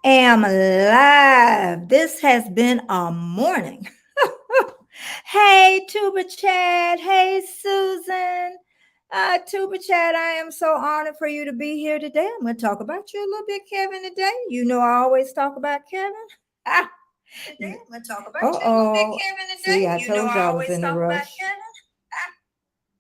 am live. This has been a morning. Hey, Tuba Chad. Hey, Susan. Tuba Chad, I am so honored for you to be here today. I'm going to talk about you a little bit, Kevin, today. You know, I always talk about Kevin. Ah, today, I'm going to talk about you a little bit, Kevin, today. See, I told you I was in a rush.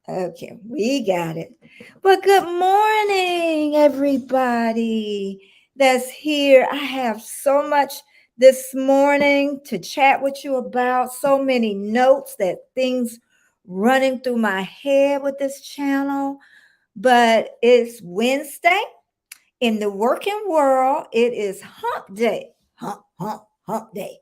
Okay, we got it. But good morning, everybody that's here. I have so much this morning to chat with you about, so many notes that things running through my head with this channel. But it's Wednesday in the working world. It is hump day. Hump day.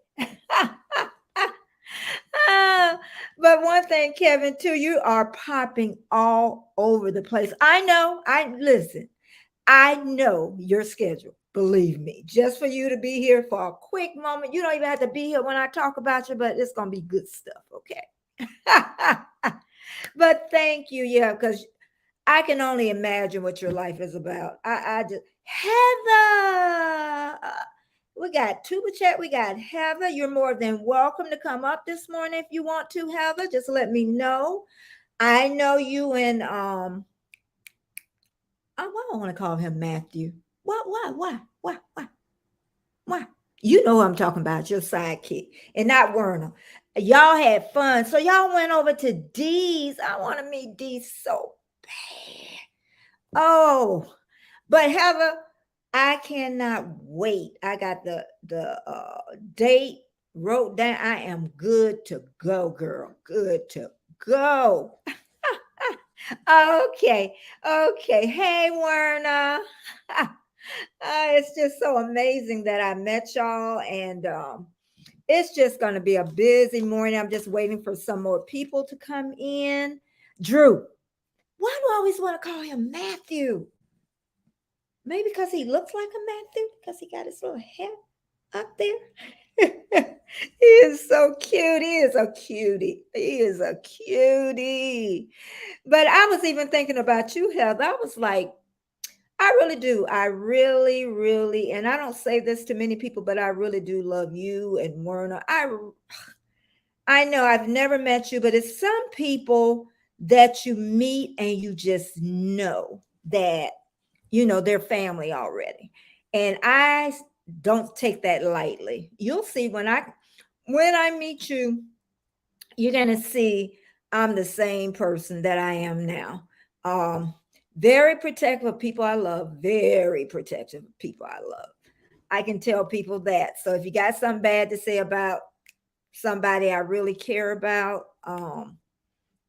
But one thing, Kevin, too, you are popping all over the place. I know. I know your schedule. Believe me, just for you to be here for a quick moment. You don't even have to be here when I talk about you, but it's gonna be good stuff, okay? But thank you, yeah, because I can only imagine what your life is about. I just Heather. We got Tuba Chat. We got Heather. You're more than welcome to come up this morning if you want to, Heather. Just let me know. I know you and why I want to call him Matthew. Why? You know who I'm talking about, your sidekick, and not Werner. Y'all had fun. So y'all went over to D's. I want to meet D's so bad. Oh, but Heather, I cannot wait. I got the date wrote down. I am good to go, girl. Good to go. Okay. Hey, Werner. It's just so amazing that I met y'all, and it's just going to be a busy morning. I'm just waiting for some more people to come in. Drew, why do I always want to call him Matthew? Maybe because he looks like a Matthew, because he got his little hair up there. He is so cute. He is a cutie. He is a cutie. But I was even thinking about you, Heather. I was like, I really do. I really, and I don't say this to many people, but I really do love you and Werner. I know I've never met you, but it's some people that you meet and you just know that they're family already. And I don't take that lightly. You'll see when I meet you, you're gonna see I'm the same person that I am now. Um, Very protective of people I love, very protective of people I love. I can tell people that. So if you got something bad to say about somebody I really care about,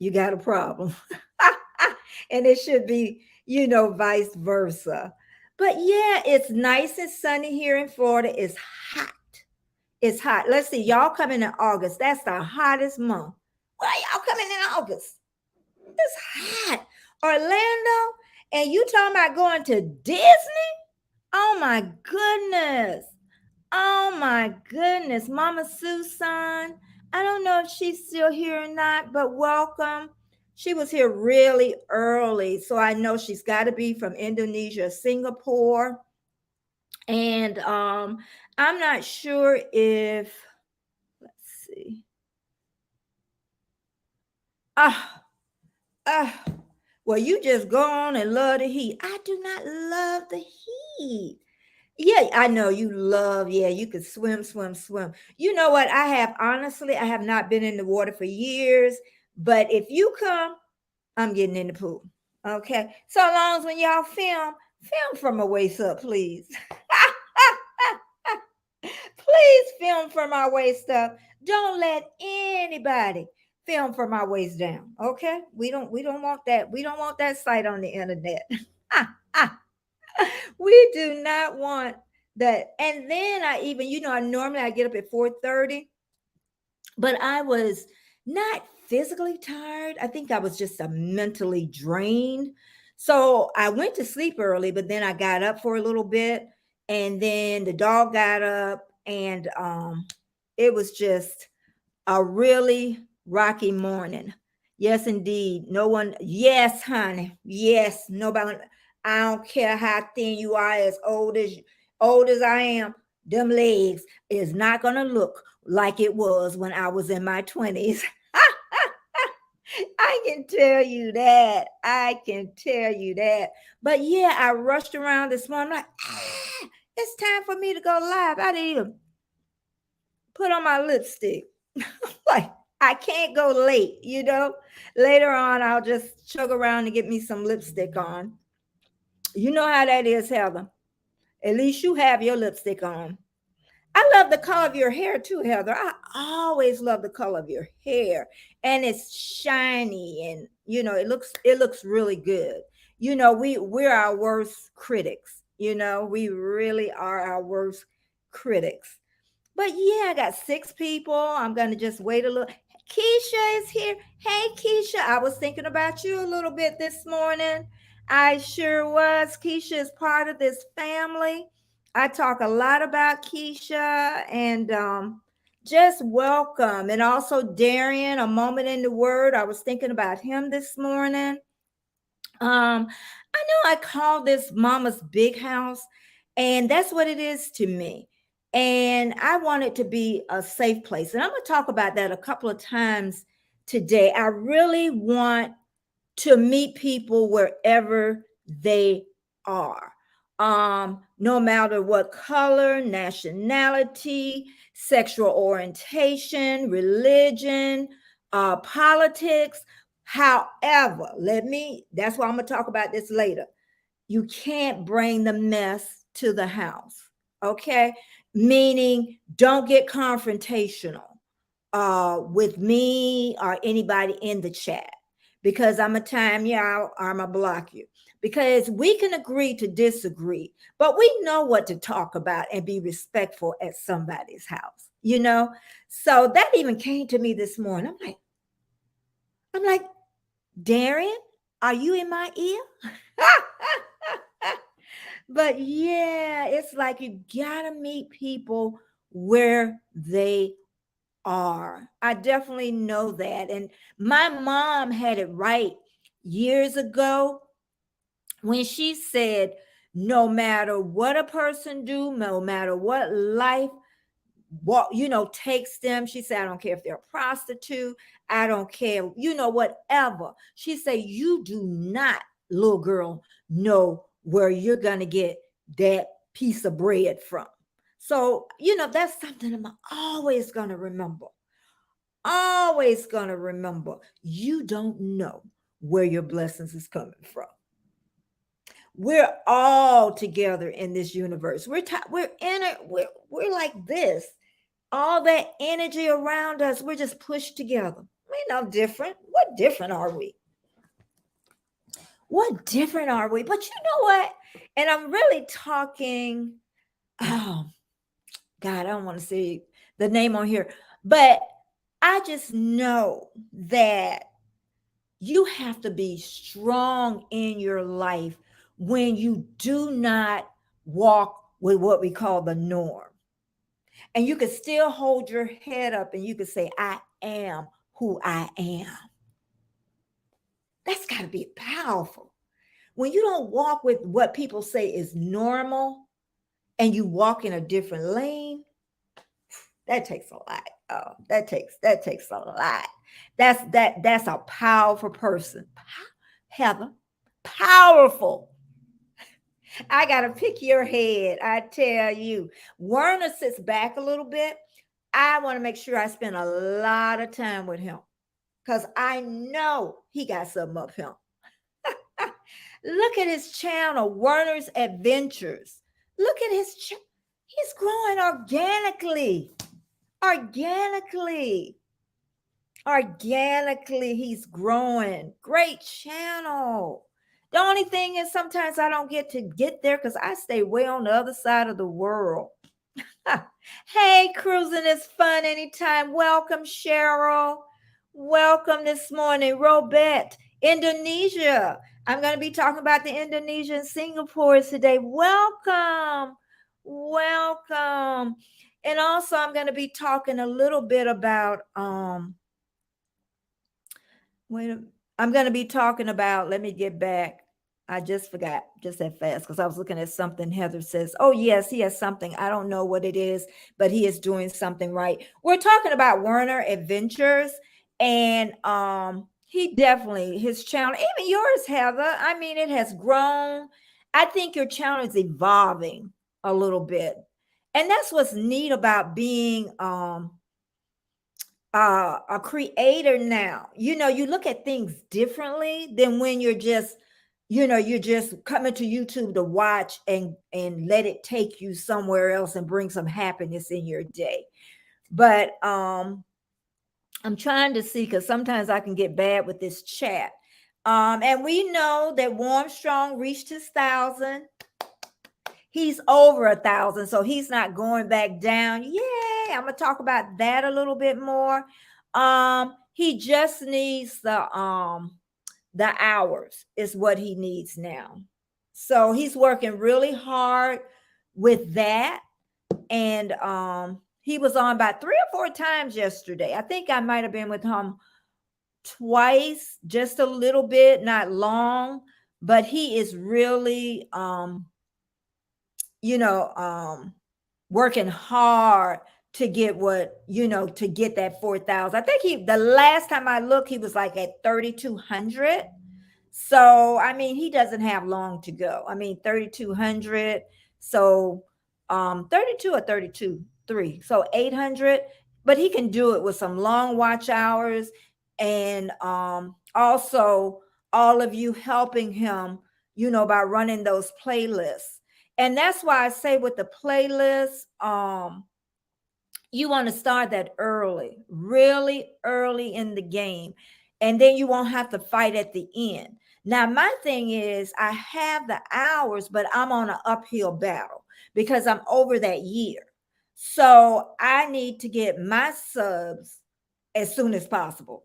you got a problem. And it should be, vice versa. But yeah, it's nice and sunny here in Florida. It's hot. It's hot. Let's see, y'all coming in August. That's the hottest month. Why y'all coming in August? It's hot. Orlando, and you talking about going to Disney? Oh my goodness. Oh my goodness. Mama Susan. I don't know if she's still here or not, but welcome. She was here really early. So I know she's got to be from Indonesia, Singapore. And I'm not sure if, let's see. Ah, ah. Well, you just go on and love the heat. I do not love the heat. Yeah, I know you love, yeah, you could swim. You know what? I have not been in the water for years, but if you come, I'm getting in the pool. Okay. So long as when y'all film from my waist up, please. Please film from my waist up. Don't let anybody film from my waist down. Okay? We don't want that. We don't want that sight on the internet. We do not want that. And then I even, I normally I get up at 4:30, but I was not physically tired. I think I was just mentally drained. So I went to sleep early, but then I got up for a little bit, and then the dog got up, and it was just a really rocky morning. Yes, indeed. No one, yes, honey. Yes, nobody. I don't care how thin you are, as old as I am. them legs is not going to look like it was when I was in my 20s. I can tell you that. I can tell you that. But yeah, I rushed around this morning. I'm like, it's time for me to go live. I didn't even put on my lipstick. Like, I can't go late, you know? Later on, I'll just chug around and get me some lipstick on. You know how that is, Heather. At least you have your lipstick on. I love the color of your hair too, Heather. I always love the color of your hair. And it's shiny and it looks really good. We're our worst critics. We really are our worst critics. But yeah, I got six people. I'm going to just wait a little. Keisha is here. Hey, Keisha. I was thinking about you a little bit this morning. I sure was. Keisha is part of this family. I talk a lot about Keisha and just welcome. And also Darian, a moment in the word. I was thinking about him this morning. I know I call this Mama's Big House, and that's what it is to me. And I want it to be a safe place. And I'm going to talk about that a couple of times today. I really want to meet people wherever they are. No matter what color, nationality, sexual orientation, religion, politics. However, that's why I'm going to talk about this later. You can't bring the mess to the house. Okay. Meaning, don't get confrontational with me or anybody in the chat, because I'm going to time you out or I'm going to block you. Because we can agree to disagree, but we know what to talk about and be respectful at somebody's house. So that even came to me this morning. I'm like, Darian, are you in my ear? But yeah, it's like you gotta meet people where they are. I definitely know that. And my mom had it right years ago when she said, no matter what a person do, no matter what life takes them. She said, I don't care if they're a prostitute, I don't care, whatever. She said, you do not, little girl, know where you're gonna get that piece of bread from. So, that's something I'm always gonna remember. Always gonna remember. You don't know where your blessings is coming from. We're all together in this universe. We're in it. We're like this. All that energy around us, we're just pushed together. We're no different. What different are we? What different are we? But you know what? And I'm really talking. Oh God, I don't want to say the name on here, but I just know that you have to be strong in your life when you do not walk with what we call the norm. And you can still hold your head up and you can say, I am who I am. That's got to be powerful. When you don't walk with what people say is normal and you walk in a different lane, that takes a lot. Oh, that takes a lot. That's a powerful person. Heather, powerful. I gotta pick your head. I tell you, Werner sits back a little bit. I want to make sure I spend a lot of time with him because I know he got something up him. Look at his channel, Werner's Adventures. Look at he's growing organically. Organically. Organically, he's growing. Great channel. The only thing is sometimes I don't get to get there because I stay way on the other side of the world. Hey, cruising is fun anytime. Welcome, Cheryl. Welcome this morning, Robert, Indonesia. I'm going to be talking about the Indonesia and Singapore today. Welcome. Welcome. And also I'm going to be talking a little bit about I'm going to be talking about, let me get back. I just forgot just that fast because I was looking at something. Heather says, "Oh yes, he has something. I don't know what it is, but he is doing something right." We're talking about Werner Adventures, and he definitely his channel, even yours, Heather. I mean, it has grown. I think your channel is evolving a little bit, and that's what's neat about being a creator now. You look at things differently than when you're just coming to YouTube to watch and let it take you somewhere else and bring some happiness in your day. But I'm trying to see because sometimes I can get bad with this chat. And we know that Warm Strong reached his 1,000. He's over 1,000, so he's not going back down. Yay! I'm gonna talk about that a little bit more. He just needs the hours is what he needs now. So he's working really hard with that. And he was on about 3 or 4 times yesterday. I think I might have been with him twice, just a little bit, not long, but he is really you know, working hard to get to get that 4,000. I think the last time I looked, he was like at 3,200. So, I mean, he doesn't have long to go. I mean, 3,200. So, 32 or 32, 3. So 800, but he can do it with some long watch hours and also all of you helping him, by running those playlists. And that's why I say with the playlist, you want to start that early, really early in the game. And then you won't have to fight at the end. Now, my thing is, I have the hours, but I'm on an uphill battle because I'm over that year. So I need to get my subs as soon as possible.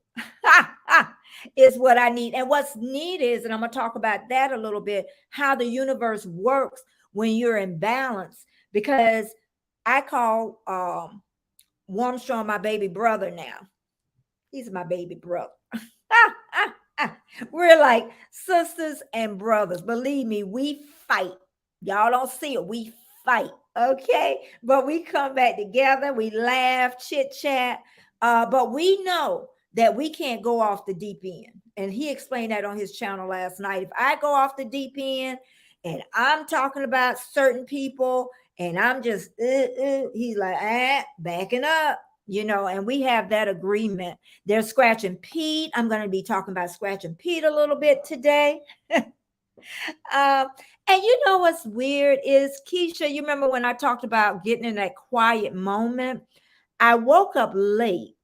Is what I need. And what's neat is, and I'm going to talk about that a little bit, how the universe works when you're in balance. Because I call Warmstrong my baby brother now. He's my baby brother. We're like sisters and brothers. Believe me, we fight. Y'all don't see it. We fight. Okay. But we come back together. We laugh, chit chat. But we know that we can't go off the deep end. And he explained that on his channel last night. If I go off the deep end and I'm talking about certain people and I'm just, he's like, backing up. And we have that agreement. They're scratching Pete. I'm going to be talking about scratching Pete a little bit today. uh, and what's weird is, Keisha, you remember when I talked about getting in that quiet moment? I woke up late.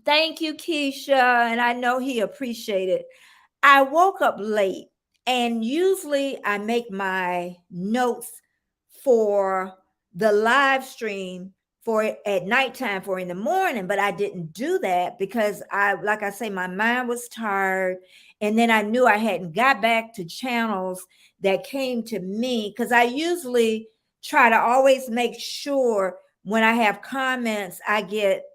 Thank you, Keisha. And I know he appreciated. I woke up late, and usually I make my notes for the live stream for at nighttime for in the morning, but I didn't do that because like I say, my mind was tired. And then I knew I hadn't got back to channels that came to me, because I usually try to always make sure when I have comments, I get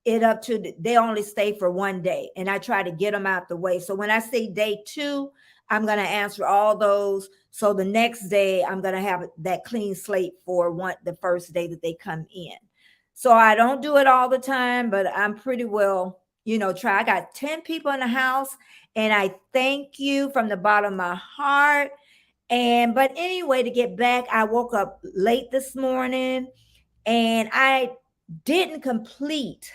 it up to they only stay for one day, and I try to get them out the way. So when I say day 2, I'm going to answer all those. So the next day I'm going to have that clean slate for the first day that they come in. So I don't do it all the time, but I'm pretty well, try. I got 10 people in the house, and I thank you from the bottom of my heart. But anyway, to get back, I woke up late this morning and I didn't complete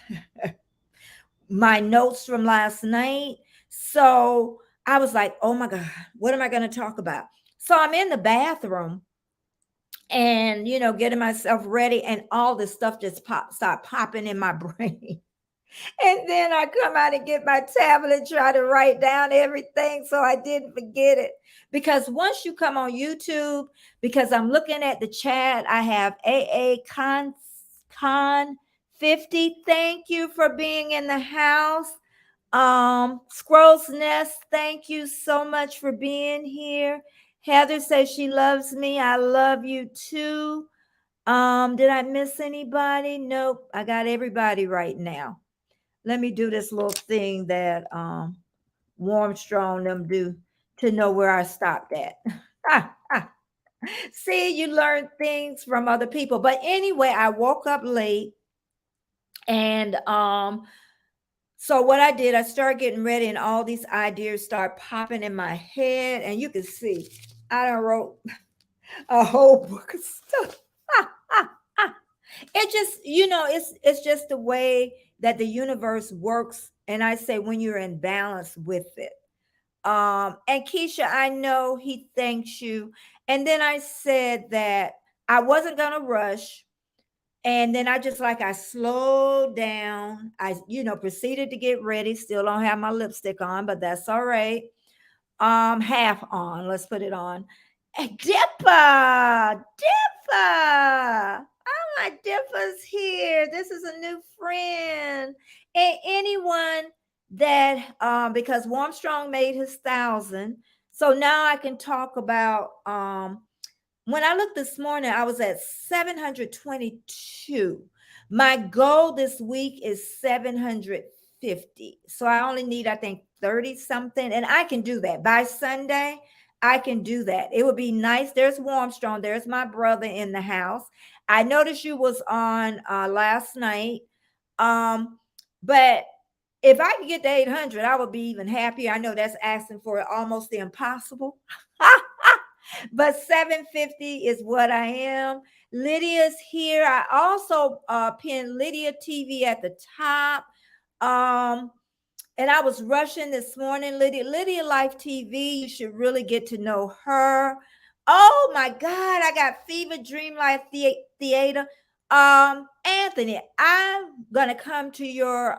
my notes from last night. So I was like, oh my God, what am I going to talk about? So I'm in the bathroom and, getting myself ready, and all this stuff just start popping in my brain. And then I come out and get my tablet, try to write down everything so I didn't forget it. Because once you come on YouTube, because I'm looking at the chat, I have Con 50. Thank you for being in the house. Scroll's Nest, thank you so much for being here. Heather says she loves me. I love you too. Did I miss anybody? Nope. I got everybody right now. Let me do this little thing that Warm Strong them do to know where I stopped at. See, you learn things from other people. But anyway, I woke up late and so what I did, I started getting ready and all these ideas start popping in my head. And you can see I done wrote a whole book of stuff. It just, it's just the way that the universe works. And I say when you're in balance with it. And Keisha, I know he thanks you. And then I said that I wasn't gonna rush. And then I slowed down. I, proceeded to get ready. Still don't have my lipstick on, but that's all right. Half on. Let's put it on. Dipper, Dipper. Oh, my Dipper's here. This is a new friend. And anyone that because Warmstrong made his 1,000. So now I can talk about when I looked this morning, I was at 722. My goal this week is 750. So I only need, I think, 30 something. And I can do that by Sunday. I can do that. It would be nice. There's Warmstrong. There's my brother in the house. I noticed you was on last night. But if I could get to 800, I would be even happier. I know that's asking for almost the impossible. But 750 is what I am. Lydia's here. I also pinned Lydia TV at the top. And I was rushing this morning. Lydia Life TV. You should really get to know her. Oh my God, I got Fever Dream Life Theater. Anthony, I'm gonna come to your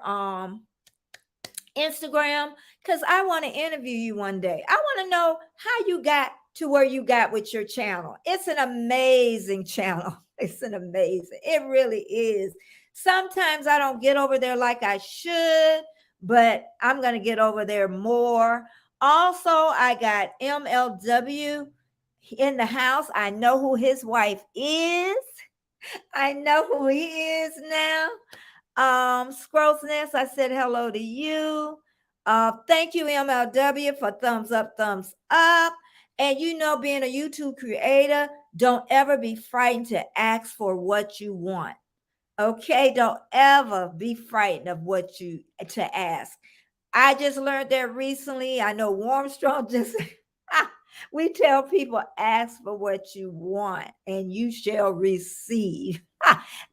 Instagram because I want to interview you one day. I want to know how you got to where you got with your channel. It's an amazing channel. It's an amazing. It really is. Sometimes I don't get over there like I should, but I'm going to get over there more. Also, I got MLW in the house. I know who his wife is. I know who he is now. Scrolls Nest, I said hello to you. Thank you, MLW, for thumbs up, thumbs up. And being a YouTube creator, don't ever be frightened to ask for what you want. Okay, don't ever be frightened of what you to ask. I just learned that recently. I know Warmstrong just we tell people ask for what you want and you shall receive.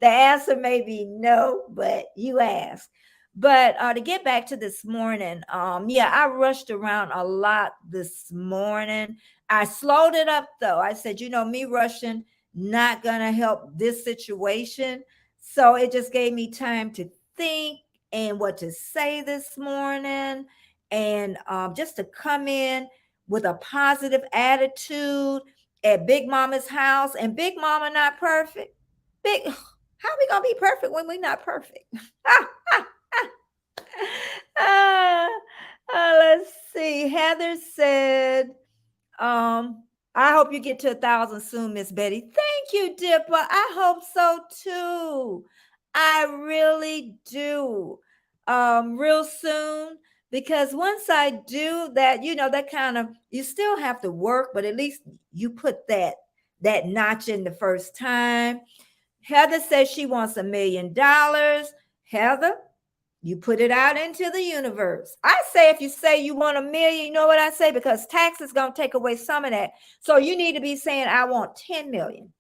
The answer may be no, but you ask. But to get back to this morning, I rushed around a lot this morning. I slowed it up though. I said, me rushing not gonna help this situation. So it just gave me time to think and what to say this morning, and just to come in with a positive attitude at Big Mama's house. And Big Mama not perfect. Big, how we gonna be perfect when we're not perfect? uh, let's see. Heather said, I hope you get to 1,000 soon, Miss Betty. Thank you, Dipper. I hope so too. I really do. Real soon. Because once I do that, that kind of, you still have to work, but at least you put that notch in the first time. Heather says she wants $1 million. Heather, you put it out into the universe. I say if you say you want $1 million, you know what I say? Because tax is going to take away some of that. So you need to be saying, I want 10 million.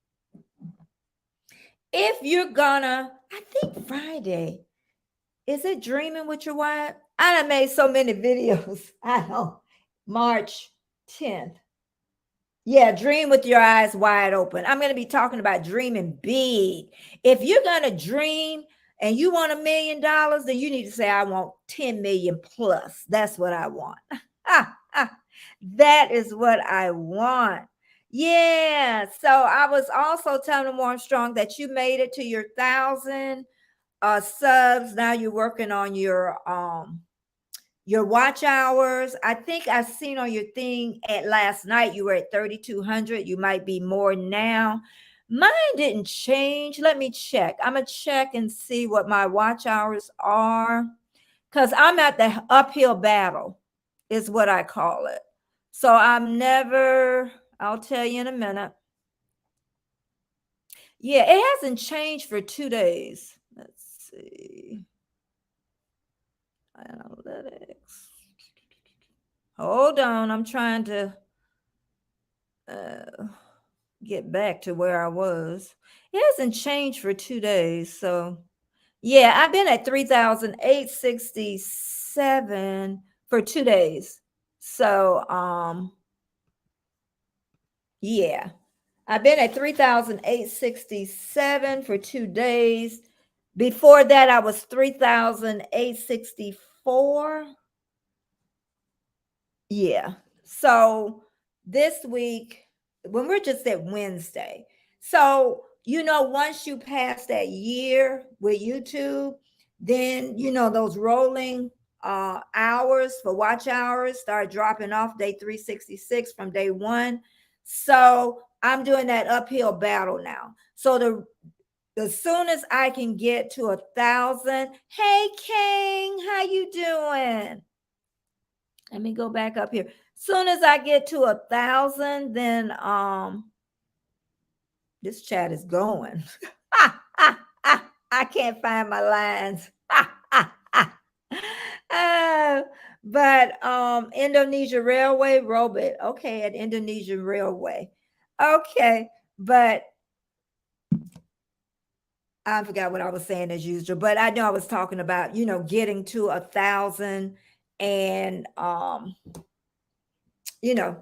If you're gonna, I think Friday, is it Dreaming with Your Wife? I done made so many videos. I know. March 10th. Yeah, dream with your eyes wide open. I'm going to be talking about dreaming big. If you're going to dream and you want $1 million, then you need to say, I want 10 million plus. That's what I want. That is what I want. Yeah. So I was also telling Armstrong that you made it to your 1,000 subs. Now you're working on your watch hours. I think I seen on your thing at last night you were at 3,200. You might be more now. Mine didn't change. Let me check. I'm gonna check and see what my watch hours are, because I'm at the uphill battle is what I call it. So I'm never, I'll tell you in a minute. Yeah, it hasn't changed for 2 days. Let's see. Analytics. Hold on. I'm trying to uh, get back to where I was. It hasn't changed for 2 days. So, yeah, I've been at 3,867 for 2 days. So, yeah, I've been at 3,867 for 2 days. Before that, I was 3,864. Yeah. So this week, when we're just at Wednesday, so once you pass that year with YouTube, then those rolling hours for watch hours start dropping off day 366 from day one. So I'm doing that uphill battle now. So the soonest I can get to 1,000. Hey King, how you doing? Let me go back up here. Soon as I get to 1,000, then this chat is going. I can't find my lines. uh, but Indonesia Railway robot. Okay, at Indonesian Railway. Okay, but I forgot what I was saying as usual. But I know I was talking about getting to 1,000 and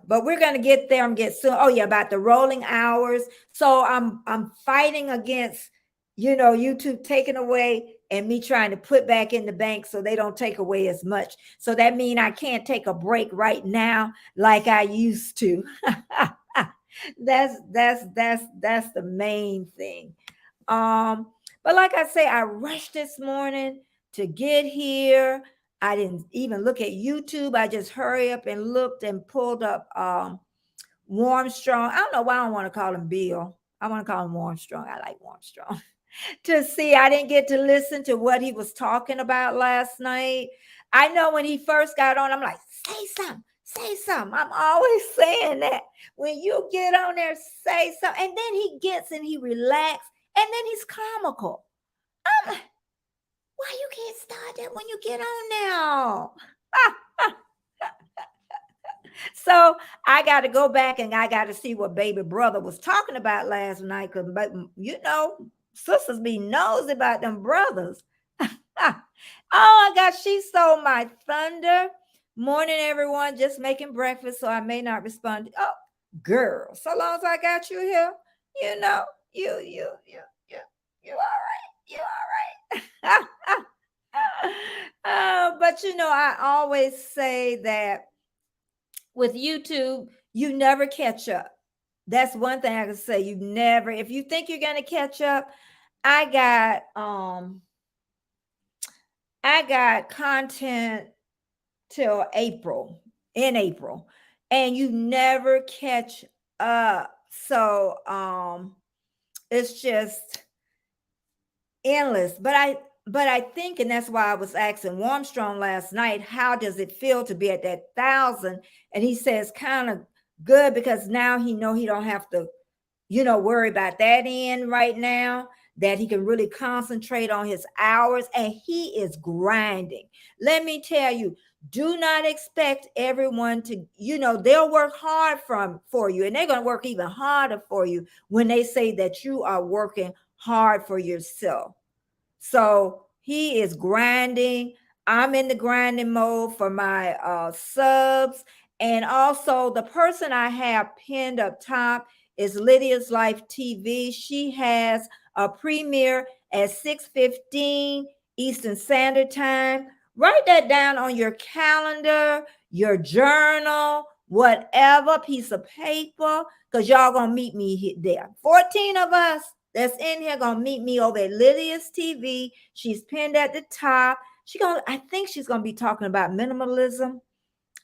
but we're gonna get there. I'm get soon. Oh yeah, about the rolling hours. So I'm fighting against YouTube taking away and me trying to put back in the bank so they don't take away as much. So that means I can't take a break right now like I used to. That's the main thing. But like I say, I rushed this morning to get here. I didn't even look at YouTube. I just hurry up and looked and pulled up Warmstrong. I don't know why I don't want to call him Bill. I want to call him Warmstrong. I like Warmstrong. To see, I didn't get to listen to what he was talking about last night. I know when he first got on, I'm like, say something, say something. I'm always saying that. When you get on there, say something. And then he gets and he relaxes, and then he's comical. I'm like, why you can't start that when you get on now? So I got to go back and I got to see what baby brother was talking about last night. Because, sisters be nosy about them brothers. Oh my gosh, she stole my thunder. Morning, everyone. Just making breakfast, so I may not respond. Oh, girl, so long as I got you here, you know, you, you all right. You all right. But I always say that with YouTube, you never catch up. That's one thing I can say. You never, if you think you're gonna catch up, I got content till April, in April, and you never catch up. So it's just endless. But I think, and that's why I was asking Warmstrong last night, how does it feel to be at that 1,000? And he says kind of good, because now he don't have to worry about that end right now, that he can really concentrate on his hours, and he is grinding. Let me tell you, do not expect everyone to, they'll work hard for you, and they're going to work even harder for you when they say that you are working hard for yourself. So he is grinding. I'm in the grinding mode for my subs. And also, the person I have pinned up top is Lydia's Life TV. She has a premiere at 6:15 Eastern Standard Time. Write that down on your calendar, your journal, whatever piece of paper, because y'all gonna meet me there. 14 of us that's in here gonna meet me over at Lydia's TV. She's pinned at the top. I think she's gonna be talking about minimalism.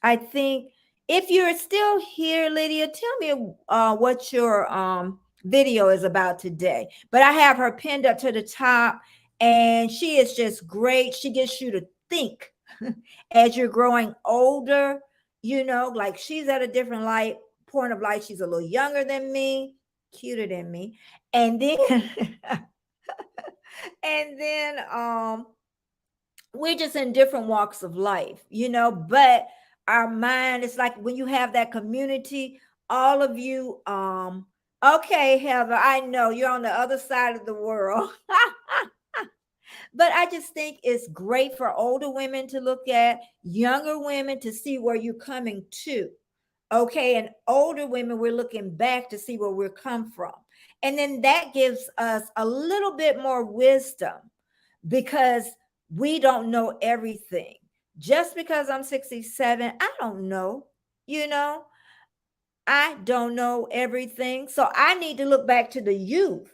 I think, if you're still here, Lydia, tell me what your video is about today. But I have her pinned up to the top, and she is just great. She gets you to think as you're growing older. like she's at a different light point of life. She's a little younger than me, cuter than me. And then and then we're just in different walks of life, but our mind is like when you have that community, all of you, okay, Heather, I know you're on the other side of the world. But I just think it's great for older women to look at, younger women to see where you're coming to. Okay. And older women, we're looking back to see where we're come from. And then that gives us a little bit more wisdom because we don't know everything. Just because I'm 67, I don't know, you know, I don't know everything. So I need to look back to the youth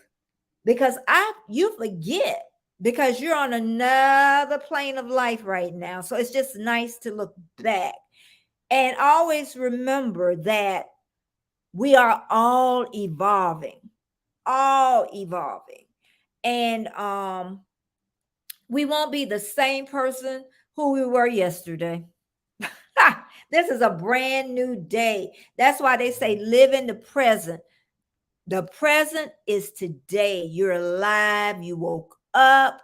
because you forget because you're on another plane of life right now. So it's just nice to look back and always remember that we are all evolving. And we won't be the same person who we were yesterday. This is a brand new day. That's why they say live in the present. The present is today. You're alive. You woke up,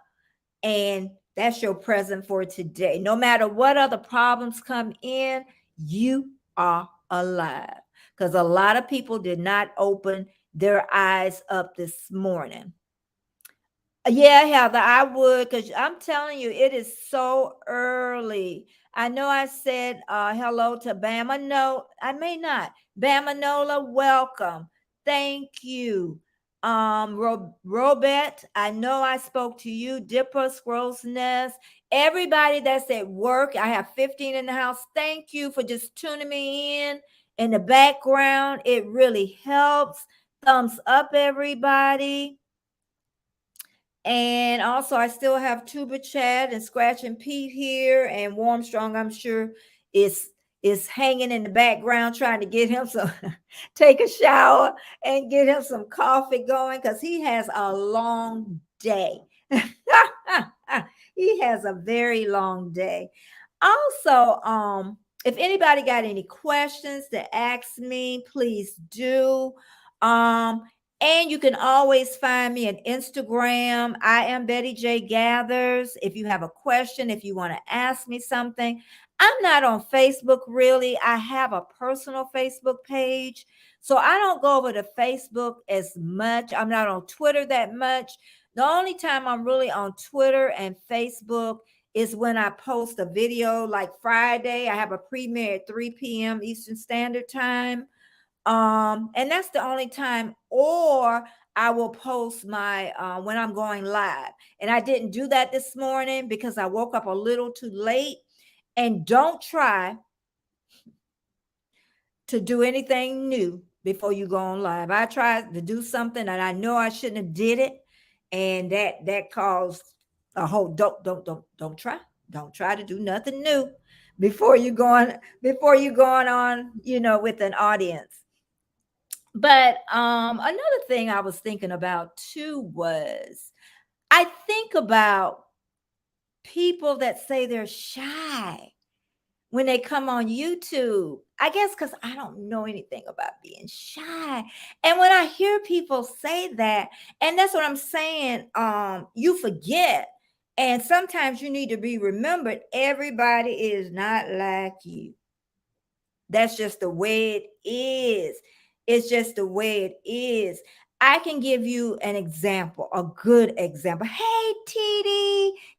and that's your present for today. No matter what other problems come in, you are alive. Because a lot of people did not open their eyes up this morning. Yeah, Heather, I would, because I'm telling you, it is so early. I know I said hello to Bama. No, I may not. Bama Nola, welcome. Thank you. Robert, I know I spoke to you. Dipper, Squirrel's Nest, everybody that's at work. I have 15 in the house. Thank you for just tuning me in the background. It really helps. Thumbs up, everybody. And also, I still have Tuba Chad and Scratch and Pete here, and Warm Strong, I'm sure, is hanging in the background trying to get him some take a shower and get him some coffee going because he has a long day. He has a very long day. Also, if anybody got any questions to ask me, please do. Um, and you can always find me on Instagram. I am Betty J Gathers. If you have a question, if you want to ask me something, I'm not on Facebook really. I have a personal Facebook page. So I don't go over to Facebook as much. I'm not on Twitter that much. The only time I'm really on Twitter and Facebook is when I post a video like Friday. I have a premiere at 3 p.m. Eastern Standard Time. And that's the only time, or I will post my when I'm going live. And I didn't do that this morning because I woke up a little too late. And don't try to do anything new before you go on live. I tried to do something and I know I shouldn't have did it, and that caused a whole don't try. Don't try to do nothing new before you going on, with an audience. But another thing I was thinking about too was I think about people that say they're shy when they come on YouTube. I guess because I don't know anything about being shy. And when I hear people say that, and that's what I'm saying, you forget. And sometimes you need to be remembered. Everybody is not like you. That's just the way it is. It's just the way it is. I can give you an example, a good example. Hey,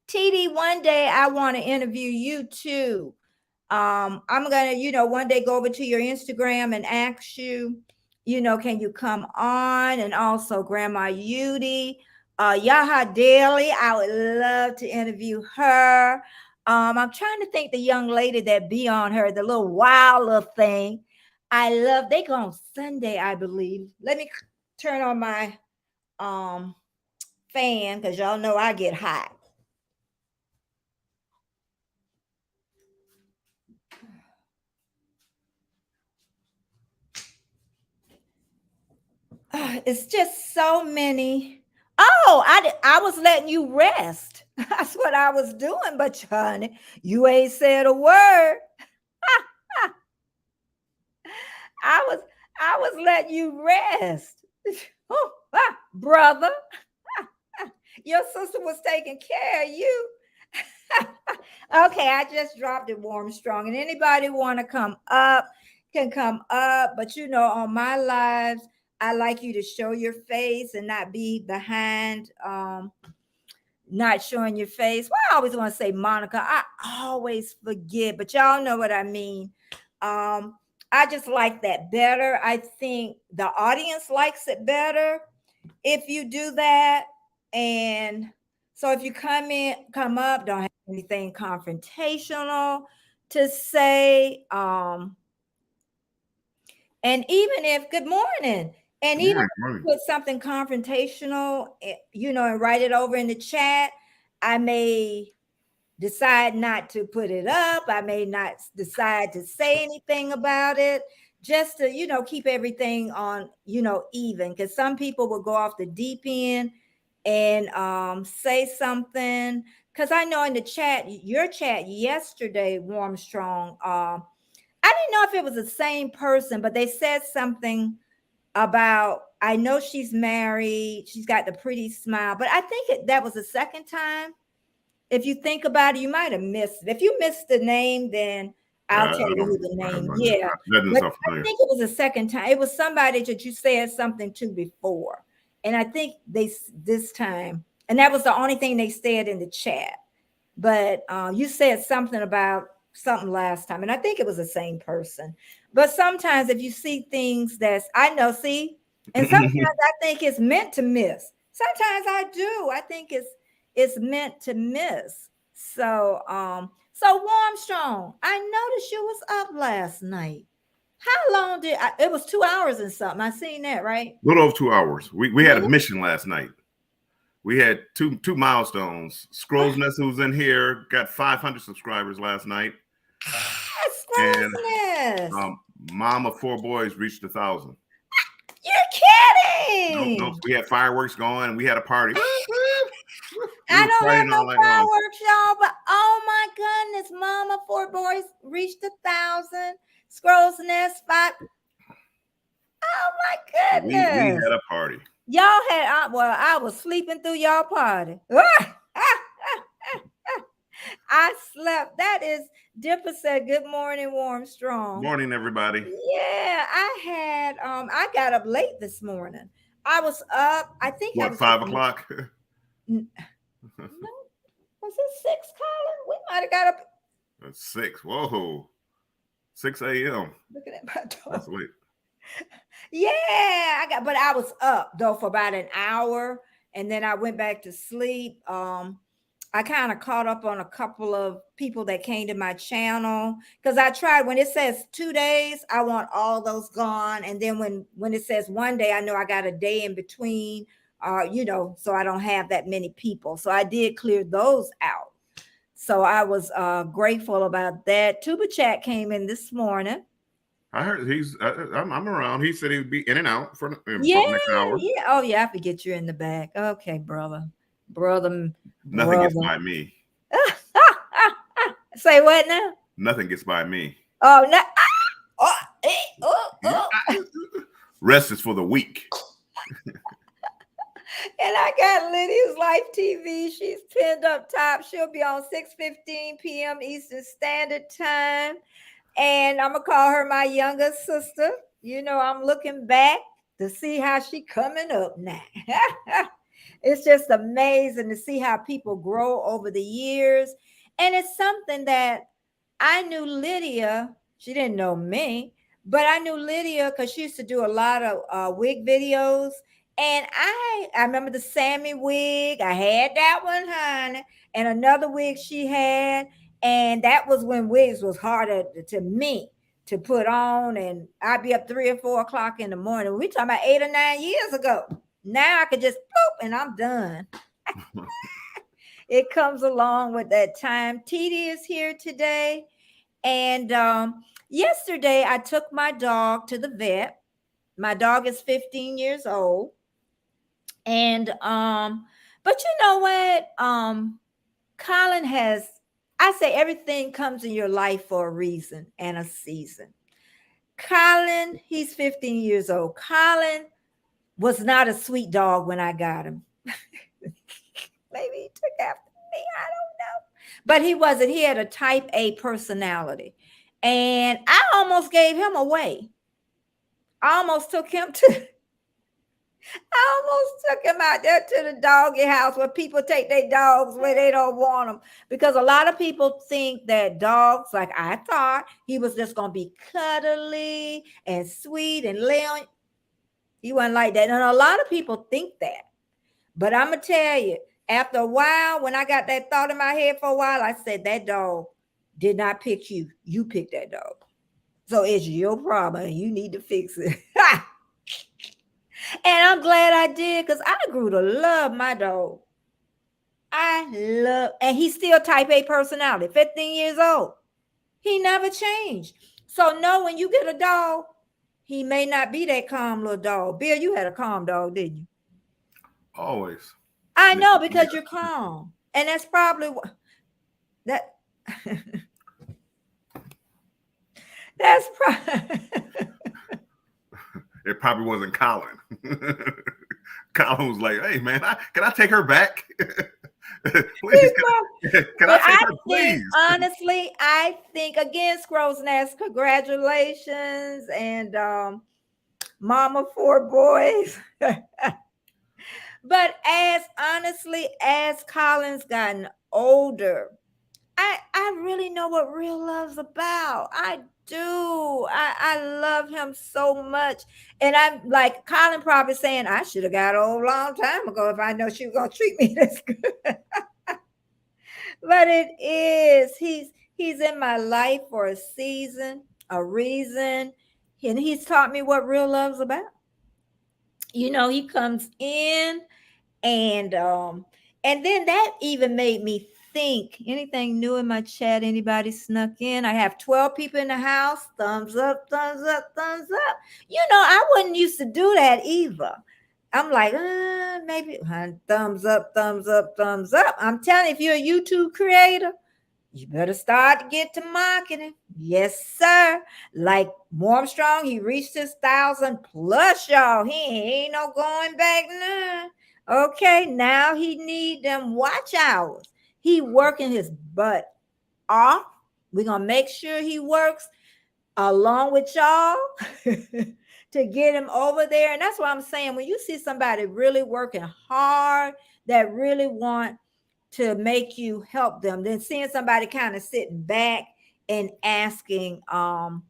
TD, one day I want to interview you too. I'm gonna, one day go over to your Instagram and ask you, can you come on? And also Grandma Yudi, Yaha Daily, I would love to interview her. I'm trying to think the young lady that be on her, the little wild little thing. They go on Sunday, I believe. Let me turn on my um fan because y'all know I get hot. It's just so many. Oh, I was letting you rest. That's what I was doing. But honey, you ain't said a word. I was I was letting you rest. Oh, brother, your sister was taking care of you. Okay, I just dropped it warm strong. And anybody want to come up can come up. But on my lives, I like you to show your face and not be behind, not showing your face. Well, I always want to say Monica. I always forget, but y'all know what I mean. Um, I just like that better. I think the audience likes it better if you do that. And so if you come up, don't have anything confrontational to say. And even if good morning, and even Morning, if morning. you put something confrontational, and write it over in the chat, I may decide not to put it up. I may not decide to say anything about it, just to, keep everything on, even. Because some people will go off the deep end and say something. Because I know in the chat, your chat yesterday, Warm Strong, I didn't know if it was the same person, but they said something about, I know she's married, she's got the pretty smile, but I think that was the second time. If you think about it, you might have missed it. If you missed the name, then I'll tell I you who don't. the I have name. no idea. Yeah. That doesn't But sound I familiar. think it was the second time. It was somebody that you said something to before. And I think this time, and that was the only thing they said in the chat. But you said something about something last time, and I think it was the same person. But sometimes if you see things that's, I know, see, and sometimes I think it's meant to miss. Sometimes I do. I think it's meant to miss. So Warm Strong, I noticed you was up last night. How long it was 2 hours and something. I seen that, right? Little over 2 hours. We had a Really? mission last night. We had two milestones. Scrolls Nessa was in here, got 500 subscribers last night, and Scrollness. um, mom of four boys reached 1,000. You're Nope, nope. kidding. We had fireworks going. We had a party. We I was don't have partying no all night long. fireworks, y'all, but oh my goodness, Mama Four Boys reached 1,000. Scrolls Nest five. Oh my We goodness. had a party. Y'all had, well, I was sleeping through y'all party. I slept. That is, Dipper said, good morning, Warm Strong. Morning, everybody. Yeah, I got up late this morning. I was up, I think I What, was up. 5 o'clock? No, was it 6, Colin? We might have got up. That's 6. Whoa. 6 a.m. Looking at my That's dog. late. Yeah, but I was up though for about an hour, and then I went back to sleep. I kind of caught up on a couple of people that came to my channel because I tried, when it says 2 days, I want all those gone, and then when it says one day, I know I got a day in between, so I don't have that many people. So I did clear those out. So I was grateful about that. Tuba Chat came in this morning. I heard he's. I'm around. He said he would be in and out for Yeah, about the next hour. yeah. Oh, yeah. I forget you're in the back. Okay, brother, brother, Nothing gets brother. by me. Say what now? Nothing gets by me. Oh no! Oh, oh, oh. Rest is for the weak. And I got Lydia's Life TV. She's pinned up top. She'll be on 6:15 p.m. Eastern Standard Time. And I'm gonna call her my younger sister. I'm looking back to see how she coming up now. It's just amazing to see how people grow over the years. And it's something that I knew Lydia. She didn't know me, but I knew Lydia because she used to do a lot of wig videos. And I remember the Sammy wig. I had that one, honey, and another wig she had. And that was when wigs was harder to me to put on. And I'd be up 3 or 4 o'clock in the morning. We talking about 8 or 9 years ago. Now I could just boop and I'm done. It comes along with that time. TD is here today. And yesterday I took my dog to the vet. My dog is 15 years old. And but you know what? Colin has, I say everything comes in your life for a reason and a season. Colin, he's 15 years old. Colin was not a sweet dog when I got him. Maybe he took after me. I don't know. But he wasn't. He had a type A personality. And I almost gave him away. I almost took him to I almost took him out there to the doggy house where people take their dogs where they don't want them. Because a lot of people think that dogs, like I thought, he was just going to be cuddly and sweet and Leon. He wasn't like that. And a lot of people think that. But I'm going to tell you, after a while, when I got that thought in my head for a while, I said, that dog did not pick you. You picked that dog. So it's your problem and you need to fix it. And I'm glad I did because I grew to love my dog. And he's still type A personality, 15 years old. He never changed. So, no, when you get a dog, he may not be that calm little dog. Bill, you had a calm dog, didn't you? Always. I know because you're calm. And that's probably what that that's probably It probably wasn't Colin. Colin was like, "Hey man, can I take her back? Please, can I take her, please?" Honestly, I think again, Scrolls Nest, congratulations, and Mama 4 boys. But as honestly as Colin's gotten older, I really know what real love's about. I do. I love him so much. And I'm like Colin probably saying I should have got old long time ago if I know she was gonna treat me this good. But it is. He's in my life for a season, a reason. And he's taught me what real love's about. He comes in and then that even made me think. Anything new in my chat? Anybody snuck in? I have 12 people in the house. Thumbs up, thumbs up, thumbs up. I wouldn't used to do that either. I'm like, maybe thumbs up, thumbs up, thumbs up. I'm telling you, if you're a YouTube creator, you better start to get to marketing. Yes, sir. Like Armstrong, he reached his 1,000 plus, y'all. He ain't no going back now. Okay, now he need them watch hours. He working his butt off. We're gonna make sure he works along with y'all to get him over there. And that's what I'm saying. When you see somebody really working hard, that really want to make you help them, then seeing somebody kind of sitting back and asking for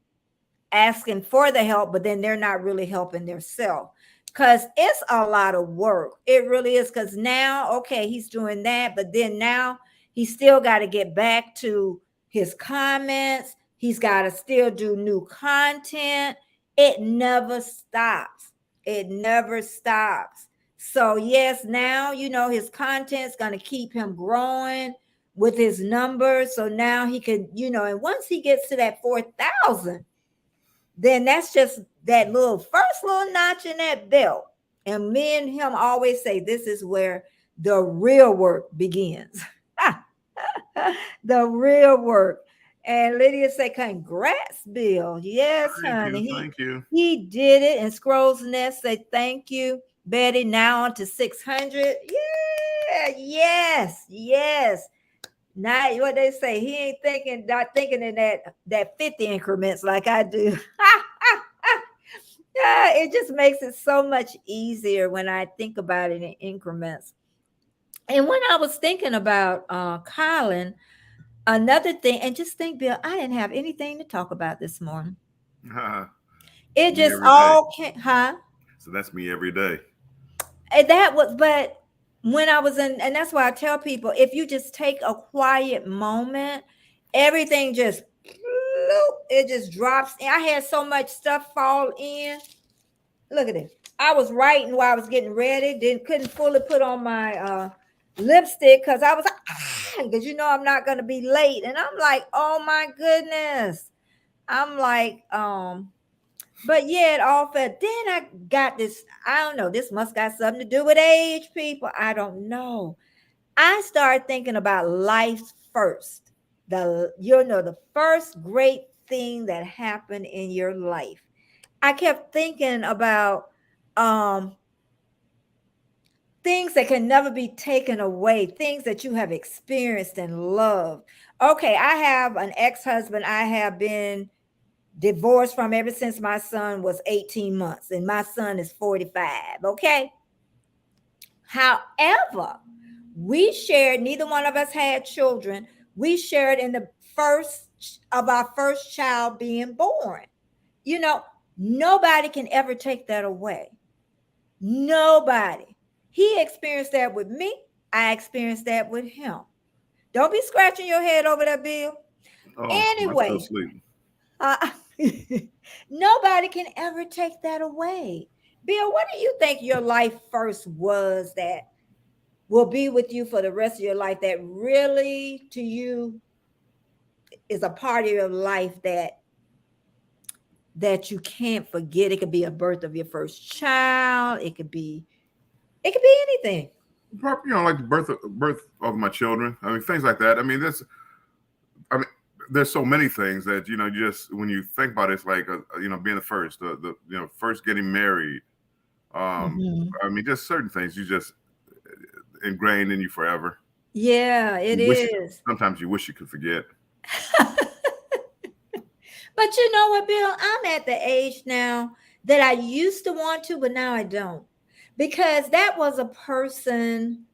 the help, but then they're not really helping themselves, because it's a lot of work. It really is. Because now, okay, he's doing that, but then now he still got to get back to his comments. He's got to still do new content. It never stops. It never stops. So yes, now his content's going to keep him growing with his numbers. So now he can, and once he gets to that 4,000, then that's just that first little notch in that belt. And me and him always say this is where the real work begins. The real work. And Lydia say, congrats, Bill. Yes, honey. Thank you. He did it. And Scrolls Nest say, thank you, Betty. Now on to 600. Yeah, yes, yes. Now what they say, he ain't not thinking in that 50 increments like I do. Yeah, it just makes it so much easier when I think about it in increments. And when I was thinking about Colin, another thing, and just think, Bill, I didn't have anything to talk about this morning. It just all came, huh? So that's me every day. And but when I was in, and that's why I tell people, if you just take a quiet moment, everything just, it just drops. And I had so much stuff fall in. Look at this. I was writing while I was getting ready, then couldn't fully put on my lipstick because I was because I'm not gonna be late. And I'm like, oh my goodness. I'm like, but yeah, it all fell. Then I got this, I don't know, this must got something to do with age, people. I don't know. I started thinking about life first. The first great thing that happened in your life. I kept thinking about um things that can never be taken away, things that you have experienced and loved. Okay, I have an ex-husband I have been divorced from ever since my son was 18 months, and my son is 45. Okay. However, we shared, neither one of us had children. We shared in the first of our first child being born. You know, nobody can ever take that away. Nobody. He experienced that with me. I experienced that with him. Don't be scratching your head over that, Bill. Oh, I'm still Anyway, asleep. uh, nobody can ever take that away. Bill, what do you think your life first was that will be with you for the rest of your life, that really to you is a part of your life that you can't forget? It could be a birth of your first child. It could be anything. Like the birth of my children. I mean, things like that. I mean, there's so many things that just when you think about it, it's like being the first, the first getting married. Mhm. I mean, just certain things you just ingrained in you forever. Yeah, it You wish is. sometimes you wish you could forget. But you know what, Bill? I'm at the age now that I used to want to, but now I don't. Because that was a person,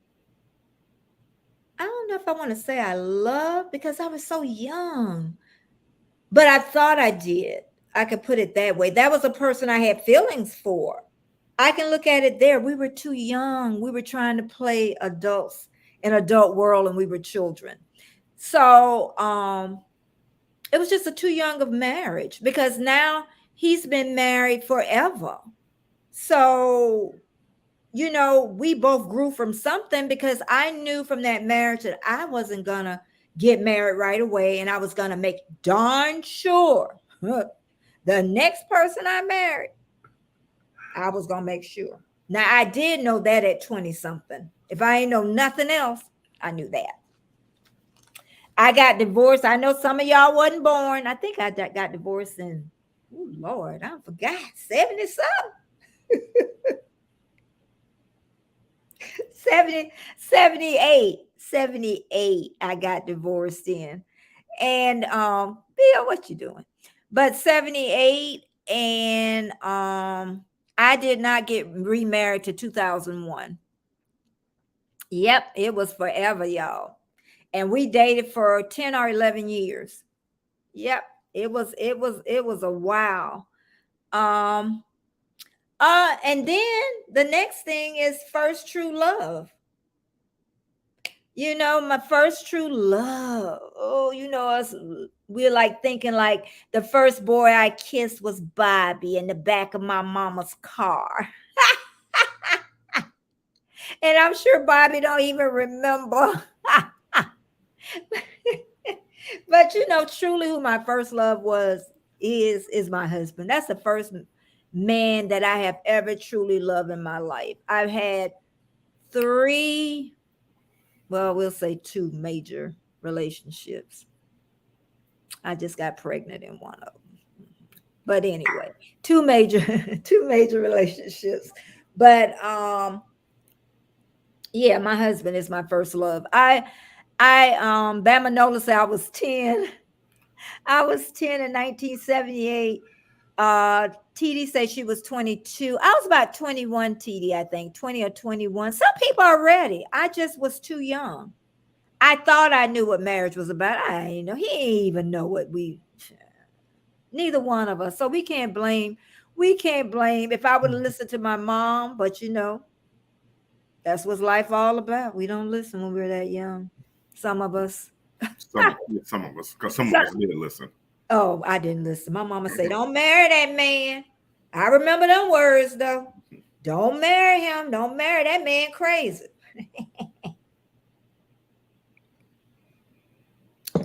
I don't know if I want to say I love because I was so young, but I thought I did. I could put it that way. That was a person I had feelings for. I can look at it there. We were too young. We were trying to play adults in adult world and we were children. So, it was just a too young of marriage because now he's been married forever. So, we both grew from something because I knew from that marriage that I wasn't going to get married right away. And I was going to make darn sure the next person I married, I was going to make sure. Now, I did know that at 20 something. If I ain't know nothing else, I knew that. I got divorced. I know some of y'all wasn't born. I think I got divorced in, oh Lord, I forgot, 70 something, 70, 78, 78. I got divorced in. And Bill, what you doing? But 78, and I did not get remarried to 2001. Yep, it was forever, y'all. And we dated for 10 or 11 years. Yep, it was a while. Um and then the next thing is first true love. My first true love. Oh, us, we're like thinking like the first boy I kissed was Bobby in the back of my mama's car. And I'm sure Bobby don't even remember. But truly who my first love was is my husband. That's the first man that I have ever truly loved in my life. I've had three, well, we'll say two major relationships. I just got pregnant in one of them. But anyway, two major two major relationships. But yeah, my husband is my first love. I Bama Nola said I was 10. I was 10 in 1978. TD said she was 22. I was about 21, TD, I think, 20 or 21. Some people are ready. I just was too young. I thought I knew what marriage was about. I didn't know. He didn't even know what neither one of us. So we can't blame. We can't blame. If I would have listened to my mom, but that's what life all about. We don't listen when we're that young. Some of us. Some of us, because some So, of us did listen. oh, I didn't listen. My mama say, "Don't marry that man." I remember them words though. Don't marry him. Don't marry that man. Crazy.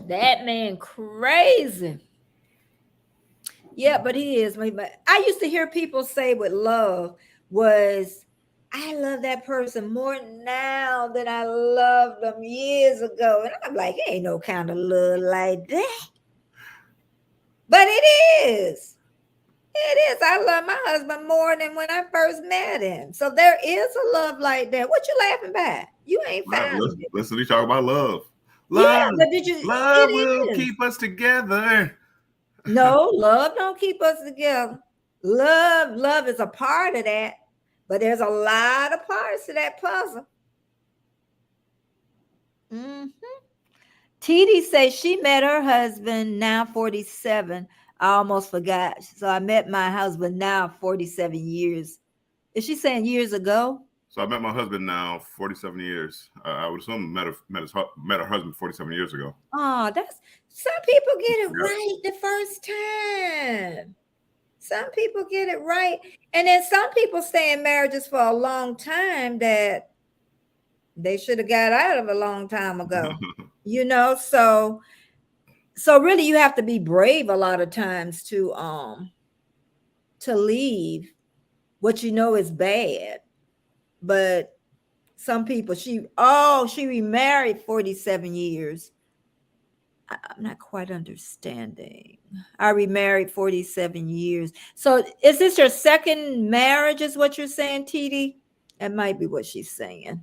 That man crazy. Yeah, but he is. But I used to hear people say with love was, I love that person more now than I loved them years ago. And I'm like, ain't no kind of love like that. But it is. It is. I love my husband more than when I first met him. So there is a love like that. What you laughing at? You ain't Well, found it. listen to you talk about love. Yeah, Love, but did you? love It will is. keep us together. No, love don't keep us together. Love is a part of that, but there's a lot of parts to that puzzle. Mhm. TD says she met her husband now 47. I almost forgot. So I met my husband now 47 years. Is she saying years ago? So I met my husband now 47 years. I would assume met her husband 47 years ago. Oh, that's some people get it Yeah. right the first time. Some people get it right. And then some people stay in marriages for a long time that they should have got out of a long time ago. So really you have to be brave a lot of times to leave what you know is bad. But some people she remarried 47 years. I'm not quite understanding. I remarried 47 years. So is this your second marriage, is what you're saying, TD? That might be what she's saying.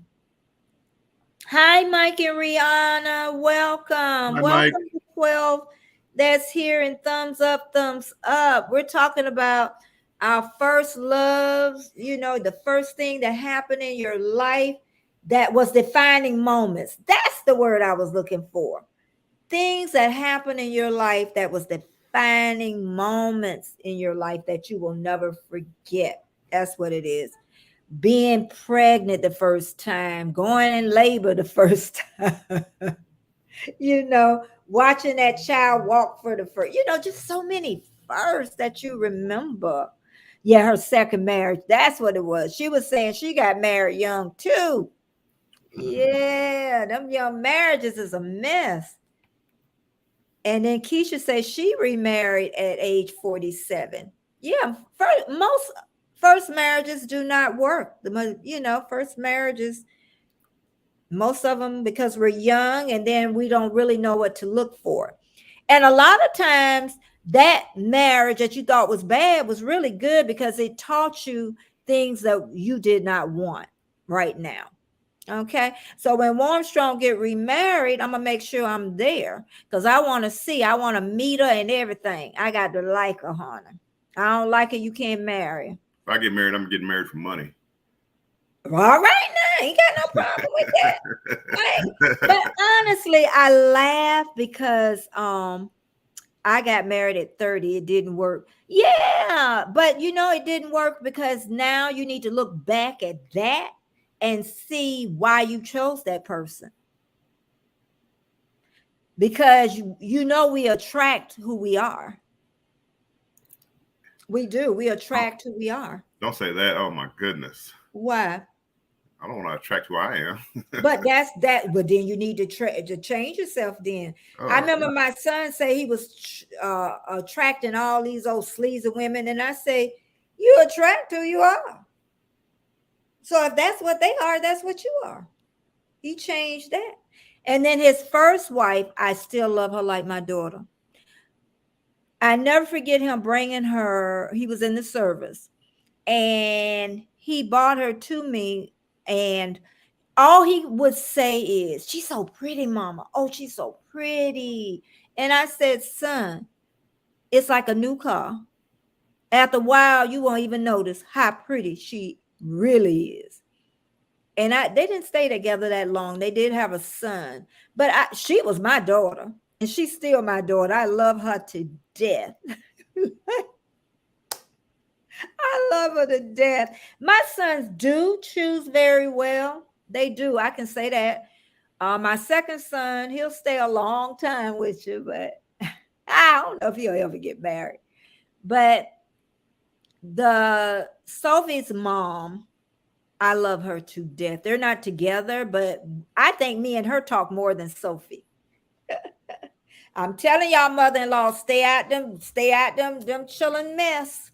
Hi, Mike and Rihanna. Welcome. Hi, Mike. Welcome to 12. That's here and thumbs up, thumbs up. We're talking about our first loves, the first thing that happened in your life that was defining moments. That's the word I was looking for. Things that happened in your life that was defining moments in your life that you will never forget. That's what it is. Being pregnant the first time, going in labor the first time, watching that child walk for the first, just so many firsts that you remember. Yeah, her second marriage, that's what it was. She was saying she got married young too. Yeah, them young marriages is a mess. And then Keisha says she remarried at age 47. Yeah, most first marriages do not work. First marriages, most of them, because we're young and then we don't really know what to look for. And a lot of times that marriage that you thought was bad was really good because it taught you things that you did not want right now. Okay, so when Warmstrong get remarried, I'm gonna make sure I'm there because I want to meet her and everything. I got to like her, honey. I don't like her, you can't marry her. If I get married, I'm getting married for money. All right, now ain't got no problem with that. Right? But honestly, I laugh because I got married at 30. It didn't work. Yeah, but it didn't work because now you need to look back at that and see why you chose that person. Because we attract who we are. We do. We attract who we are. Don't say that. Oh my goodness. Why? I don't want to attract who I am. But that's that. But then you need to change yourself. Then I Oh, remember my son say he was attracting all these old sleazy women, and I say, you attract who you are. So if that's what they are, that's what you are. He changed that. And then his first wife, I still love her like my daughter. I never forget him bringing her. He was in the service, and he brought her to me, and all he would say is, "She's so pretty, mama. Oh, she's so pretty." And I said, "Son, it's like a new car. After a while, you won't even notice how pretty she really is." And they didn't stay together that long. They did have a son, but she was my daughter, and she's still my daughter. I love her to death. I love her to death. My sons do choose very well. They do. I can say that. My second son, he'll stay a long time with you, but I don't know if he'll ever get married. But the Sophie's mom, I love her to death. They're not together, but I think me and her talk more than Sophie. I'm telling y'all, mother-in-law, them chilling mess.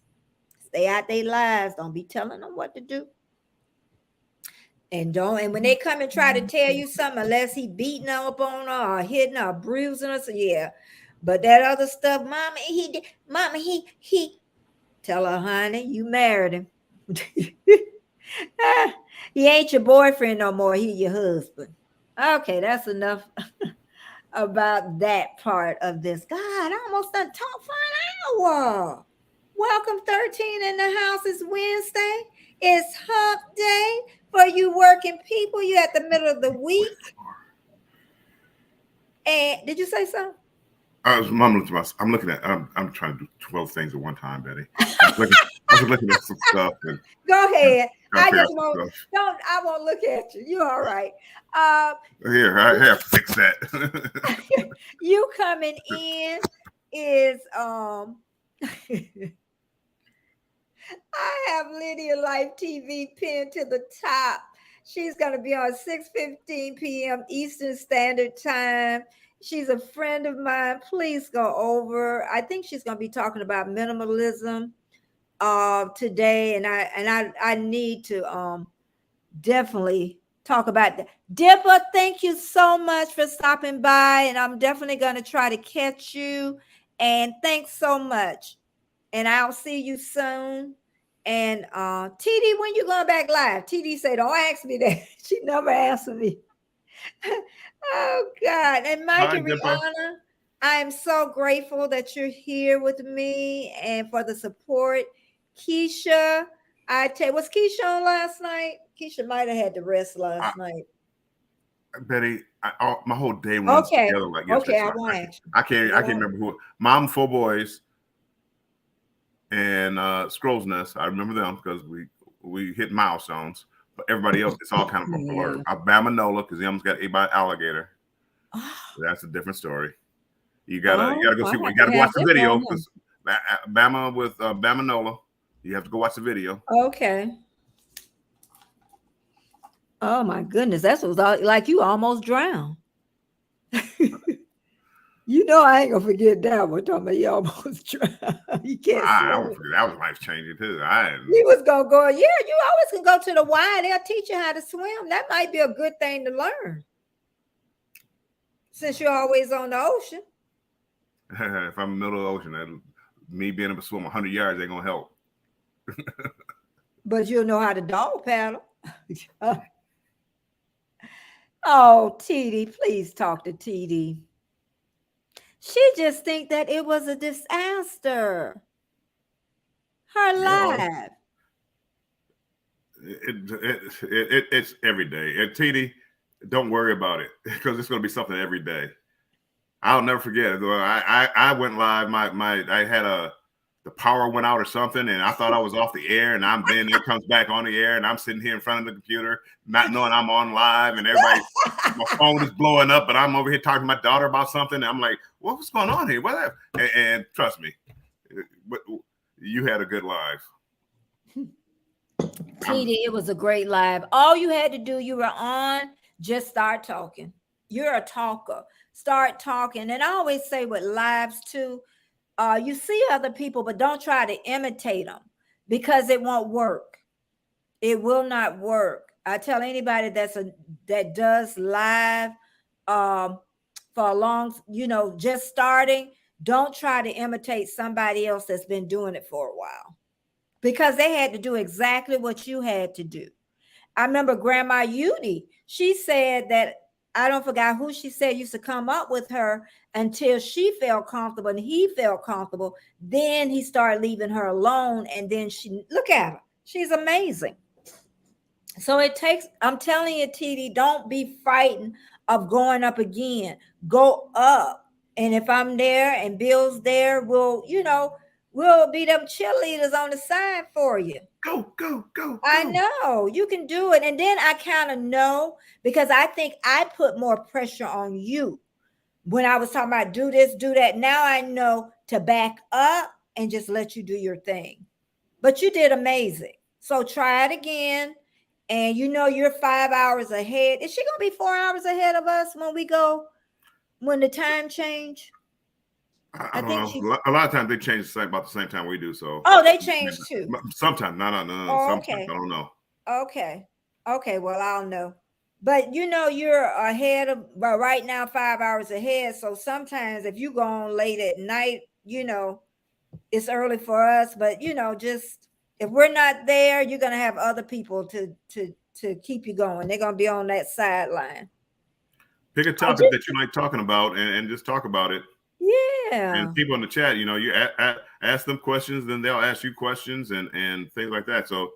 Stay out their lives. Don't be telling them what to do. And when they come and try to tell you something, unless he beating up on her or hitting her or bruising her, so yeah. But that other stuff, mama, he did, mama, he. Tell her, honey, you married him. Ah, he ain't your boyfriend no more. He your husband. Okay, that's enough about that part of this. God, I almost done talked for an hour. Welcome 13 in the house. It's Wednesday. It's hump day for you working people. You at the middle of the week. And did you say something? I was mumbling to myself. I'm trying to do 12 things at one time, Betty. I was looking, I was looking at some stuff and Go ahead. trying to I figure just out some won't stuff. don't I won't look at you. You all right. Um Here, fix that. you coming in is I have Lydia Life TV pinned to the top. She's going to be on 6:15 p.m. Eastern Standard Time. She's a friend of mine. Please go over. I think she's going to be talking about minimalism today, and I need to definitely talk about that. Dipper, thank you so much for stopping by, and I'm definitely going to try to catch you. And thanks so much. And I'll see you soon. And TD, when you going back live? TD said, "Don't ask me that." She never answered me. Oh God. And Mike Hi, and Dipper. Rihanna, I am so grateful that you're here with me and for the support. Keisha, was Keisha on last night? Keisha might have had to rest I, last night. Betty, my whole day runs Okay. together like yesterday. Okay, I So won't ask you. I can't remember who. Mom, 4 boys, and Scrolls Nest. I remember them because we hit milestones. But everybody else, it's all kind of a blur. Yeah. Alabama Nola, because he almost got ate by an alligator. Oh, That's a different story. You oh, gotta go I see. have You to gotta go have watch the this video on him. because Bama with Bama Nola. You have to go watch the video. Okay. Oh my goodness, that's was like you almost drowned. You know I ain't gonna forget that one. Talking about you almost drowned. You can't I swim. won't forget that was life changing too. He was gonna go. Yeah, you always can go to the Y. They'll teach you how to swim. That might be a good thing to learn since you're always on the ocean. if I'm in the middle of the ocean, me being able to swim 100 yards ain't gonna help. But you'll know how to dog paddle. Oh, TD, please talk to TD. She just think that it was a disaster. Her You know, life. it's every day. And TD, don't worry about it because it's gonna be something every day. I'll never forget it. I went live. I had the power went out or something, and I thought I was off the air, and then it comes back on the air, and I'm sitting here in front of the computer, not knowing I'm on live, and everybody, my phone is blowing up, but I'm over here talking to my daughter about something, and I'm like, what's going on here? What? And trust me, you had a good live. TD, it was a great live. All you had to do, you were on, just start talking. You're a talker. Start talking. And I always say with lives too, you see other people, but don't try to imitate them because it won't work. It will not work. I tell anybody that does live um for a long, just starting, don't try to imitate somebody else that's been doing it for a while because they had to do exactly what you had to do. I remember Grandma Uni, she said that I don't forget who she said used to come up with her until she felt comfortable and he felt comfortable. Then he started leaving her alone. And then she look at her. She's amazing. So it takes, I'm telling you, TD, don't be frightened of going up again. Go up. And if I'm there and Bill's there, we'll be them cheerleaders on the side for you. Go. I know you can do it. And then I kind of know because I think I put more pressure on you when I was talking about do this, do that. Now I know to back up and just let you do your thing. But you did amazing. So try it again. And you're 5 hours ahead. Is she gonna be 4 hours ahead of us when the time change? I I don't think know. she A lot of times they change about the same time we do. So Oh, they changed too. sometimes, no. Oh, Sometimes okay. I don't know. Okay. Okay. Well, I'll know. But you're ahead of, but right now 5 hours ahead. So sometimes if you go on late at night, it's early for us. But just if we're not there, you're gonna have other people to keep you going. They're gonna be on that sideline. Pick a I topic just that you like talking about and just talk about it. And Yeah. people in the chat, you ask them questions, then they'll ask you questions and things like that. So,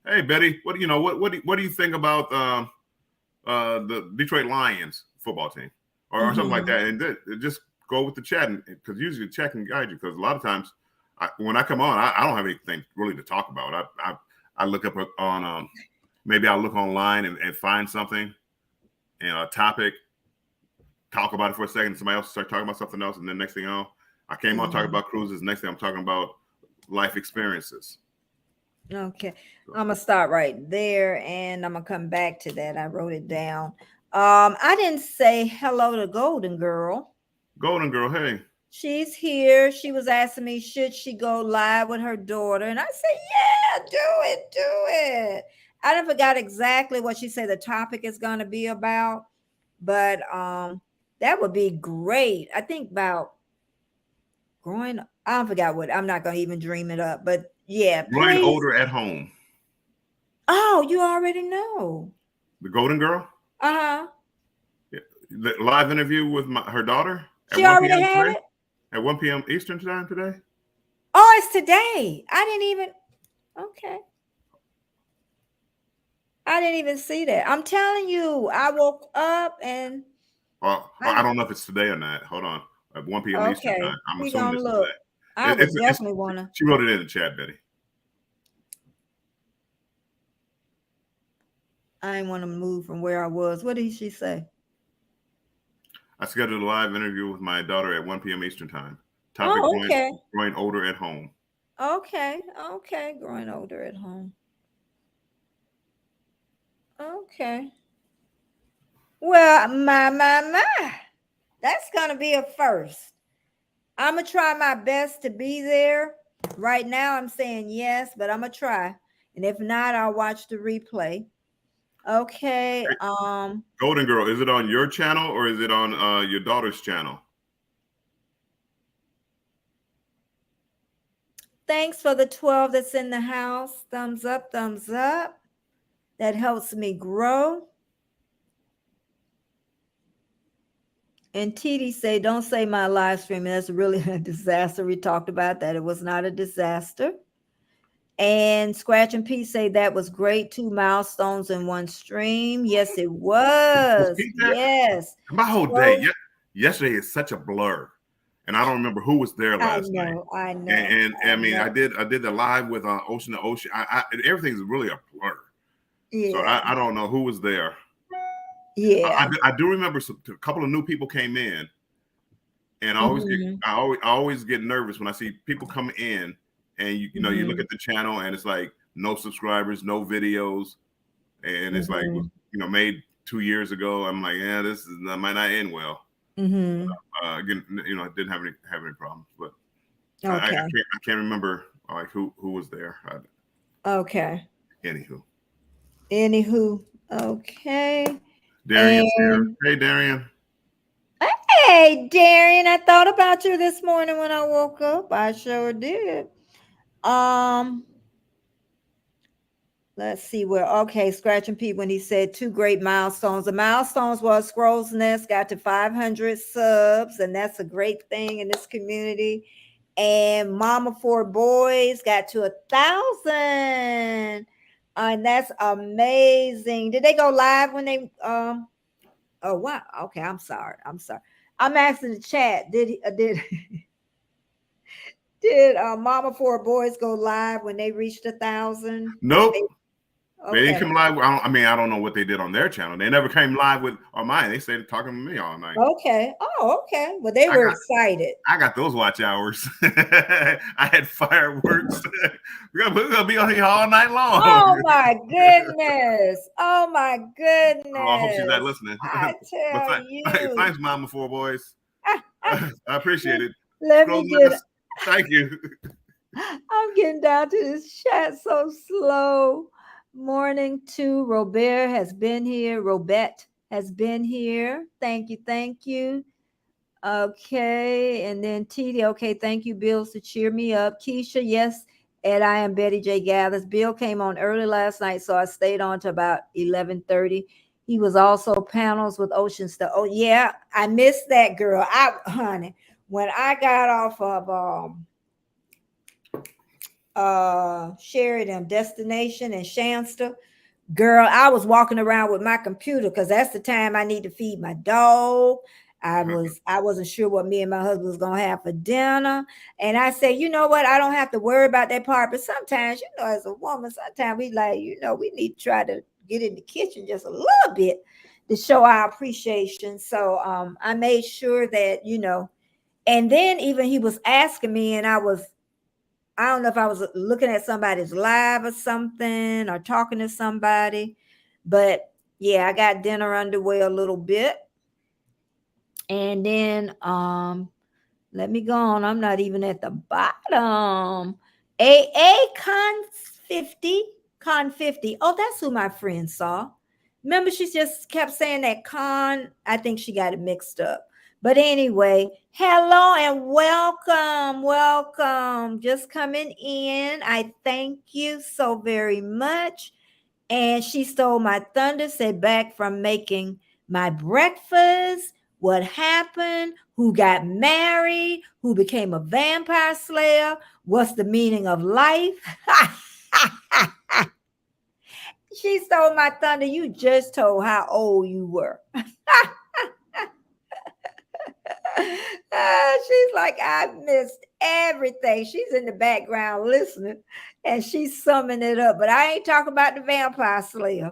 hey, Betty, what do you think about the Detroit Lions football team or something like Hmm. that? And just go with the chat, because usually the chat can guide you. Because a lot of times, when I come on, I don't have anything really to talk about. I look up on maybe I'll look online and find something and a topic, talk about it for a second. Somebody else start talking about something else, and then next thing you know, I came on talking Hmm. about cruises. Next thing I'm talking about life experiences. Okay. So, I'm gonna start right there and I'm gonna come back to that. I wrote it down. I didn't say hello to Golden Girl. Golden Girl, hey, She's here. She was asking me, should she go live with her daughter? And I said, yeah, do it, do it. I didn't forgot exactly what she said the topic is going to be about, but that would be great. I think about growing. I forgot what. I'm not going to even dream it up, but yeah, growing please. older at home. Oh, you already know. The Golden Girl, Uh-huh. the live interview with her daughter at She 1 already p.m. had today. it. At 1 p.m. Eastern time today. Oh, it's today. I didn't even. Okay. I didn't even see that. I'm telling you, I woke up and Or I I don't know if it's today or not. Hold on. At 1 p.m. Eastern okay. time. I'm We assuming gonna this is look. I today. would definitely wanna. She wrote it in the chat, Betty. I ain't want to move from where I was. What did she say? I scheduled a live interview with my daughter at 1 p.m. Eastern time. Topic Oh, okay. growing older at home. Okay. Okay. Growing older at home. Okay. Well, my. That's gonna be a first. I'm gonna try my best to be there. Right now, I'm saying yes, but I'm gonna try. And if not, I'll watch the replay. Okay. Hey, Golden Girl, is it on your channel or is it on your daughter's channel? Thanks for the 12 that's in the house. Thumbs up, thumbs up. That helps me grow. And TD say, don't say my live stream. That's really a disaster. We talked about that. It was not a disaster. And Scratch and P say that was great. 2 milestones in one stream. Yes, it was. Repeat that. Yes. My whole day. So Yesterday is such a blur, and I don't remember who was there I last night. know, I know, And I I mean, know. I did the live with Ocean to Ocean. Everything's really a blur. So Yeah, I don't know who was there. yeah. I do remember a couple of new people came in, and Hmm. I always get nervous when I see people come in, and you look Hmm. at the channel and it's like no subscribers, no videos, and it's like Hmm. made 2 years ago. I'm like, yeah, might not end well. Hmm. Again, I didn't have any problems, but Okay. I can't remember like who was there. Okay. Anywho, Anywho, okay. Darian's here. And Hey, Darian. hey, Darian, I thought about you this morning when I woke up. I sure did. Um, let's see where. Okay, Scratching Pete when he said 2 great milestones. The milestones was Scroll's Nest got to 500 subs, and that's a great thing in this community. And Mama Four Boys got to 1,000, and that's amazing. Did they go live when they Oh wow. Okay, I'm sorry. I'm sorry. I'm asking the chat. Did did Mama Four Boys go live when they reached 1,000? Nope. They didn't Okay. come live. I don't know what they did on their channel. They never came live on mine. They stayed talking to me all night. Okay. Oh, okay. Well, they I were got excited. I got those watch hours. I had fireworks. We're gonna be on here all night long. Oh my goodness. Oh my Oh, I hope she's not goodness. listening. I But tell you. thanks, Mama Four Boys. I appreciate it. Let Scroll me get Nest, thank you. I'm getting down to this chat so slow. Morning to Robert has been here. Robet has been here. Thank you. Thank you. Okay. And then TD. Okay. Thank you, Bills, to cheer me up. Keisha. Yes. And I am Betty J. Gathers. Bill came on early last night, so I stayed on to about 11:30. He was also panels with Ocean Stuff. Oh yeah, I missed that girl. Honey, when I got off of Sheridan Destination and Shanster. Girl, I was walking around with my computer because that's the time I need to feed my dog. I wasn't sure what me and my husband was gonna have for dinner. And I said, you know what? I don't have to worry about that part. But sometimes, as a woman, sometimes we like, we need to try to get in the kitchen just a little bit to show our appreciation. So I made sure that, and then even he was asking me, and I don't know if I was looking at somebody's live or something or talking to somebody, but yeah, I got dinner underway a little bit. And then let me go on. I'm not even at the bottom. AA Con 50. Con 50. Oh, that's who my friend saw. Remember, she just kept saying that Con. I think she got it mixed up. But anyway, hello and welcome. Welcome. Just coming in. I thank you so very much. And she stole my thunder, said back from making my breakfast, what happened, who got married, who became a vampire slayer, what's the meaning of life. She stole my thunder. You just told how old you were. She's like, I missed everything. She's in the background listening and she's summing it up. But I ain't talking about the vampire slayer.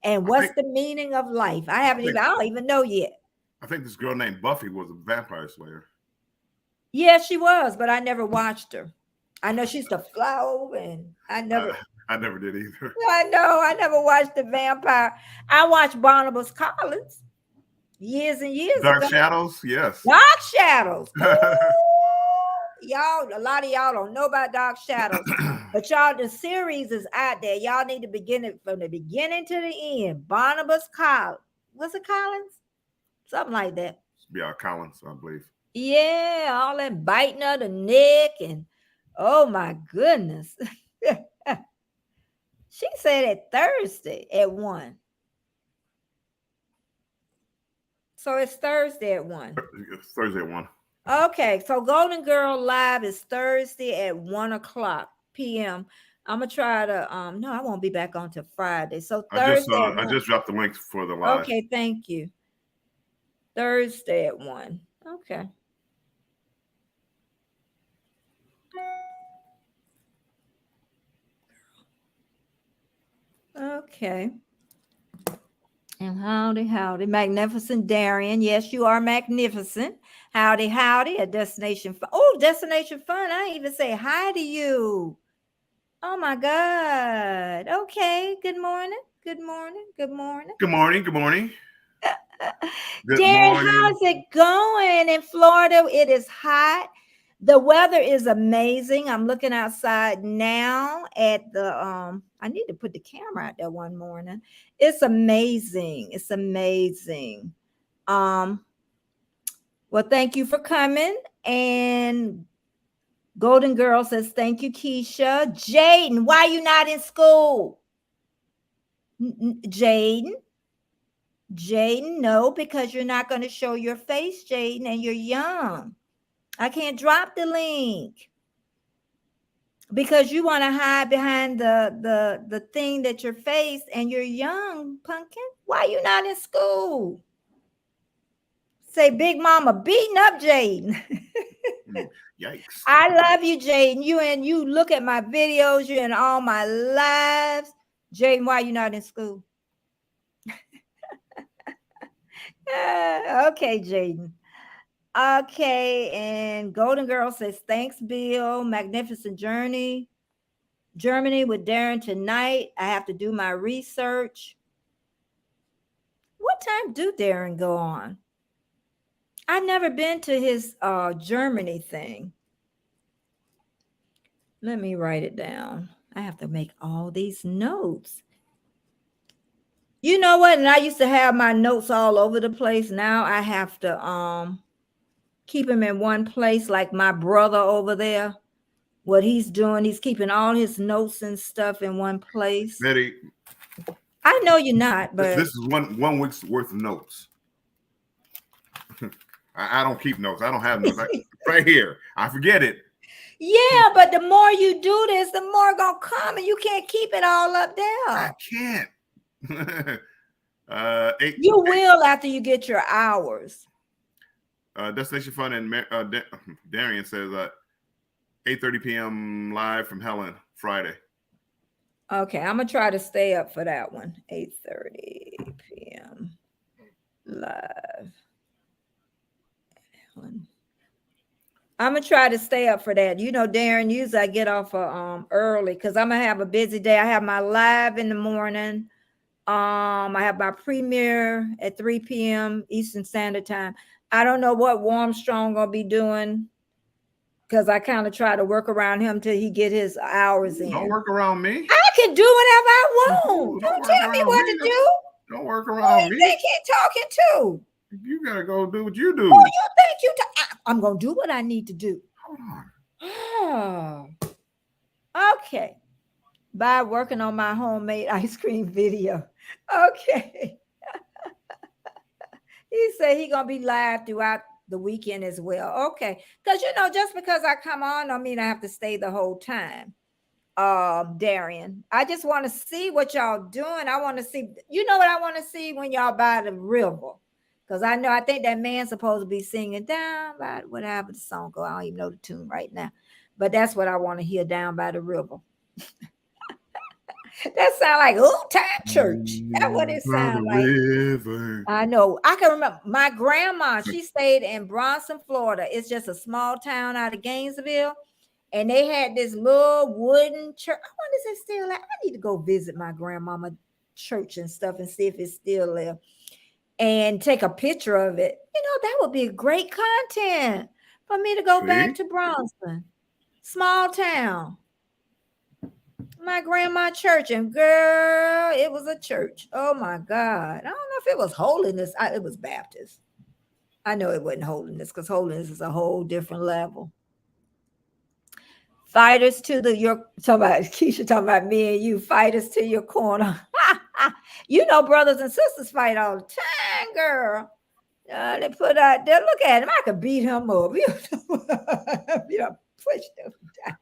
And I what's think the meaning of life? I think I don't even know yet. I think this girl named Buffy was a vampire slayer. Yeah, she was, but I never watched her. I know she used to fly over and I, I never did either. I never watched the vampire. I watched Barnabas Collins years and years Dark ago. Shadows, yes. Dark Shadows. Ooh, y'all, a lot of y'all don't know about Dark Shadows, but y'all, the series is out there. Y'all need to begin it from the beginning to the end. Barnabas Collins. Was it Collins? Something like that. Yeah, Collins, I believe. Yeah, all that biting of the neck and oh my goodness. She said it Thursday at 1. So it's Thursday at 1. Thursday at 1. Okay, so Golden Girl Live is Thursday at 1 o'clock p.m. I'm gonna try to no, I won't be back on till Friday. So Thursday at I 1. just dropped the links for the live. Okay, thank you. Thursday at 1. Okay. Okay. And howdy, howdy, magnificent Darian. Yes, you are magnificent. Howdy, howdy, a destination fun. Oh, destination fun. I didn't even say hi to you. Oh my God. Okay. Good morning. Good morning. Good morning. Good morning. Good morning. Good Darren, morning. how's it going in Florida? It is hot. The weather is amazing. I'm looking outside now at the I need to put the camera out there one morning. It's amazing. It's amazing. Um well, thank you for coming. And Golden Girl says, thank you, Keisha. Jaden, why you not in school? Jaden, Jaden, no, because you're not going to show your face, Jaden, and you're young. I can't drop the link because you want to hide behind the thing that your face and you're young, pumpkin. Why you not in school? Say Big Mama beating up Jaden. Yikes. I love you, Jaden. You look at my videos, you're in all my lives. Jaden, why you not in school? Okay, Jaden. Okay, and Golden Girl says, thanks, Bill. Magnificent journey. Germany with Darren tonight. I have to do my research. What time do Darren go on? I've never been to his Germany thing. Let me write it down. I have to make all these notes. You know what? And I used to have my notes all over the place. Now I have to keep them in one place, like my brother over there. What he's doing, he's keeping all his notes and stuff in one place. Betty, I know you're not, this but is one week's worth of notes. I don't keep notes. I don't have notes. Right here. I forget it. yeah, but the more you do this, the more gonna come, and you can't keep it all up I there. can't. Eight. You will after you get your hours. Destination Fun and Darian says 8:30 p.m. live from Helen Friday. Okay, I'm gonna try to stay up for that one. 8:30 p.m. live. I'm gonna try to stay up for that. You know, Darren, usually I get off early because I'm gonna have a busy day. I have my live in the morning. I have my premiere at 3 p.m. Eastern Standard Time. I don't know what Warmstrong gonna be doing because I kind of try to work around him till he get his hours in. Don't work around me. I can do whatever I want. Don't tell me what to do. Don't work Who around you me. think he talking to? You gotta go do what you do. Who you think you? I'm gonna do what I need to do. Hold on. Oh, okay. By working on my homemade ice cream video. Okay. He said he gonna be live throughout the weekend as well. Okay, because you know, just because I come on, I mean I have to stay the whole time. Darian, I just want to see what y'all doing. I want to see, you know what I want to see when y'all by the river. Because I think that man's supposed to be singing down by whatever the song go. I don't even know the tune right now. But that's what I want to hear down by the river. That sound like old time church. That's what it sounds like. River. I know. I can remember my grandma, she stayed in Bronson, Florida. It's just a small town out of Gainesville. And they had this little wooden church. I wonder if it's still there. I need to go visit my grandmama church and stuff and see if it's still there. And take a picture of it. You know, that would be great content for me to go back to Bronson. Small town. My grandma church, and girl, it was a church. Oh my God. I don't know if it was holiness. It was Baptist. I know it wasn't holiness because holiness is a whole different level. Fighters to your talking about Keisha talking about me and you, fighters to your corner. You know, brothers and sisters fight all the time, girl. They put out there, look at him. I could beat him up. You know, push them down.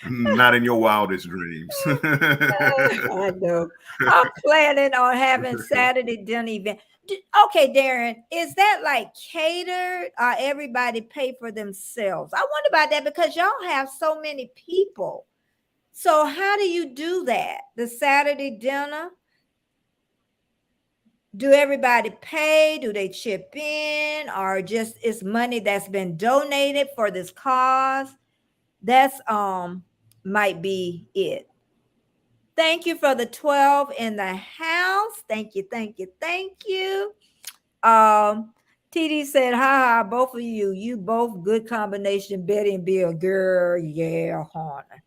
Not in your wildest dreams. I know. I'm planning on having Saturday dinner event. Okay, Darren, is that like catered or everybody pay for themselves? I wonder about that because y'all have so many people. So how do you do that? The Saturday dinner? Do everybody pay? Do they chip in? Or just it's money that's been donated for this cause? That's might be it. Thank you for the 12 in the house. Thank you, thank you, thank you. TD said, ha, both of you both good combination, Betty and Bill. Girl, yeah, honey.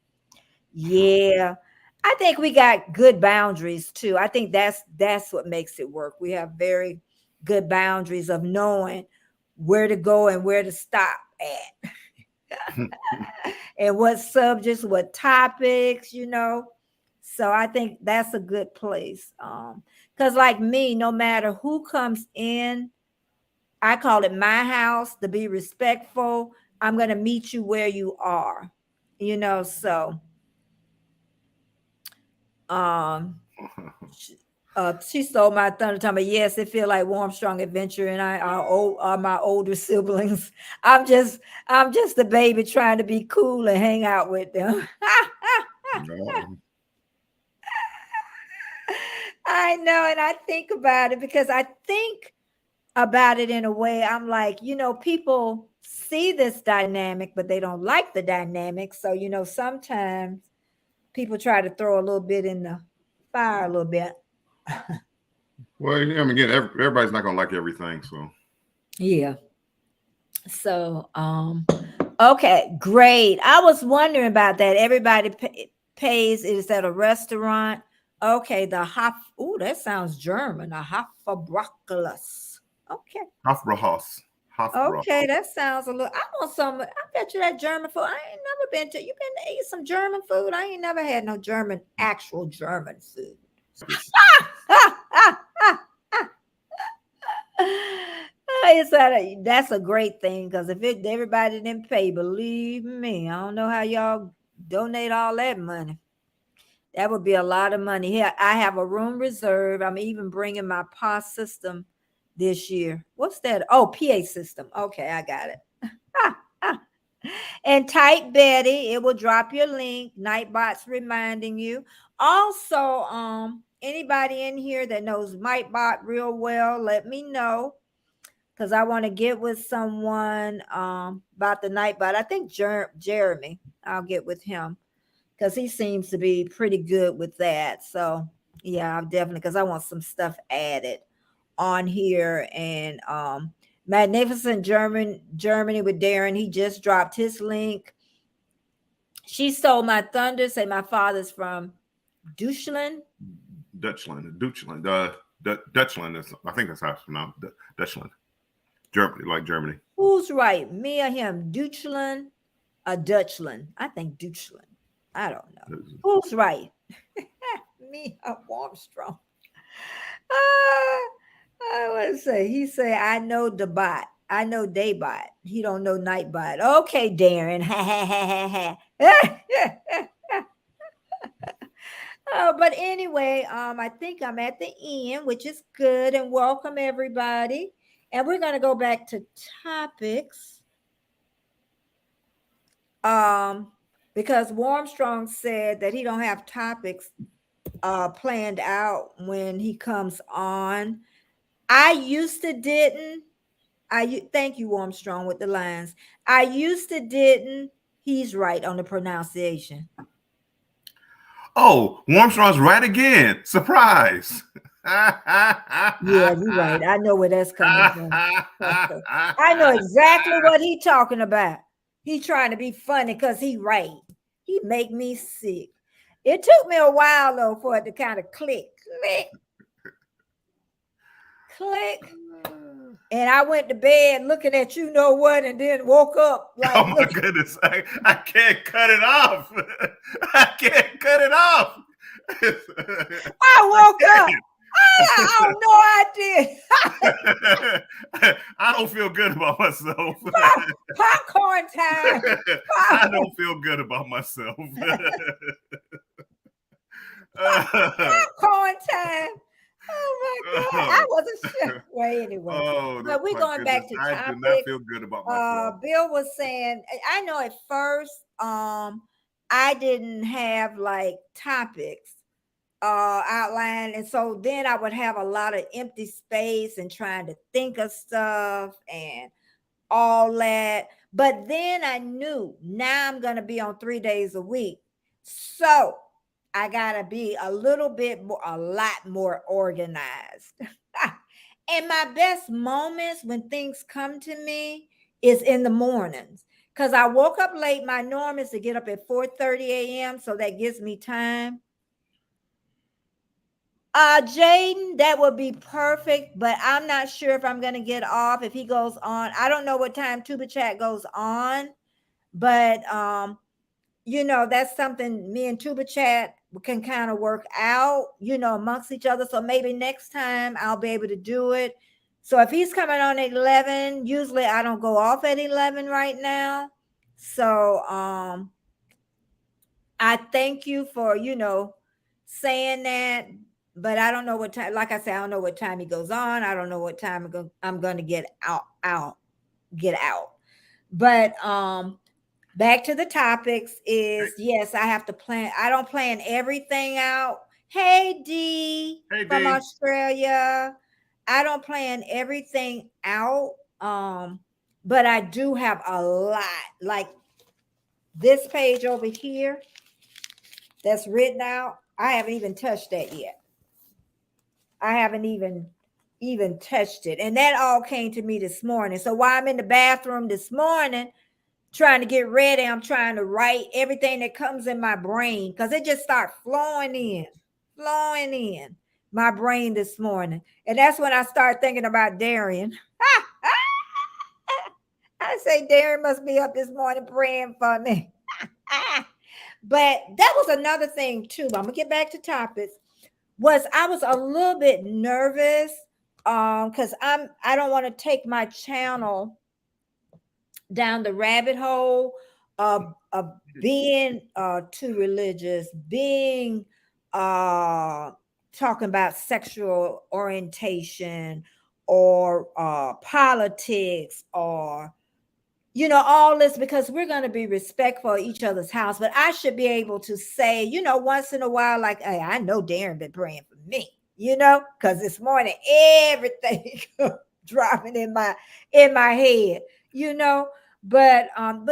Yeah. I think we got good boundaries too. I think that's what makes it work. We have very good boundaries of knowing where to go and where to stop at. And what subjects, what topics, you know. So I think that's a good place. Because like me, no matter who comes in, I call it my house to be respectful. I'm going to meet you where you are, you know. So she stole my thunder time, but yes, it feel like Warm Strong Adventure, and I are my older siblings. I'm just the baby trying to be cool and hang out with them. No. I know, and I think about it because I think about it in a way. I'm like, you know, people see this dynamic, but they don't like the dynamic. So, you know, sometimes people try to throw a little bit in the fire a little bit. Well, I mean, again, everybody's not gonna like everything, so yeah. So, okay, great. I was wondering about that. Everybody pays. It is at a restaurant. Okay, the Hof. Oh, that sounds German. A Hofbrockelus. Okay. Hofbrauhaus. Okay, Hofbrauhaus. that sounds a little. I want some. I bet you that German food. I ain't never been to. You been to eat some German food? I ain't never had no German, actual German food. That's a great thing because if everybody didn't pay, believe me, I don't know how y'all donate all that money. That would be a lot of money. Here, I have a room reserved. I'm even bringing my POS system this year. What's that? Oh, PA system. Okay, I got it. And type Betty. It will drop your link. Nightbot's reminding you. Also, anybody in here that knows Nightbot real well, let me know because I want to get with someone about the Nightbot. I think Jeremy. I'll get with him because he seems to be pretty good with that. So yeah, I'll definitely because I want some stuff added on here. And Magnificent Germany with Darren, he just dropped his link. She stole my thunder. Say my father's from Deutschland. Dutchland. Dutchland is, I think that's how it's pronounced. Dutchland. Germany, like Germany. Who's right? Me or him? Deutschland or Dutchland? I think Deutschland. I don't know. Who's right? Me or Armstrong? I want to say, he said, I know the bot. I know Daybot. He don't know Nightbot. Okay, Darren. But anyway, I think I'm at the end, which is good. And welcome everybody. And we're going to go back to topics. Because Warmstrong said that he don't have topics planned out when he comes on. I used to didn't. Thank you, Armstrong, with the lines. I used to didn't. He's right on the pronunciation. Oh, Warmstrong's right again. Surprise. Yeah, you're right. I know where that's coming from. I know exactly what he's talking about. He's trying to be funny because he right. He make me sick. It took me a while though for it to kind of click. And I went to bed looking at you know what, and then woke up like, oh my goodness, I can't cut it off. I can't cut it off. I woke up. Oh no, I did. I don't feel good about myself. Popcorn time. I don't feel good about myself. Popcorn time. Oh my God. I wasn't sure. Well, anyway. But we're going back to topics. I do not feel good about myself. Bill was saying, I know at first I didn't have like topics outlined. And so then I would have a lot of empty space and trying to think of stuff and all that. But then I knew now I'm going to be on 3 days a week. So I got to be a lot more organized. And my best moments when things come to me is in the mornings. Because I woke up late. My norm is to get up at 4:30 a.m. So that gives me time. Jaden, that would be perfect, but I'm not sure if I'm going to get off if he goes on. I don't know what time Tuba Chat goes on, but that's something me and Tuba Chat can kind of work out, amongst each other. So maybe next time I'll be able to do it. So if he's coming on at 11, usually I don't go off at 11 right now. So I thank you for, saying that, but I don't know what time, like I said, I don't know what time he goes on. I don't know what time I'm going to get out. But back to the topics is, yes, I have to plan. I don't plan everything out. Hey, D from Australia. I don't plan everything out. But I do have a lot. Like this page over here that's written out. I haven't even touched that yet. I haven't even touched it. And that all came to me this morning. So while I'm in the bathroom this morning, trying to get ready. I'm trying to write everything that comes in my brain because it just starts flowing in my brain this morning. And that's when I start thinking about Darian. I say, Darren must be up this morning praying for me. But that was another thing too. I'm gonna get back to topics. Was I was a little bit nervous because I don't want to take my channel down the rabbit hole of being too religious, being talking about sexual orientation or politics or all this because we're going to be respectful of each other's house. But I should be able to say, once in a while, like, hey, I know Darren been praying for me, because this morning everything dropping in my head, you know. But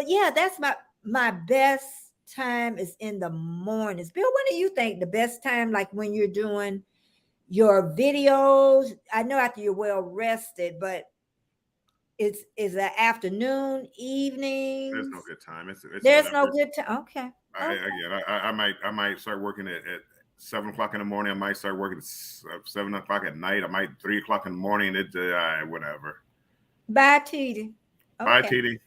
yeah, that's my best time is in the mornings. Bill, what do you think the best time, like when you're doing your videos? I know after you're well rested, but is that afternoon, There's no evenings? good time. It's There's no whatever. good time. Okay. I, Okay. again, I might start working at 7 o'clock in the morning. I might start working at 7 o'clock at night. I might 3 o'clock in the morning. Whatever. Bye, Titi. Bye, Okay. TD.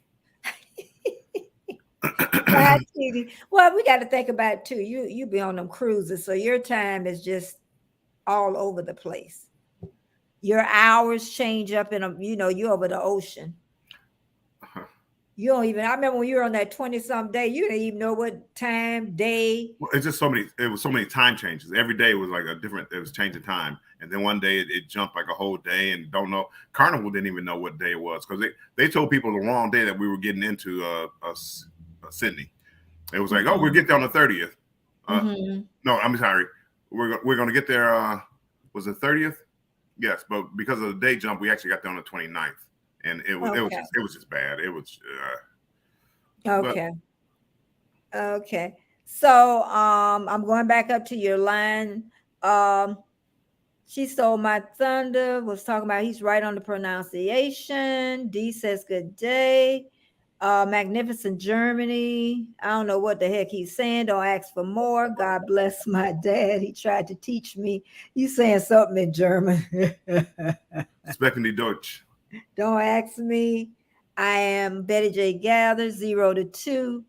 Bye, Titi. Well, we got to think about it too. You be on them cruises, so your time is just all over the place. Your hours change up in a, you over the ocean. You don't even. I remember when you were on that 20 some day, you didn't even know what time, day. Well, it's just so many. It was so many time changes. Every day was like a different. It was changing time, and then one day it jumped like a whole day, and don't know. Carnival didn't even know what day it was because they told people the wrong day that we were getting into Sydney. It was like, oh, we'll get there on the 30th. Mm-hmm. No, I'm sorry. We're going to get there. Was it 30th? Yes, but because of the day jump, we actually got there on the 29th, and Okay. it was just bad. It was. But Okay. Okay. So I'm going back up to your line. Um She stole my thunder, was talking about he's right on the pronunciation. D says good day. Magnificent Germany. I don't know what the heck he's saying. Don't ask for more. God bless my dad. He tried to teach me. You saying something in German. Speaking die Deutsch. Don't ask me. I am Betty J Gather, 0 to 2.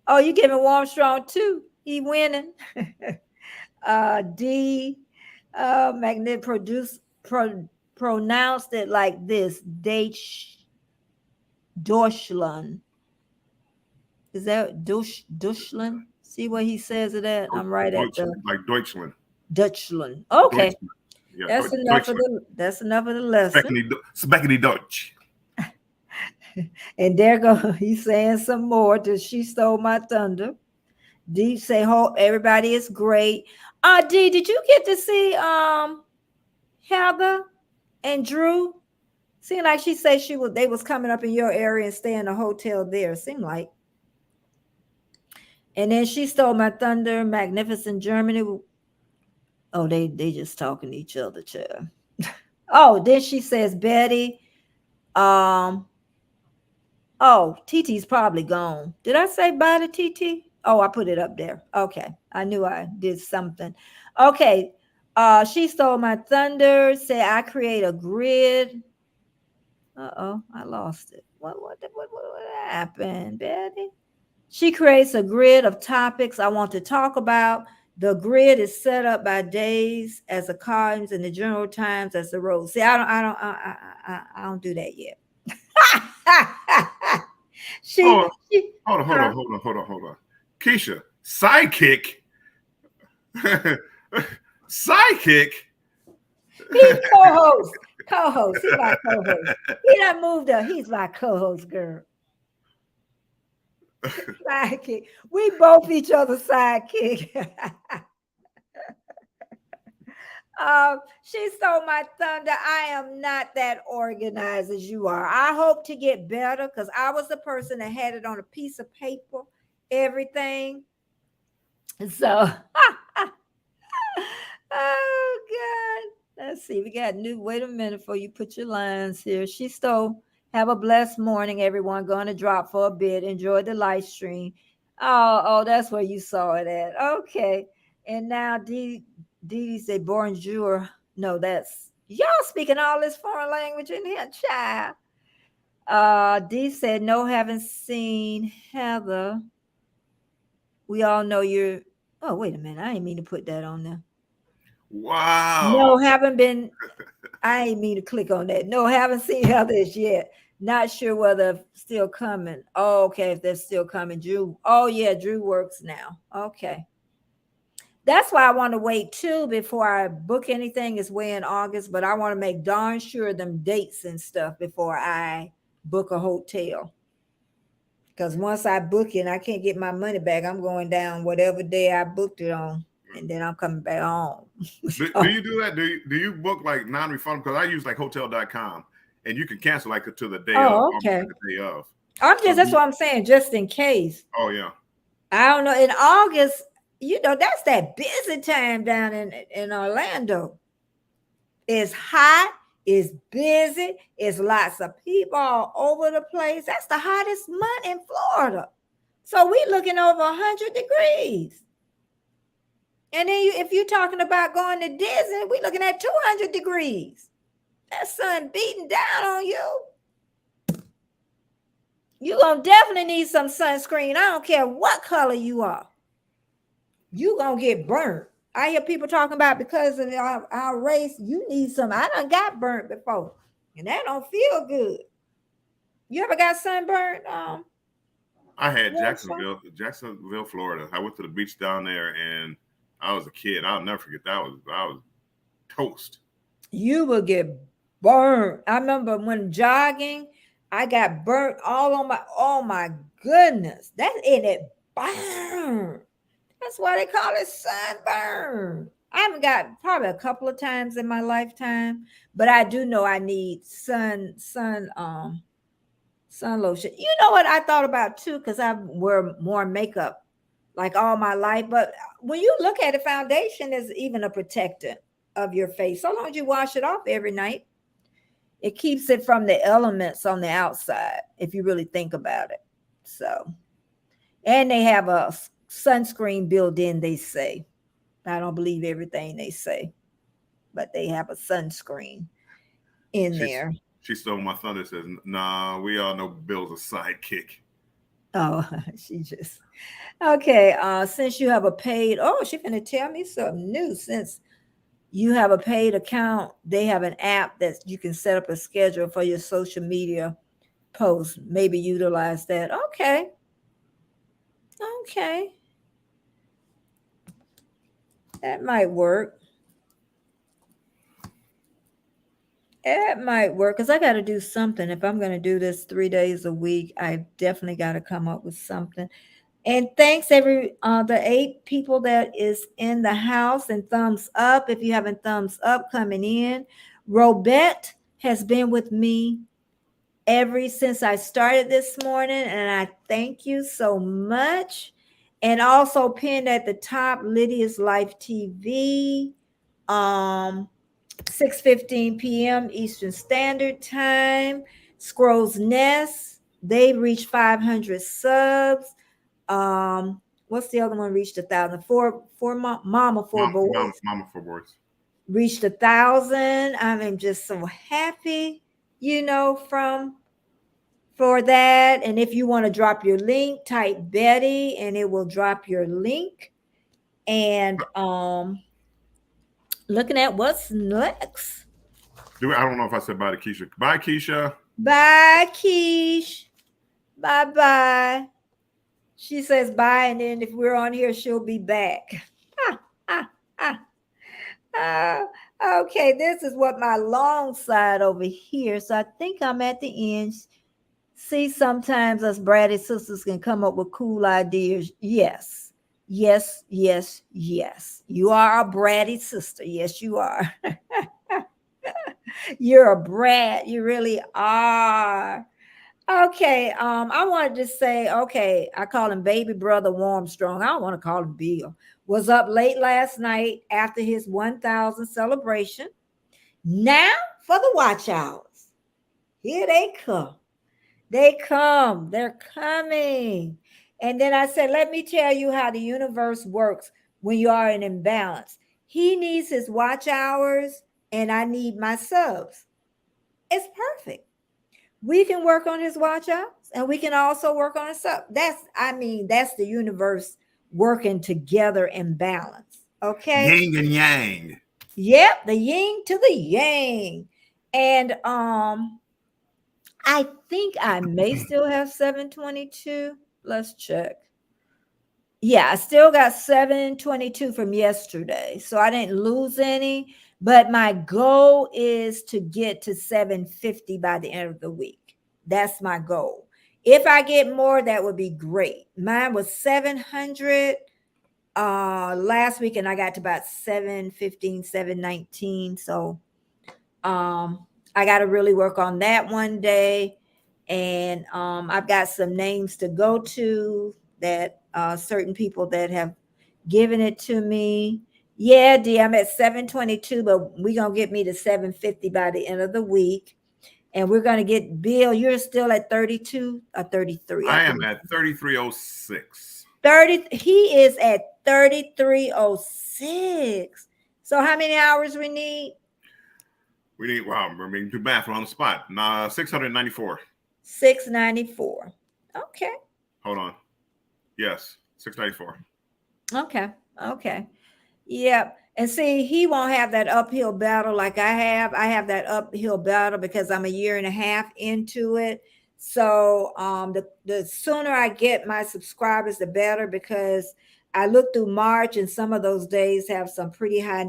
Oh, you giving Warm Strong 2. He winning. D. Magnet pronounced it like this. Deutschland. Is that Deutschland? See what he says of that? I'm right at Deutsch, the like Deutschland. Deutschland. Okay. Deutschland. Yeah, That's enough of Deutschland. the lesson. Speaking die Deutsch. And there go he's saying some more till she stole my thunder. D say hope everybody is great. D, did you get to see Heather and Drew? Seemed like she said they was coming up in your area and staying in a hotel there. Seemed like. And then she stole my thunder. Magnificent Germany. Oh, they just talking to each other, child. Oh, then she says Betty. Um. Oh, TT's probably gone. Did I say bye to TT? Oh, I put it up there. Okay, I knew I did something. Okay. She stole my thunder. Say I create a grid. Uh-oh, I lost it. What happened, Betty? She creates a grid of topics I want to talk about. The grid is set up by days as the columns and the general times as the rows. See, I don't do that yet. she, Oh, she, huh? hold on. Keisha, sidekick. Sidekick. He's co-host. Co-host. He my co-host. He done moved up. He's my co-host, girl. Sidekick. We both each other's sidekick. She stole my thunder. I am not that organized as you are. I hope to get better because I was the person that had it on a piece of paper, everything. So, oh God. Let's see. We got new. Wait a minute before you put your lines here. She stole Have a blessed morning, everyone. Going to drop for a bit. Enjoy the live stream. Oh, that's where you saw it at. Okay. And now Dee say bonjour. No, that's y'all speaking all this foreign language in here, child. Dee said, no, haven't seen Heather. We all know you're. Oh, wait a minute. I didn't mean to put that on there. Wow. No, haven't been. I ain't mean to click on that. No, haven't seen others yet. Not sure whether still coming. Oh, okay, if they're still coming. Drew. Oh yeah, Drew works now. Okay. That's why I want to wait too before I book anything. Is way in August, but I want to make darn sure them dates and stuff before I book a hotel. Because once I book it, I can't get my money back. I'm going down whatever day I booked it on, and then I'm coming back home. Do you do that? Do you book like non-refundable? Because I use like hotel.com and you can cancel like to the day of, Oh, almost okay. like the day of. I'm So just that's what I'm saying, just in case. oh yeah. I don't know. In August, that's that busy time down in Orlando. It's hot, it's busy, it's lots of people all over the place. That's the hottest month in Florida. So we looking over 100 degrees. And then if you're talking about going to Disney, we looking at 200 degrees. That sun beating down on you. You're going to definitely need some sunscreen. I don't care what color you are. You're going to get burnt. I hear people talking about because of our race, you need some. I done got burnt before, and that don't feel good. You ever got sunburned? I had Warsaw? Jacksonville, Florida. I went to the beach down there and I was a kid. I'll never forget that. I was toast. You will get burnt. I remember when jogging, I got burnt all on my. Oh my goodness, that's in it. Burn. That's why they call it sunburn. I haven't got probably a couple of times in my lifetime, but I do know I need sun lotion. You know what I thought about too, because I wear more makeup like all my life. But when you look at it, foundation is even a protectant of your face. So long as you wash it off every night, it keeps it from the elements on the outside, if you really think about it. So, and they have a sunscreen built in, they say. I don't believe everything they say, but they have a sunscreen in She's there. she stole my thunder. Says, "Nah, we all know Bill's a sidekick." Oh, she just okay. Since you have a paid, oh, she finna tell me something new. Since you have a paid account, they have an app that you can set up a schedule for your social media posts. Maybe utilize that. Okay, okay, that might work. It might work because I got to do something. If I'm going to do this 3 days a week, I definitely got to come up with something. And thanks every the 8 people that is in the house, and thumbs up if you haven't thumbs up coming in. Robette has been with me ever since I started this morning, and I thank you so much. And also pinned at the top, Lydia's Life TV. 6:15 p.m. Eastern Standard Time. Scrolls Nest, they reached 500 subs. What's the other one reached 1,000? Mama four boys Mama for boys. reached 1,000. I am just so happy, from for that. And if you want to drop your link, type Betty, and it will drop your link. And looking at what's next. I don't know if I said bye to Keisha. Bye, Keisha. Bye, Keish. Bye bye. She says bye, and then if we're on here, she'll be back. Ah, ah, ah. Ah, okay, this is what my long side over here. So I think I'm at the end. See, sometimes us bratty sisters can come up with cool ideas. Yes, yes, yes, yes. You are a bratty sister. Yes, you are. You're a brat. You really are. Okay, I wanted to say, okay, I call him baby brother Warmstrong. I don't want to call him Bill. Was up late last night after his 1,000 celebration. Now for the watch hours. Here they come. They come. They're coming. And then I said, let me tell you how the universe works when you are in imbalance. He needs his watch hours, and I need my subs. It's perfect. We can work on his watch hours, and we can also work on his sub. That's the universe working together in balance. Okay. Yin and yang. Yep, the yin to the yang. And I think I may still have 722. Let's check. Yeah, I still got 722 from yesterday. So I didn't lose any, but my goal is to get to 750 by the end of the week. That's my goal. If I get more, that would be great. Mine was 700 last week, and I got to about 715, 719. So um I got to really work on that one day. And I've got some names to go to that certain people that have given it to me. Yeah, D, I'm at 722, but we're going to get me to 750 by the end of the week. And we're going to get Bill, you're still at 32 or 33, I I am think. at 3306. 30, he is at 3306. So how many hours we need? We need, wow, we're making do math on the spot. 694. 694. Okay. Hold on. Yes, 694. Okay. Okay. Yep. And see, he won't have that uphill battle like I have. I have that uphill battle because I'm a year and a half into it. So the sooner I get my subscribers, the better, because I look through March and some of those days have some pretty high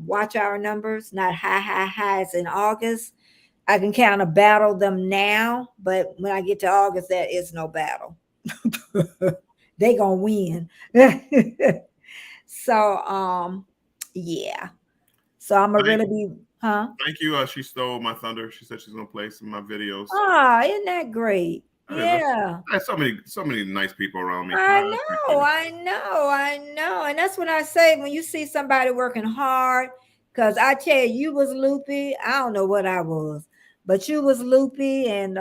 watch hour numbers, not highs in August. I can kind of battle them now, but when I get to August, there is no battle. They gonna win. So yeah. So I'm gonna Thank, really be, huh? thank you. She stole my thunder. She said she's gonna play some of my videos. Ah, isn't that great? That is. Yeah. I have so many nice people around me. I I appreciate know, it. I know, I know. And that's what I say when you see somebody working hard, because I tell you, you was loopy. I don't know what I was, but you was loopy, and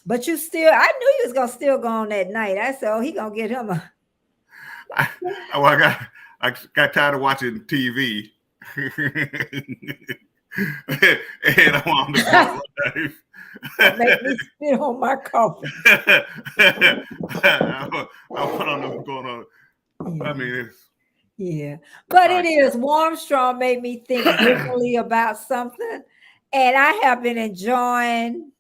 but you still, I knew you was gonna still go on that night. I said, oh, he gonna get him a I, well, I got tired of watching TV, and I wanted to go live. make me spit on my coffee. I went on them going on. I mean, it's Yeah, but all it right. is Warmstrong made me think differently about something, and I have been enjoying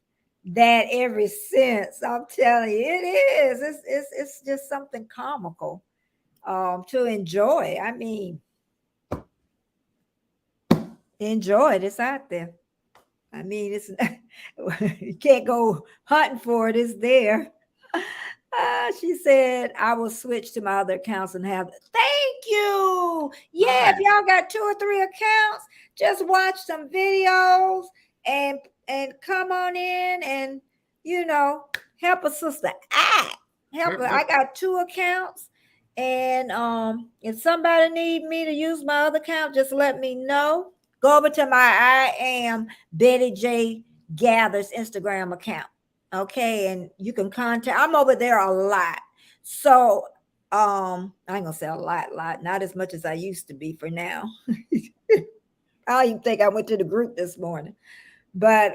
that ever since. I'm telling you, it is. It's just something comical to enjoy. I mean, enjoy it. It's out there. I mean, it's you can't go hunting for it. It's there. She said, I will switch to my other accounts and have. Thank you. Yeah, if Nice. y'all got 2 or 3 accounts, just watch some videos and come on in and help a sister out. Help her. I got 2 accounts. And if somebody need me to use my other account, just let me know. Go over to my I am Betty J Gathers Instagram account. Okay, and you can contact. I'm over there a lot. So I ain't gonna say a lot, not as much as I used to be for now. I don't even think I went to the group this morning. But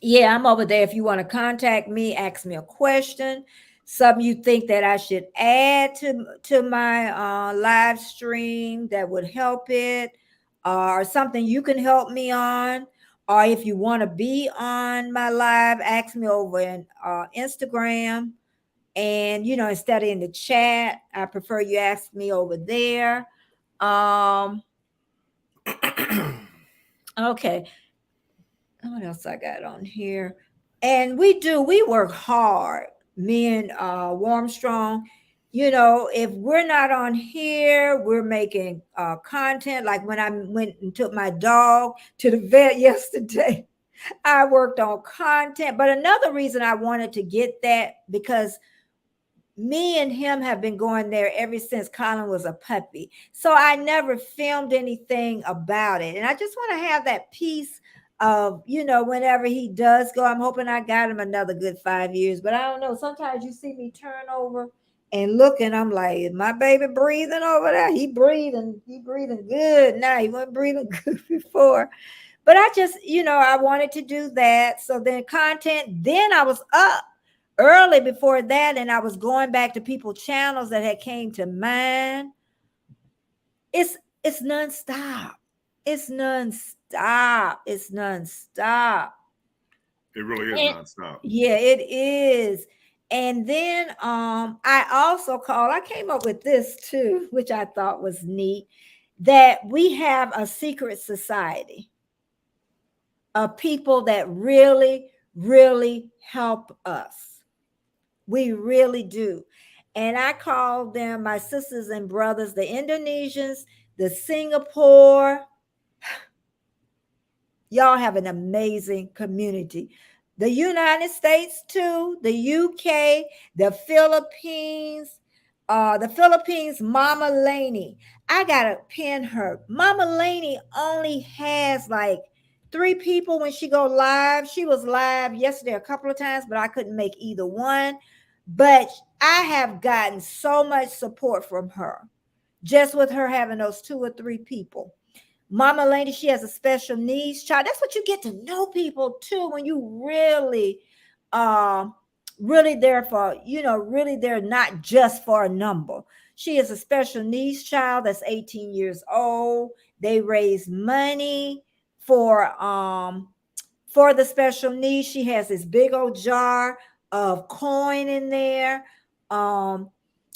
yeah, I'm over there. If you want to contact me, ask me a question, something you think that I should add to my live stream that would help it, or something you can help me on, or if you want to be on my live, ask me over in Instagram. And instead of in the chat, I prefer you ask me over there. Um, okay. What else I got on here? And we work hard, me and Warmstrong. If we're not on here, we're making content. Like when I went and took my dog to the vet yesterday, I worked on content. But another reason I wanted to get that, because me and him have been going there ever since Colin was a puppy. So I never filmed anything about it. And I just want to have that piece whenever he does go, I'm hoping I got him another good 5 years. But I don't know. Sometimes you see me turn over and look, and I'm like, is my baby breathing over there? He breathing good now. He wasn't breathing good before. But I just, I wanted to do that. So then content, then I was up early before that, and I was going back to people channels that had came to mind. It's nonstop. It's nonstop. It's nonstop. It really is And nonstop. yeah, it is. And then I also called, I came up with this too, which I thought was neat, that we have a secret society of people that really, really help us. We really do. And I call them my sisters and brothers, the Indonesians, the Singapore. Y'all have an amazing community. The United States, too, the UK, the Philippines, Mama Laney. I gotta pin her. Mama Laney only has like 3 people when she go live. She was live yesterday a couple of times, but I couldn't make either one. But I have gotten so much support from her just with her having those 2 or 3 people. Mama Lady, she has a special needs child. That's what you get to know people too when you really, uh, really there for, really there not just for a number. She is a special needs child that's 18 years old. They raise money for for the special needs. She has this big old jar of coin in there. Um,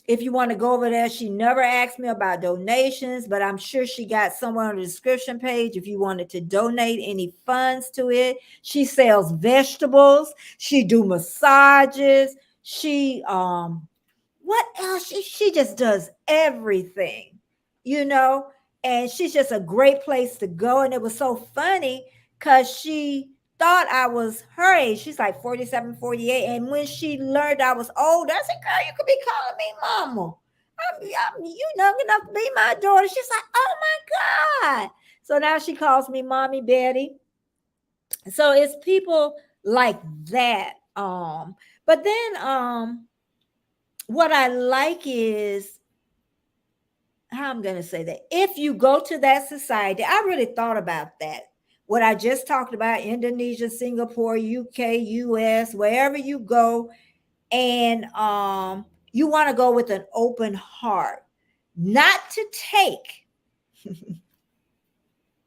if you want to go over there, she never asked me about donations, but I'm sure she got somewhere on the description page if you wanted to donate any funds to it. She sells vegetables, she do massages, she what else? She just does everything, you know, and she's just a great place to go. And it was so funny because she thought I was her age. She's like 47, 48. And when she learned I was older, I said, girl, you could be calling me mama. You young enough to be my daughter. She's like, oh my God. So now she calls me Mommy Betty. So it's people like that. But then what I like is how I'm going to say that. If you go to that society, I really thought about that. What I just talked about, Indonesia, Singapore, UK, US, wherever you go, and you want to go with an open heart, not to take,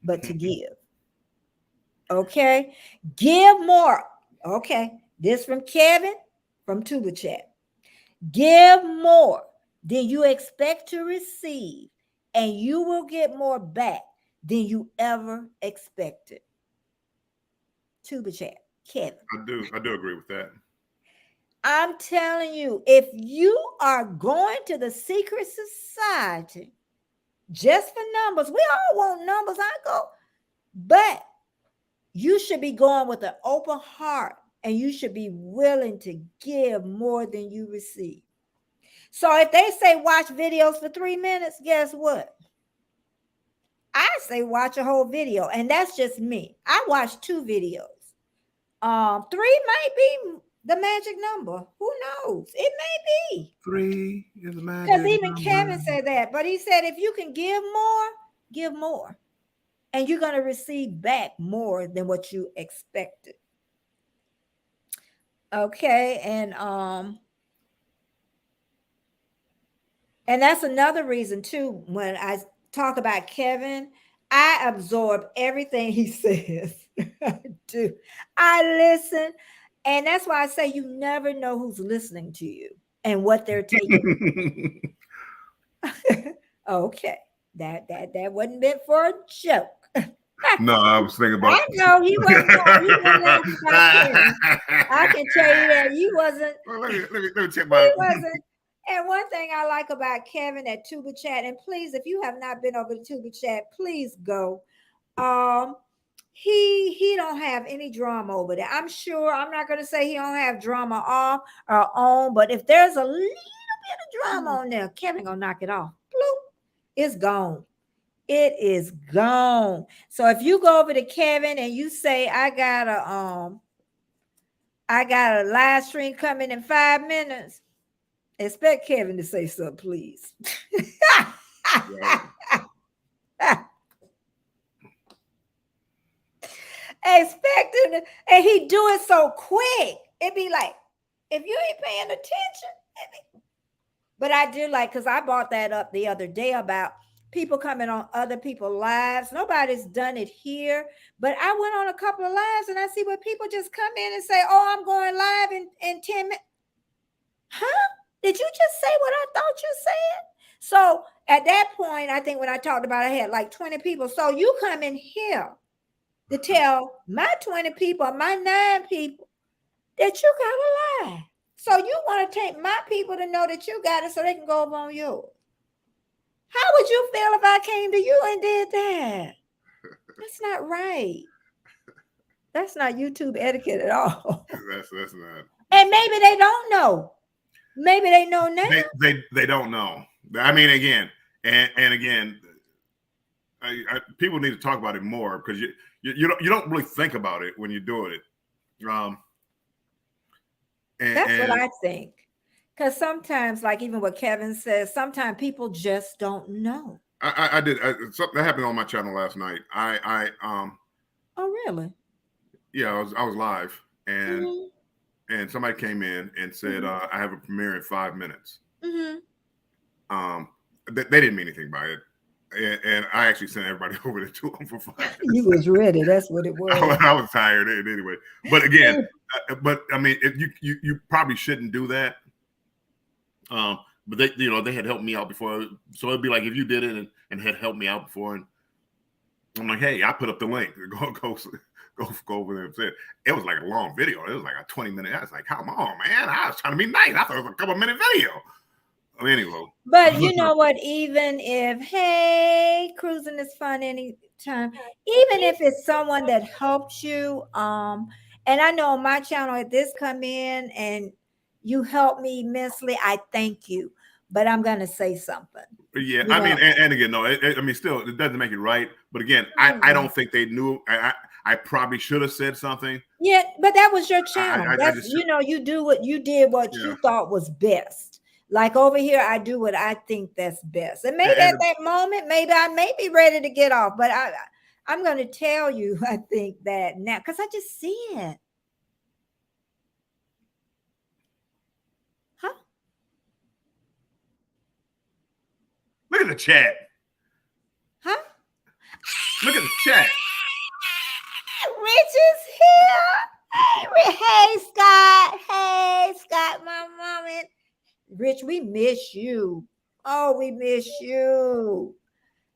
but to give. Okay. Give more. Okay. This from Kevin from Tuba Chat. Give more than you expect to receive, and you will get more back than you ever expected. Tuba Chat, Kevin. I do agree with that. I'm telling you, if you are going to the secret society just for numbers, we all want numbers. I go, but you should be going with an open heart, and you should be willing to give more than you receive. So if they say watch videos for 3 minutes, guess what? I say watch a whole video, and that's just me. I watch 2 videos. Three might be the magic number. Who knows? It may be. 3 is a Because magic even number. Kevin said that, but he said if you can give more, and you're gonna receive back more than what you expected. Okay, and that's another reason too. When I talk about Kevin, I absorb everything he says. I do. I listen. And that's why I say you never know who's listening to you and what they're taking. Okay. That wasn't meant for a joke. No, I was thinking about. I know he wasn't laughing about Kevin. I can tell you that you wasn't. Well, let me check He my. wasn't. And one thing I like about Kevin at Tuba Chat, and please, if you have not been over to Tuba Chat, please go. Um, he don't have any drama over there. I'm sure. I'm not going to say he don't have drama off or on, but if there's a little bit of drama on there, Kevin gonna knock it off. Bloop, it's gone. It is gone. So if you go over to Kevin and you say, I got a live stream coming in 5 minutes, expect Kevin to say something, please. Right. Expecting it, and he do it so quick. It be like, if you ain't paying attention, but I do like, because I brought that up the other day about people coming on other people's lives. Nobody's done it here, but I went on a couple of lives and I see where people just come in and say, oh, I'm going live in 10 minutes. Huh? Did you just say what I thought you said? So at that point, I think when I talked about it, I had like 20 people. So you come in here to tell my 20 people, my 9 people, that you got a lie. So you want to take my people to know that you got it so they can go over on yours. How would you feel if I came to you and did that? That's not right. That's not YouTube etiquette at all. That's not. And maybe they don't know. Maybe they know now. They don't know. I mean, again, and again, people need to talk about it more because you don't really think about it when you're doing it. That's what I think. Because sometimes, like even what Kevin says, sometimes people just don't know. I did something that happened on my channel last night. Oh really? Yeah, I was live and somebody came in and said I have a premiere in 5 minutes. They didn't mean anything by it. And I actually sent everybody over there to them for 5 minutes. You was ready. That's what it was. I was tired anyway. But again, but I mean, you probably shouldn't do that. But they had helped me out before, so it'd be like if you did it and had helped me out before, and I'm like, hey, I put up the link. Go over there and say it. It was like a long video. It was like a 20-minute. I was like, come on, man! I was trying to be nice. I thought it was a couple-minute video. Anyway. But you know what? Even if, hey, cruising is fun anytime. Even if it's someone that helped you, and I know on my channel, if this come in and you help me immensely, I thank you. But I'm gonna say something. Yeah, I mean, and again, no, I mean, still, it doesn't make it right. But again, I don't think they knew. I probably should have said something. Yeah, but that was your channel. That's you do what you did, what you thought was best. Like over here, I do what I think that's best. And maybe at that moment, maybe I may be ready to get off, but I'm going to tell you, I think that now, because I just see it. Huh? Look at the chat. Huh? Look at the chat. Rich is here. Hey, Scott. Hey, Scott, my mama. Rich, we miss you. Oh, we miss you.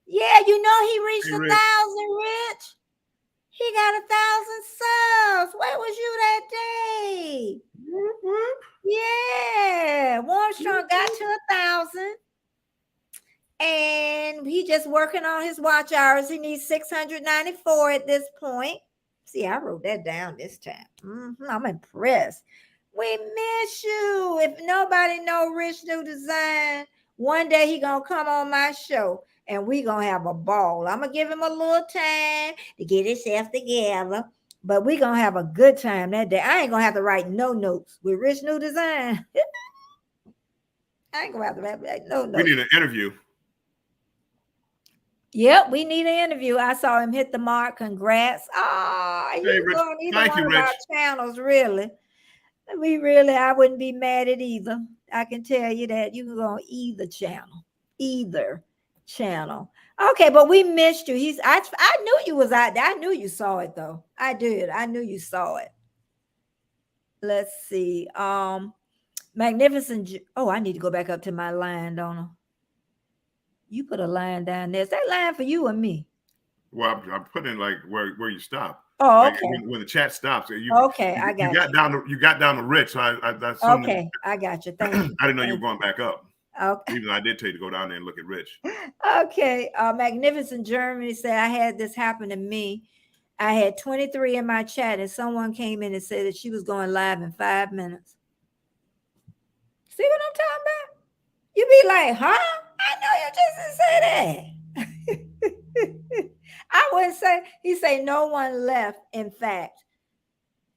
Yeah, you know he reached 1,000, Rich. He got 1,000 subs. Where was you that day? Yeah, Warmstrong got to 1,000. And he just working on his watch hours. He needs 694 at this point. See, I wrote that down this time. I'm impressed. We miss you. If nobody know Rich New Design, one day he gonna come on my show and we gonna have a ball. I'm gonna give him a little time to get himself together, but we gonna have a good time that day. I ain't gonna have to write no notes with Rich New Design. I ain't gonna have to write no notes. We need an interview. Yep, we need an interview. I saw him hit the mark. Congrats. Oh, hey, Rich. Thank you, Rich. Our channels, really. I wouldn't be mad at either. I can tell you that. You can go on either channel. Okay, but we missed you. I knew you was out there. I knew you saw it though. I did. I knew you saw it. Let's see. Magnificent. Oh, I need to go back up to my line, don't I? You put a line down there. Is that line for you or me? Well, I'm putting like where you stop. Oh, like okay. When the chat stops, I got you. You got down to Rich. So I okay, I got you. Thank you. I didn't know you were going back up. Okay. Even though I did tell you to go down there and look at Rich. Okay. Magnificent Germany said I had this happen to me. I had 23 in my chat, and someone came in and said that she was going live in 5 minutes. See what I'm talking about? You be like, huh? I know you just didn't say that. I wouldn't say he say no one left. In fact,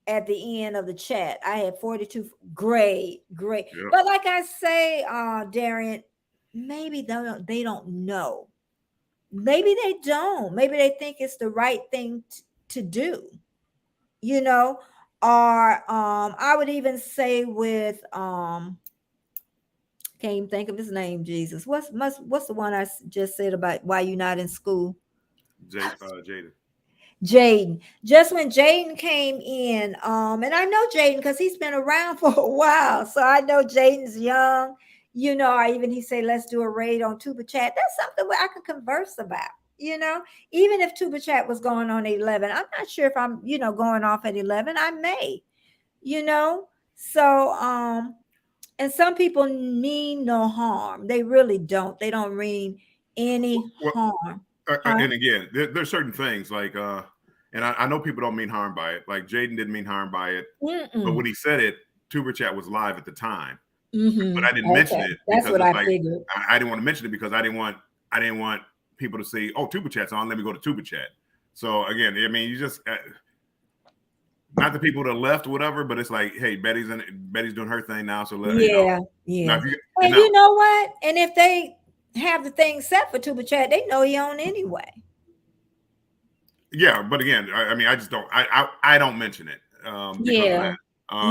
at the end of the chat, I had 42. Great, great. Yep. But like I say, Darian, maybe they don't know. Maybe they don't. Maybe they think it's the right thing to do. You know, or I would even say with can't even think of his name. Jesus, what's the one just said about why you not in school? Jada. Jaden. Just when Jaden came in, and I know Jaden because he's been around for a while, so I know Jaden's young. Or even he say, "Let's do a raid on Tuba Chat." That's something where I could converse about. Even if Tuba Chat was going on at 11, I'm not sure if I'm, going off at 11. I may, you know. So, and some people mean no harm. They really don't. They don't mean any Well, harm. Huh? and again, there's certain things like, and I know people don't mean harm by it. Like Jaden didn't mean harm by it, but Mm-mm. when he said it, Tuber Chat was live at the time, but Mhm. I didn't mention Okay. it That's because what it's I like figured. I didn't want to mention it because I didn't want people to say, "Oh, Tuber Chat's on. Let me go to Tuber Chat." So again, I mean, you just not the people that left, or whatever, but it's like, hey, Betty's doing her thing now, so Yeah, now yeah. if you and And now you know what? And if they have the thing set for Tuba Chat, they know he on anyway. yeah, but again, I mean, I just don't I don't mention it because of Yeah. that.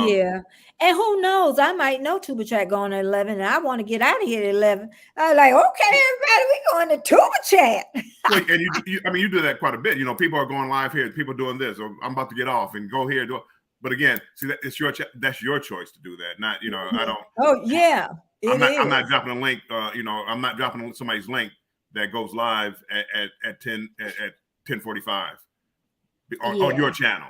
Yeah. And who knows? I might know Tuba Chat going at 11 and I want to get out of here at 11. I was like, okay, everybody, we going to Tuba Chat. Well, and I mean, you do that quite a bit. People are going live here. People doing this, or I'm about to get off and go here. But again, see that it's that's your choice to do that. Not, I Mhm. don't. Oh, yeah, I'm it not. I'm not is. dropping a link. I'm not dropping somebody's link that goes live at 10:45 on Yeah. your channel.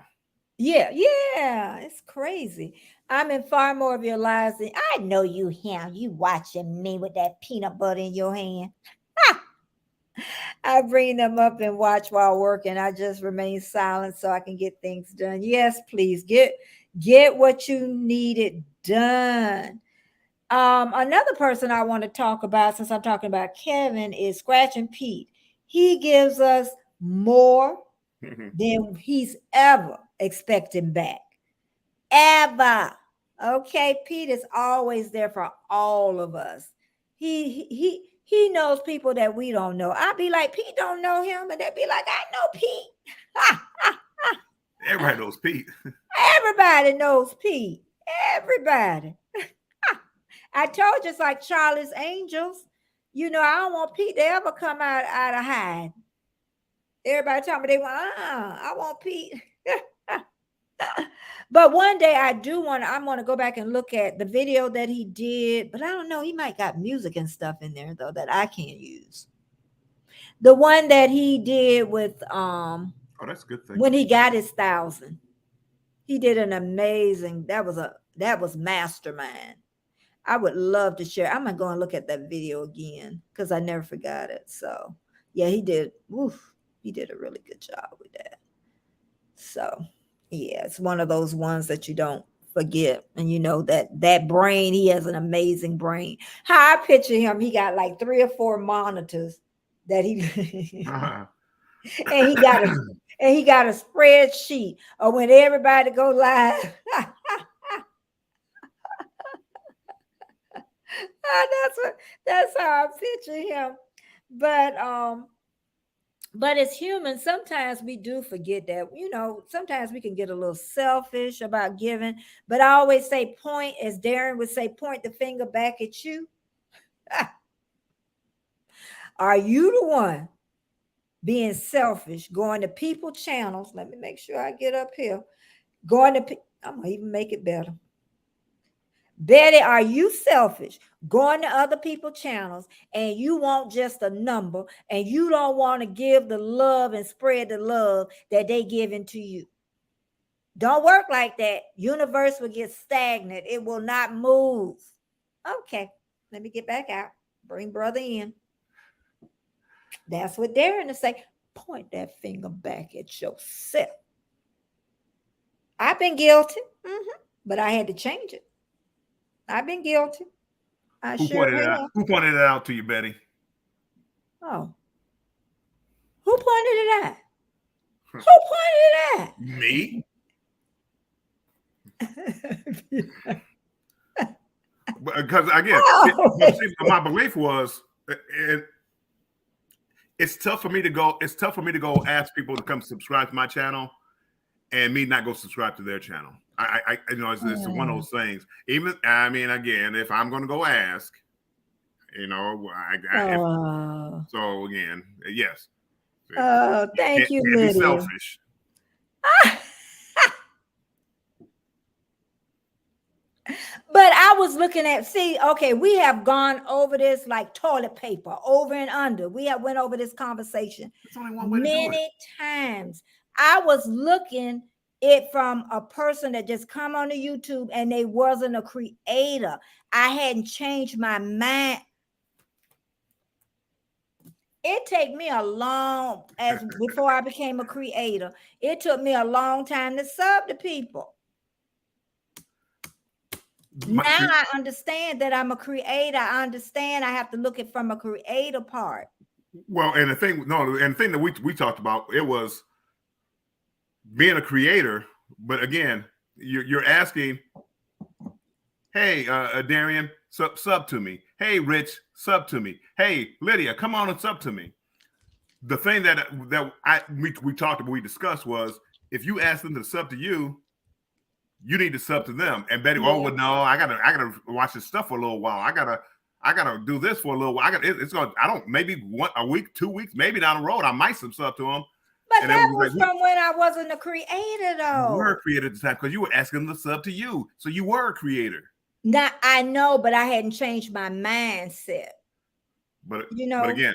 Yeah, yeah, it's crazy. I'm in far more of your lives than I know you him. You watching me with that peanut butter in your hand. I bring them up and watch while working. I just remain silent so I can get things done. Yes, please get what you needed done. Another person I want to talk about, since I'm talking about Kevin, is Scratching Pete. He gives us more than he's ever expecting back. Ever. Okay, Pete is always there for all of us. He knows people that we don't know. I'd be like, Pete don't know him, and they'd be like, I know Pete. Everybody knows Pete. Everybody knows Pete. Everybody. I told you it's like Charlie's Angels. I don't want Pete to ever come out of hide. Everybody tell me they want, I want Pete. But one day I'm going to go back and look at the video that he did, but I don't know, he might got music and stuff in there though that I can't use. The one that he did with Oh, that's a good thing. when he got his 1,000. He did an amazing, that was mastermind. I would love to share. I'm gonna go and look at that video again because I never forgot it. So yeah, he did. Oof, he did a really good job with that. So yeah, it's one of those ones that you don't forget. And that brain, he has an amazing brain. How I picture him, he got like 3 or 4 monitors that he and he got a spreadsheet of when everybody go live. That's how I picture him. But as humans, sometimes we do forget that, sometimes we can get a little selfish about giving. But I always say, point, as Darren would say, point the finger back at you. Are you the one being selfish, going to people channels? Let me make sure I get up here. I'm gonna even make it better. Betty, are you selfish going to other people's channels and you want just a number and you don't want to give the love and spread the love that they giving to you? Don't work like that. Universe will get stagnant. It will not move. Okay, let me get back out. Bring brother in. That's what Darren is saying. Point that finger back at yourself. I've been guilty, but I had to change it. I've been guilty. I Who sure pointed it out? have. Who pointed it out to you, Betty? Oh, Who pointed it out? Who pointed Me. it out? Because again, Oh, my belief was it, it's tough for me to go. It's tough for me to go ask people to come subscribe to my channel and me not go subscribe to their channel. You know, it's one of those things. Even, I mean, again, if I'm going to go ask, you know, oh, so again, yes, oh, thank you, can't be Lydia. selfish. But I was looking at, see, okay, we have gone over this like toilet paper, over and under. We have went over this conversation There's only one way to do it. many times. I was looking it from a person that just come on the YouTube and they wasn't a creator. I hadn't changed my mind. It took me a long, as before I became a creator, it took me a long time to sub to people. Now I understand that I'm a creator. I understand I have to look at from a creator part. Well, and the thing, no, and the thing that we talked about, it was being a creator. But again, you're asking, hey, Darian, sub to me. Hey, Rich, sub to me. Hey, Lydia, come on and sub to me. The thing that we talked about, we discussed was if you ask them to sub to you, you need to sub to them. And Betty, oh well, no, I gotta watch this stuff for a little while. I gotta do this for a little while. It's gonna, I don't, maybe a week, 2 weeks, maybe down the road, I might sub to them. But that was like, from when I wasn't a creator, though. You were a creator at the time because you were asking them to sub to you, so you were a creator. Now I know, but I hadn't changed my mindset. But you know, but again,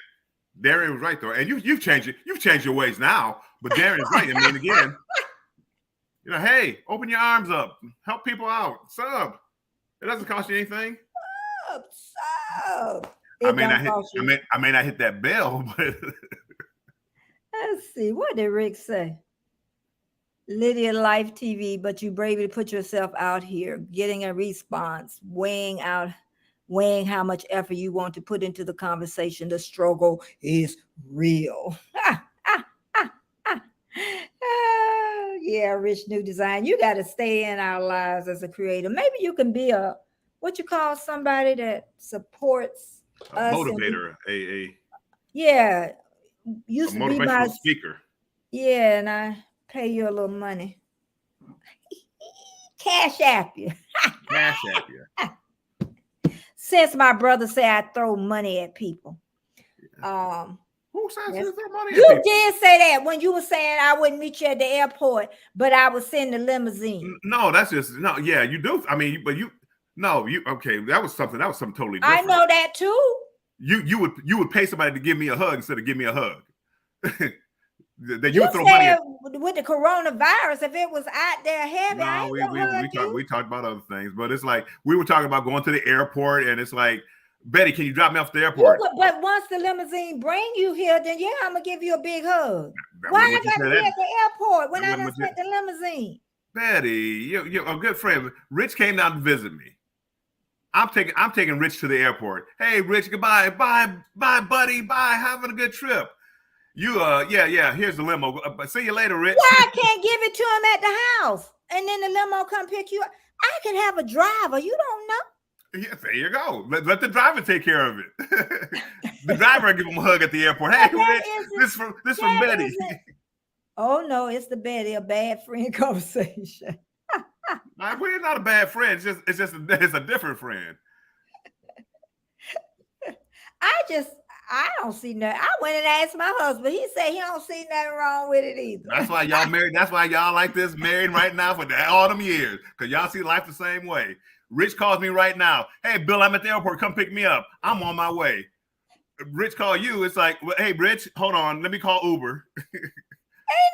Darian was right though, and you've changed it. You've changed your ways now. But Darian is right. I mean, again, you know, hey, open your arms up, help people out, sub. It doesn't cost you anything. Sub. I may not hit that bell, but let's see. What did Rick say? Lydia Life TV, but you bravely put yourself out here, getting a response, weighing how much effort you want to put into the conversation. The struggle is real. Yeah, Rich New Design. You got to stay in our lives as a creator. Maybe you can be what you call somebody that supports a motivator, yeah, used to be my speaker. Yeah, and I pay you a little money. Cash app you. Cash app you. Since my brother said I throw money at people. Who says you throw money at people? You did say that when you were saying I wouldn't meet you at the airport, but I would send the limousine. No, that's just no. Yeah, you do. I mean, but you okay. That was something totally different. I know that too. You would pay somebody to give me a hug instead of give me a hug. That you would throw money at. With the coronavirus, if it was out there heavy, no, we talked about other things, but it's like we were talking about going to the airport, and it's like, Betty, can you drop me off the airport? But once the limousine bring you here, then yeah, I'm gonna give you a big hug. Why I got to be at the airport when I done sent the limousine? Betty, you're a good friend. Rich came down to visit me. I'm taking Rich to the airport. Hey, Rich, goodbye, bye, buddy, bye. Having a good trip. You yeah. Here's the limo. See you later, Rich. Why I can't give it to him at the house and then the limo come pick you up? I can have a driver. You don't know. Yeah, there you go. Let the driver take care of it. The driver give him a hug at the airport. Hey, Rich, this from Betty. Oh no, it's the Betty, a bad friend conversation. We're not a bad friend. It's a different friend. I don't see nothing. I went and asked my husband. He said he don't see nothing wrong with it either. That's why y'all married. That's why y'all like this married right now for all them years. Because y'all see life the same way. Rich calls me right now. Hey, Bill, I'm at the airport. Come pick me up. I'm on my way. Rich call you. It's like, well, hey, Rich, hold on. Let me call Uber. Ain't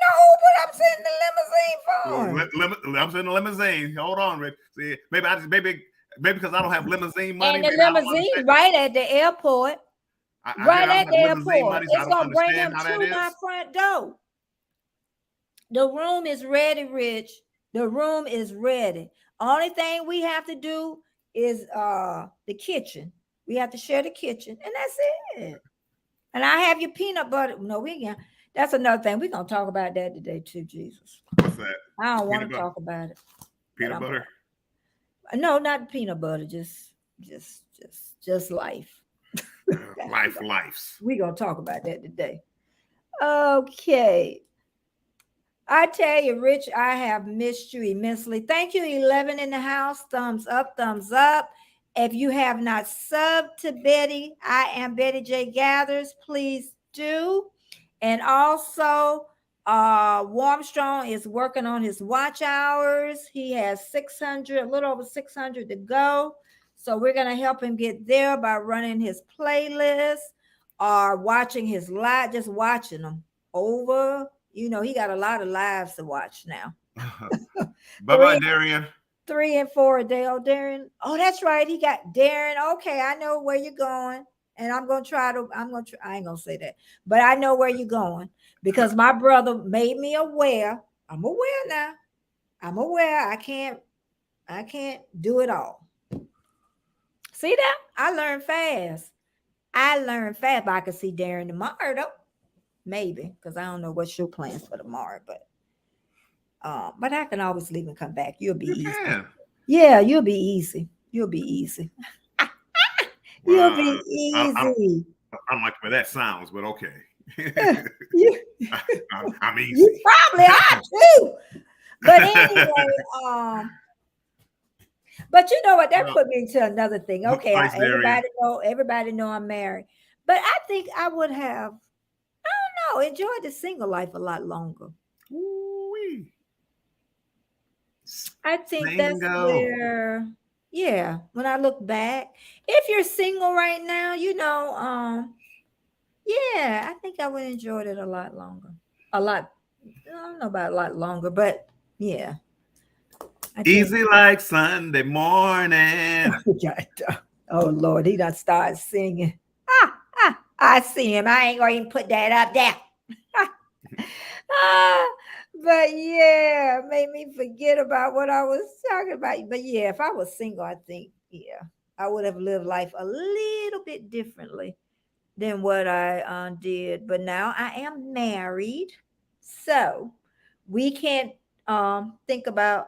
no Uber. I'm sitting in the limousine phone. I'm sitting in the limousine. Hold on, Rich. See, maybe because I don't have limousine money. And the limousine right at the airport. Right at the airport. It's going to bring him to my front door. The room is ready, Rich. The room is ready. Only thing we have to do is the kitchen. We have to share the kitchen, and that's it. And I have your peanut butter. No, we can't. That's another thing. We're gonna talk about that today too, Jesus. What's that? I don't want Peanut to butter. talk about it, but Peanut I'm butter. no, not peanut butter, just life. Life, lives. We're gonna talk about that today. Okay. I tell you, Rich, I have missed you immensely. Thank you, 11 in the house. Thumbs up, thumbs up. If you have not subbed to Betty, I am Betty J Gathers. Please do. And also, Warmstrong is working on his watch hours. He has 600, a little over 600 to go. So we're going to help him get there by running his playlist or watching his live, just watching them over. You know, he got a lot of lives to watch now. Bye bye, Three, Darian. 3 and 4 a day. Oh, Darren. Oh, that's right. He got Darren. Okay, I know where you're going. And I'm gonna try to, I ain't gonna say that, but I know where you're going because my brother made me aware. I'm aware now. I'm aware. I can't do it all. See that? I learned fast. I learned fast, but I could see Darren tomorrow though. Maybe, because I don't know what's your plans for tomorrow, but I can always leave and come back. You'll be You easy. can. Yeah, you'll be easy. You'll be easy. You'll Well, be easy. I don't like the way that sounds, but okay. you, I'm you easy. probably are too. But anyway, but you know what? That Well, put me into another thing. Okay, thanks, Darian. everybody know I'm married, but I think I would have, no, enjoyed the single life a lot longer. Ooh-wee. I think that's Single. where, yeah, when I look back, if you're single right now, yeah, I think I would enjoy it a lot longer. A lot, I don't know about a lot longer, but yeah, I think. Easy like Sunday morning. Oh Lord, he done started singing. I see him. I ain't gonna even put that up there. Ah, but yeah, made me forget about what I was talking about. But yeah, if I was single, I think, yeah, I would have lived life a little bit differently than what I did. But now I am married, so we can't think about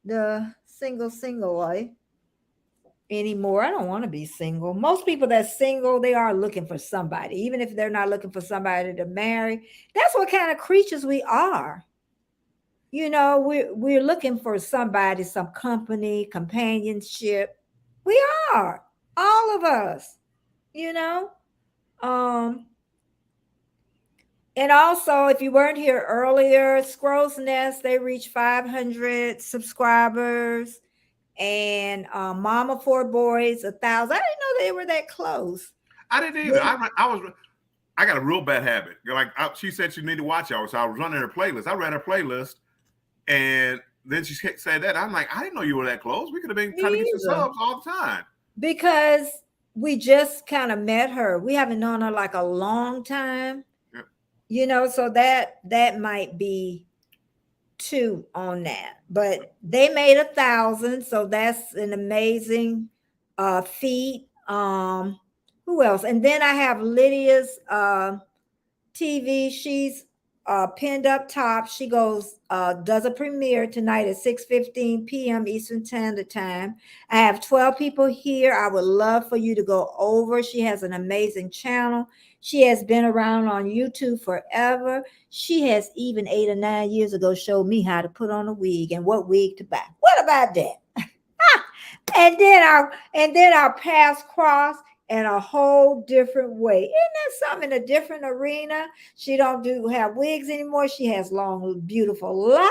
the single life anymore. I don't want to be single. Most people that's single, they are looking for somebody, even if they're not looking for somebody to marry. That's what kind of creatures we are. We're looking for somebody, some company, companionship. We are, all of us, you know. Um, and also, if you weren't here earlier, Scrolls Nest, they reached 500 subscribers, and Mama Four Boys 1,000. I didn't know they were that close. I didn't either. I got a real bad habit. She said she needed to watch hours, so I was running her playlist. I ran her playlist, and then she said that. I'm like, I didn't know you were that close. We could have been trying to get you Either. subs all the time. Because we just kind of met her. We haven't known her like a long time. Yep. So that might be two on that. But they made 1,000, so that's an amazing feat. Who else? And then I have Lydia's TV. She's pinned up top. She does a premiere tonight at 6:15 p.m. Eastern Standard Time. I have 12 people here. I would love for you to go over. She has an amazing channel. She has been around on YouTube forever. She has even 8 or 9 years ago showed me how to put on a wig and what wig to buy. What about that? And then our paths cross in a whole different way. Isn't that something, in a different arena? She don't do have wigs anymore. She has long, beautiful locks.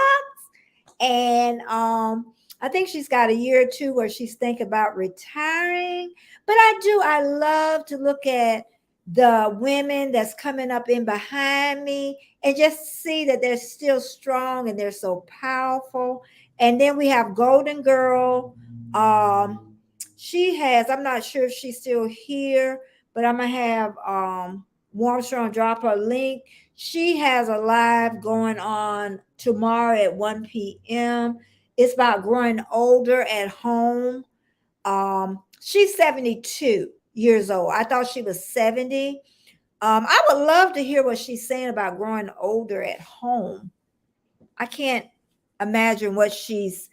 And I think she's got a year or two where she's thinking about retiring. But I love to look at the women that's coming up in behind me and just see that they're still strong and they're so powerful. And then we have Golden Girl. I'm not sure if she's still here, but I'm gonna have Warmstrong drop her link. She has a live going on tomorrow at 1 p.m. It's about growing older at home. She's 72 years old. I thought she was 70. I would love to hear what she's saying about growing older at home. I can't imagine what she's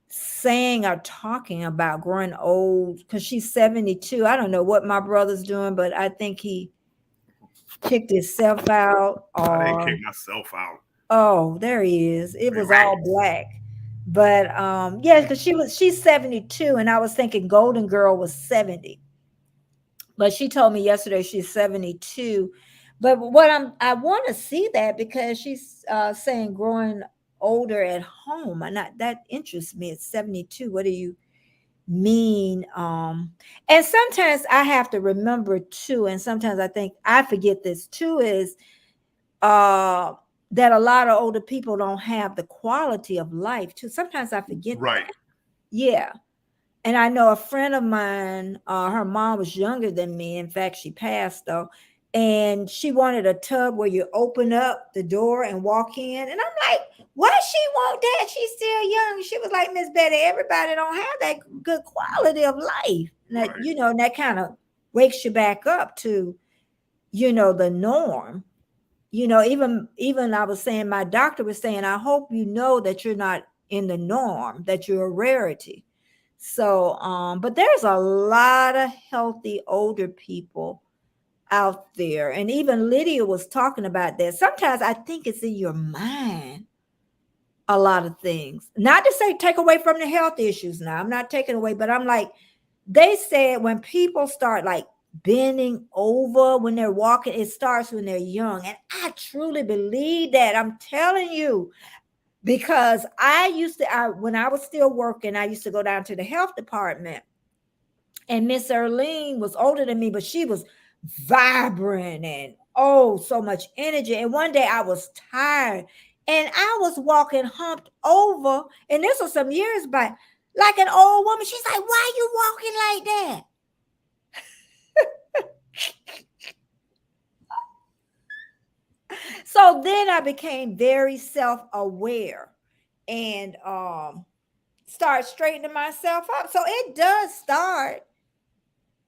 saying or talking about growing old because she's 72. I don't know what my brother's doing, but I think he kicked himself out I didn't kick or myself out. oh, there he is. It was all Relax. black. But yeah, because she's 72 and I was thinking Golden Girl was 70. But she told me yesterday she's 72. But I want to see that because she's saying growing older at home. And that interests me. It's 72. What do you mean? And sometimes I have to remember too, and sometimes I think I forget this too, is uh that a lot of older people don't have the quality of life too. Sometimes I forget Right. that. Yeah. And I know a friend of mine, her mom was younger than me. In fact, she passed though. And she wanted a tub where you open up the door and walk in. And I'm like, why she want that? She's still young. She was like, Miss Betty, everybody don't have that good quality of life. And that, Right. and that kind of wakes you back up to, the norm. Even I was saying, my doctor was saying, I hope you know that you're not in the norm, that you're a rarity. So, but there's a lot of healthy older people out there. And even Lydia was talking about that. Sometimes I think it's in your mind, a lot of things. Not to say take away from the health issues now. I'm not taking away, but I'm like, they said when people start like bending over when they're walking, it starts when they're young. And I truly believe that. I'm telling you, because when I was still working, I used to go down to the health department, and Miss Erlene was older than me, but she was vibrant and oh, so much energy. And one day I was tired and I was walking humped over, and this was some years back, like an old woman. She's like, why you walking like that? So then I became very self-aware and start straightening myself up. So it does start,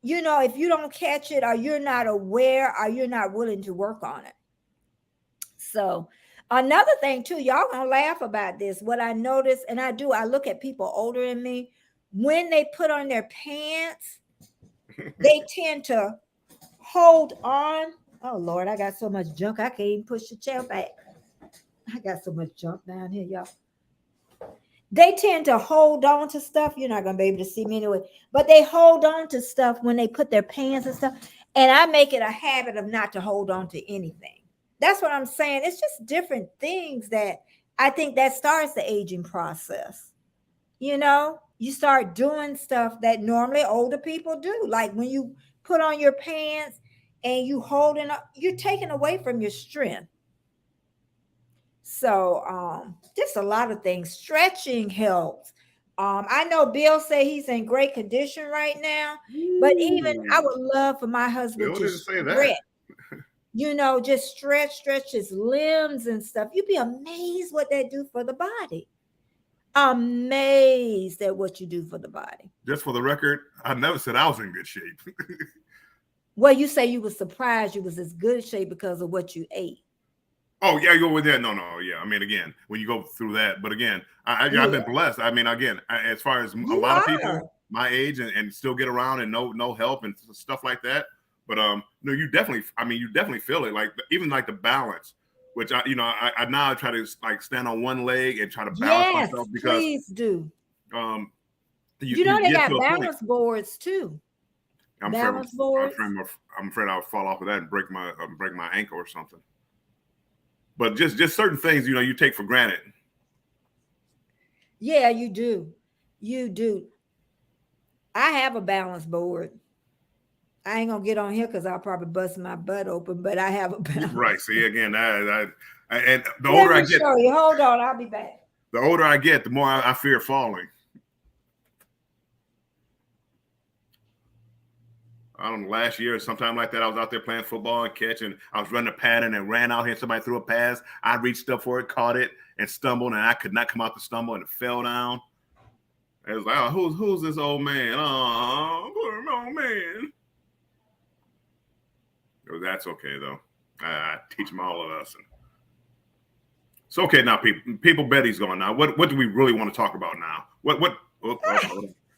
if you don't catch it or you're not aware or you're not willing to work on it. So another thing too, y'all gonna laugh about this. What I notice, and I look at people older than me, when they put on their pants, they tend to hold on. Oh Lord, I got so much junk I can't even push the chair back. I got so much junk down here, y'all. They tend to hold on to stuff. You're not gonna be able to see me anyway, but they hold on to stuff when they put their pants and stuff. And I make it a habit of not to hold on to anything. That's what I'm saying. It's just different things that I think that starts the aging process. You start doing stuff that normally older people do. Like when you put on your pants and you holding up, you're taking away from your strength. So just a lot of things. Stretching helps. I know Bill say he's in great condition right now, but even I Ooh. would love for my husband Bill to didn't say that. stretch, just stretch his limbs and stuff. You'd be amazed what they do for the body. Amazed at what you do for the body. Just for the record, I never said I was in good shape. Well, you say you were surprised you was as good shape because of what you ate. Oh yeah, you go with that. No. Yeah, I mean, again, when you go through that, but again, I've been Yeah, blessed. I mean, again, as far as a you lot of people are. my age and still get around and no help and stuff like that. But no, you definitely. I mean, you definitely feel it. Like even like the balance, which I now try to like stand on one leg and try to balance Yes, myself because please do. um you They get to got a point. balance boards too. I'm afraid Balance boards. I'm afraid I'll fall off of that and break my ankle or something. But just certain things you take for granted. Yeah, you do. You do. I have a balance board. I ain't gonna get on here because I'll probably bust my butt open, but I have a Right. balance See board. again, and the Let older I me get, show you. Hold on, I'll be back. the more I fear falling. I don't know, last year or sometime like that, I was out there playing football and catching. I was running a pattern and ran out here. Somebody threw a pass. I reached up for it, caught it, and stumbled, and I could not come out the stumble and it fell down. It was like, oh, who's this old man? Oh, poor old man. Oh, that's okay though. I teach them all a lesson. It's okay now, people. People, Betty's gone now. What do we really want to talk about now? What?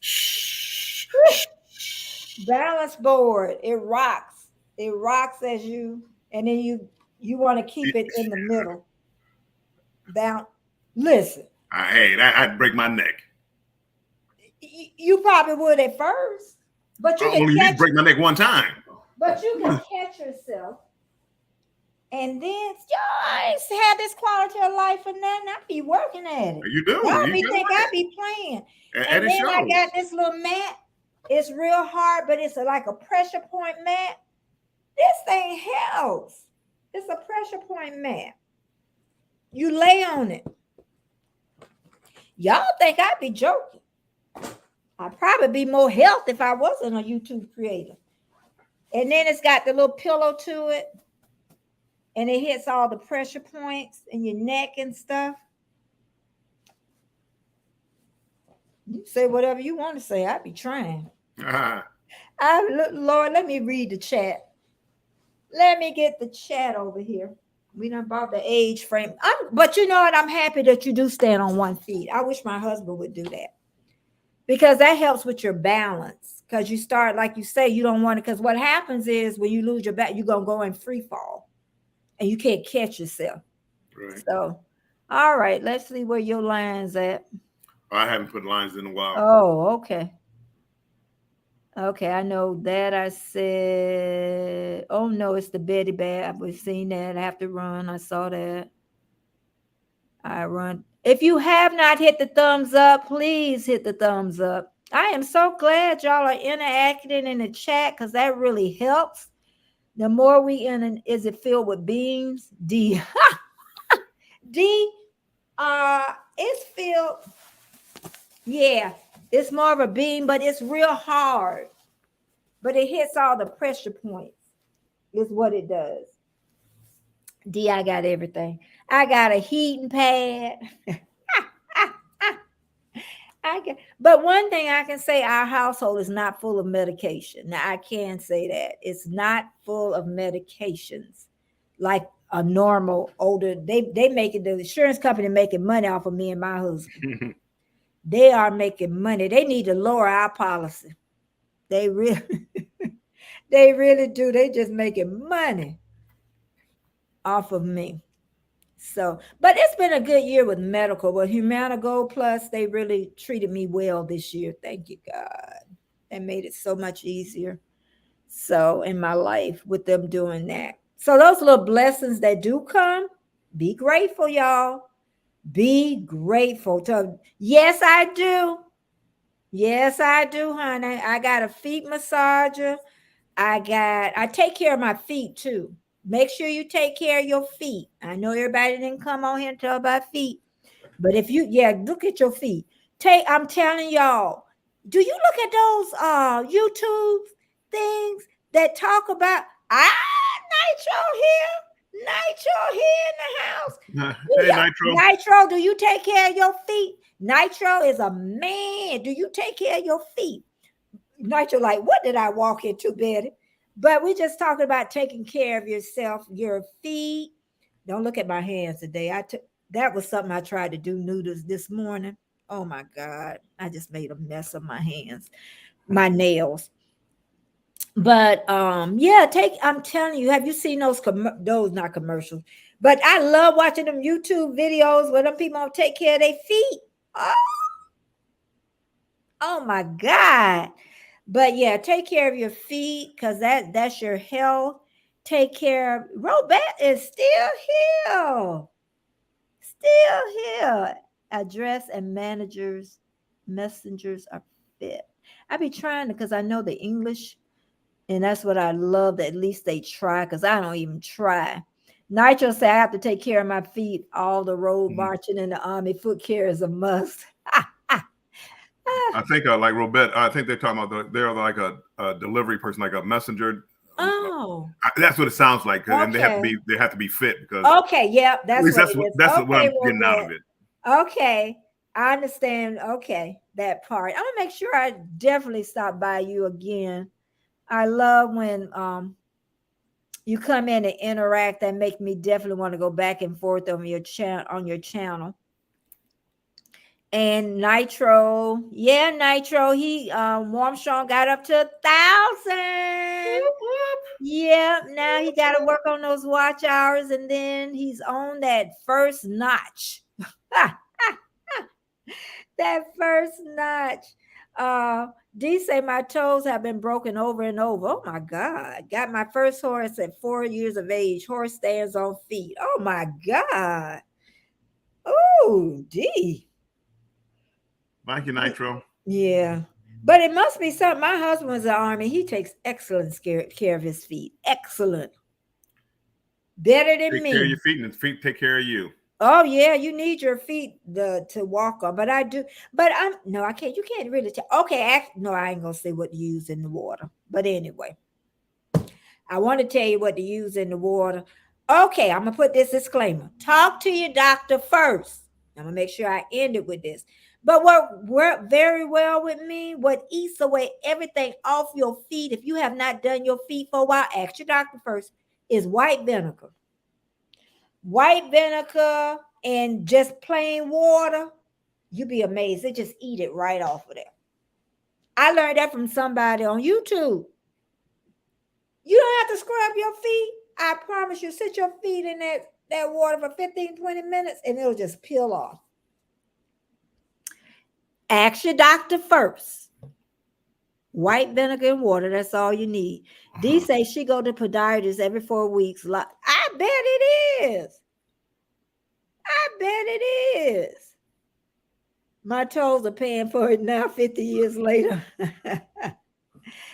Shh. Balance board. It rocks. It rocks as you, and then you want to keep it in the middle. Down. Listen, Hey, I'd break my neck. you probably would at first, but I you can only need to catch. break my neck one time. But you can catch yourself, and then y'all ain't have this quality of life for nothing. I be working at it. You do. Y'all You be do think I it. be playing. And And it then I shows. got this little mat. It's real hard, but it's like a pressure point mat. This thing helps. It's a pressure point mat. You lay on it. Y'all think I'd be joking. I'd probably be more health if I wasn't a YouTube creator. And then it's got the little pillow to it. And it hits all the pressure points in your neck and stuff. You say whatever you want to say. I'd be trying. Lord, let me read the chat. Let me get the chat over here. We done bought the age frame. But you know what? I'm happy that you do stand on one feet. I wish my husband would do that because that helps with your balance. Because you start, like you say, you don't want to. Because what happens is when you lose your back, you're going to go in free fall and you can't catch yourself. Right. So, all right, let's see where your line's at. I haven't put lines in a while. Oh, okay. Okay, I know that. I said, oh no, it's the Betty Bad. We've seen that. I have to run. I saw that. I run. If you have not hit the thumbs up, please hit the thumbs up. I am so glad y'all are interacting in the chat because that really helps. The more we in, is it filled with beans? D. D. It's filled. Yeah, it's more of a beam, but it's real hard. But it hits all the pressure points, is what it does. D, I got everything. I got a heating pad. But one thing I can say, our household is not full of medication. Now I can say that it's not full of medications like a normal older. They making the insurance company making money off of me and my husband. They are making money. They need to lower our policy. They really, they really do. They just making money off of me. So, but it's been a good year with medical. With Humana Gold Plus, they really treated me well this year. Thank you, God. They made it so much easier. So, in my life with them doing that. So, those little blessings that do come, be grateful, y'all. Be grateful. Yes, I do. Yes, I do, honey. I got a feet massager. I take care of my feet too. Make sure you take care of your feet. I know everybody didn't come on here and talk about feet, but if you, yeah, look at your feet. I'm telling y'all, do you look at those YouTube things that talk about Nitro here in the house? Hey, Nitro. Nitro, do you take care of your feet? Nitro is a man. Do you take care of your feet? Nitro, like, what did I walk into, Betty? But we just talking about taking care of yourself, your feet. Don't look at my hands today. That was something I tried to do noodles this morning. Oh my God. I just made a mess of my hands, my nails. But yeah, I'm telling you, have you seen those not commercials? But I love watching them YouTube videos where them people take care of their feet. Oh my God. But yeah, take care of your feet because that's your health. Take care of Robert is still here. Still here. Address and messengers are fit. I be trying because I know the English, and that's what I love. That at least they try because I don't even try. Nitro say I have to take care of my feet. All the road marching in the army, foot care is a must. I think like Robert, I think they're talking about they're like a delivery person, like a messenger. Oh, that's what it sounds like, okay. and they have to be fit because okay, yep, at least that's what I'm getting out of it. Okay, I understand. Okay, that part. I'm gonna make sure I definitely stop by you again. I love when You come in and interact. That make me definitely want to go back and forth on your channel. And Nitro, yeah, Nitro. He Armstrong got up to 1,000. Yeah, now he got to work on those watch hours, and then he's on that first notch. That first notch. Uh, D say my toes have been broken over and over. Oh my God. Got my first horse at 4 years of age. Horse stands on feet. Oh my God. Oh, D. Thank you, Nitro. Yeah. But it must be something. My husband was in the army. He takes excellent care of his feet. Excellent. Better than Take care of me. your feet, and the feet take care of you. Oh yeah, you need your feet to walk on, but I do. But I'm no, I can't. You can't really tell. Okay, no, I ain't gonna say what to use in the water. But anyway, I want to tell you what to use in the water. Okay, I'm gonna put this disclaimer. Talk to your doctor first. I'm gonna make sure I end it with this. But what worked very well with me, what eats away everything off your feet, if you have not done your feet for a while, ask your doctor first, is white vinegar. White vinegar and just plain water, you'd be amazed. They just eat it right off of there. I learned that from somebody on YouTube. You don't have to scrub your feet. I promise you, sit your feet in that water for 15, 20 minutes and it'll just peel off. Ask your doctor first. White vinegar and water, that's all you need. Dee say she go to podiatrist every 4 weeks. I bet it is. I bet it is. My toes are paying for it now, 50 years later.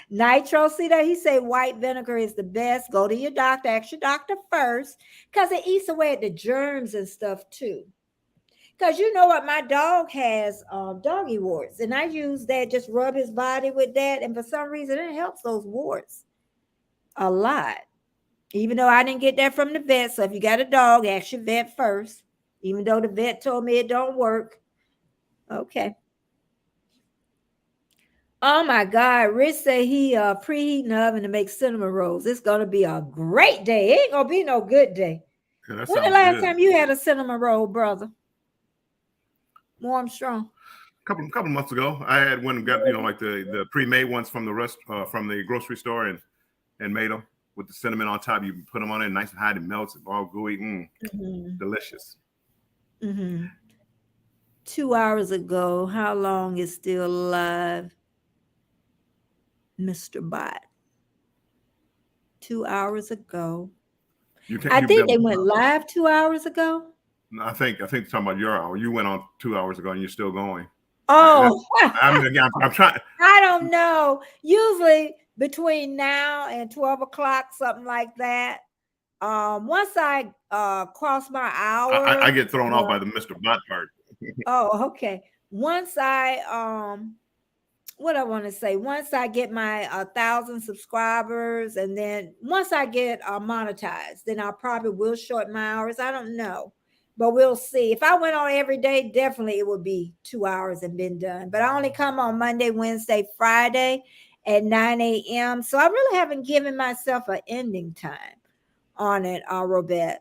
Nitro, see that? He say white vinegar is the best. Go to your doctor, ask your doctor first, because it eats away at the germs and stuff too. Because you know what? My dog has doggy warts, and I use that, just rub his body with that, and for some reason it helps those warts a lot. Even though I didn't get that from the vet. So if you got a dog, ask your vet first. Even though the vet told me it don't work. Okay. Oh my God. Rich said he preheating the oven to make cinnamon rolls. It's gonna be a great day. It ain't gonna be no good day. Yeah, that When the sounds last good. time you had a cinnamon roll, brother? Warm strong. Couple months ago, I had one got like the pre-made ones from from the grocery store and made them with the cinnamon on top. You put them on it, nice and hot, it melts, all gooey, delicious. Mm-hmm. 2 hours ago, how long is still alive, Mr. Bot? 2 hours ago. You can't. I think they went live 2 hours ago. I think you're talking about your hour. You went on 2 hours ago and you're still going. Oh, I'm trying. I don't know. Usually between now and 12 o'clock, something like that. Once I cross my hour. I get thrown off by the Mr. Bot part. Oh, okay. Once I what I want to say, once I get my 1,000 subscribers, and then once I get monetized, then I probably will shorten my hours. I don't know, but we'll see. If I went on every day, definitely it would be 2 hours and been done. But I only come on Monday, Wednesday, Friday at 9 a.m. So I really haven't given myself an ending time on it, Robette.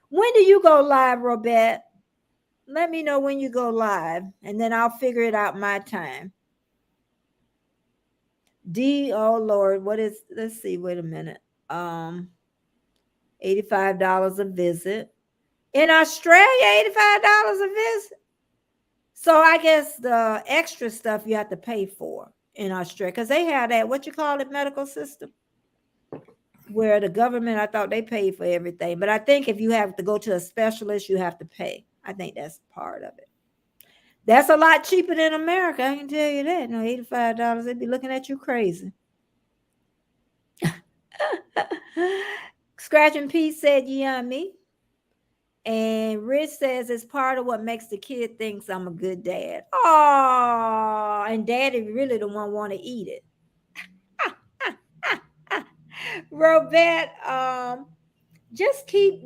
When do you go live, Robette? Let me know when you go live, and then I'll figure it out my time. Oh Lord, what is, let's see, wait a minute. $85 a visit. In Australia, $85 a visit. So I guess the extra stuff you have to pay for in Australia, because they have that, what you call it, medical system, where the government, I thought they paid for everything. But I think if you have to go to a specialist, you have to pay. I think that's part of it. That's a lot cheaper than America, I can tell you that. No, $85, they'd be looking at you crazy. Scratch and Pete said yummy. And Rich says it's part of what makes the kid thinks I'm a good dad. Oh, and daddy really the one want to eat it. Robette, just keep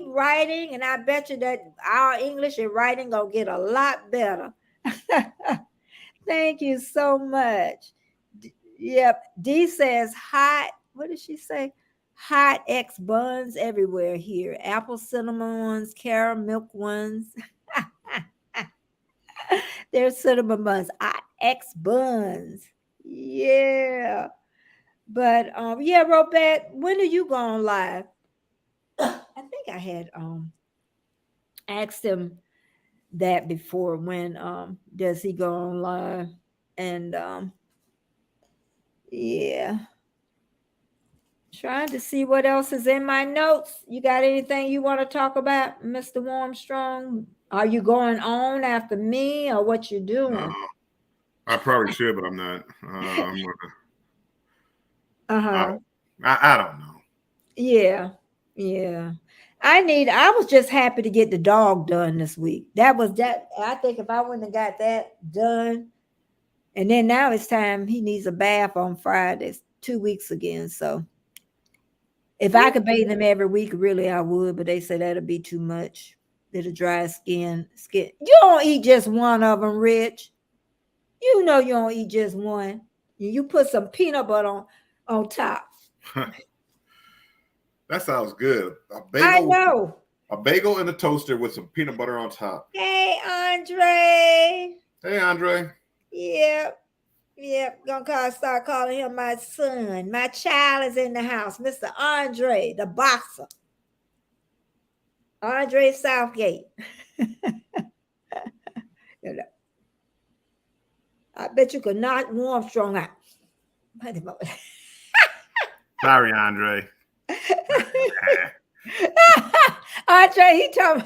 writing, and I bet you that our English and writing gonna get a lot better. Thank you so much. Yep. D says hot. What did she say? hot X buns everywhere here. Apple cinnamon ones, caramel milk ones. There's cinnamon buns, hot X buns. Yeah. But yeah, Robert, when are you going live? I think I had asked him that before. When does he go on live? And yeah, trying to see what else is in my notes. You got anything you want to talk about, Mr. Warmstrong? Are you going on after me, or what you No, doing? I probably should, but I'm not. I, Uh-huh. I don't know. Yeah. Yeah. I was just happy to get the dog done this week. That was that. I think if I wouldn't have got that done, and then now it's time he needs a bath on Fridays, 2 weeks again. So if I could bathe him every week, really I would, but they say that'll be too much. It'll dry skin. You don't eat just one of them, Rich. You know you don't eat just one. You put some peanut butter on top. That sounds good. I know. A bagel in a toaster with some peanut butter on top. Hey, Andre. Hey, Andre. Yep. Yep. Start calling him my son. My child is in the house. Mr. Andre, the boxer. Andre Southgate. I bet you could knock Armstrong out. Sorry, Andre. Andre, he told me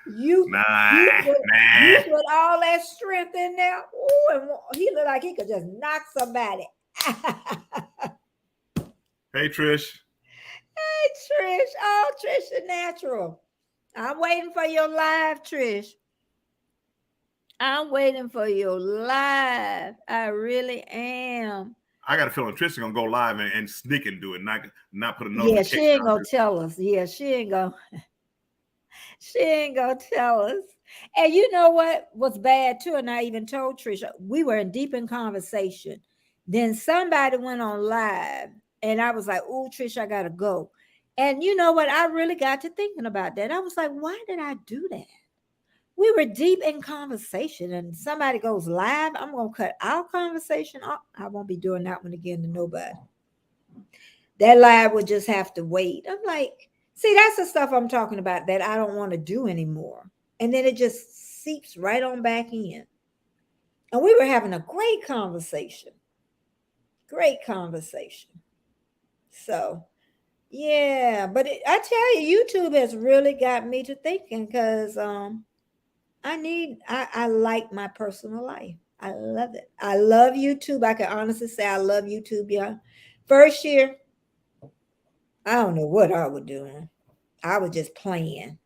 you Nah. put all that strength in there. Ooh, and he looked like he could just knock somebody. Hey, Trish. Hey, Trish. Oh, Trish the natural. I'm waiting for your live, Trish. I'm waiting for your live. I really am. I got a feeling Trish is gonna go live and sneak and do it, not put a Yeah, notification. she ain't gonna tell us. Yeah, she ain't gonna. She ain't gonna tell us. And you know what was bad too? And I even told Trisha, we were in deep in conversation. Then somebody went on live, and I was like, "Oh, Trisha, I gotta go." And you know what? I really got to thinking about that. I was like, "Why did I do that?" We were deep in conversation, and somebody goes live. I'm gonna cut our conversation off. I won't be doing that one again to nobody. That live would just have to wait. I'm like, see, that's the stuff I'm talking about that I don't want to do anymore. And then it just seeps right on back in. And we were having a great conversation. Great conversation. So, yeah, but I tell you, YouTube has really got me to thinking because I like my personal life. I love it. I love YouTube. I can honestly say I love YouTube, yeah. First year, I don't know what I was doing. I was just playing.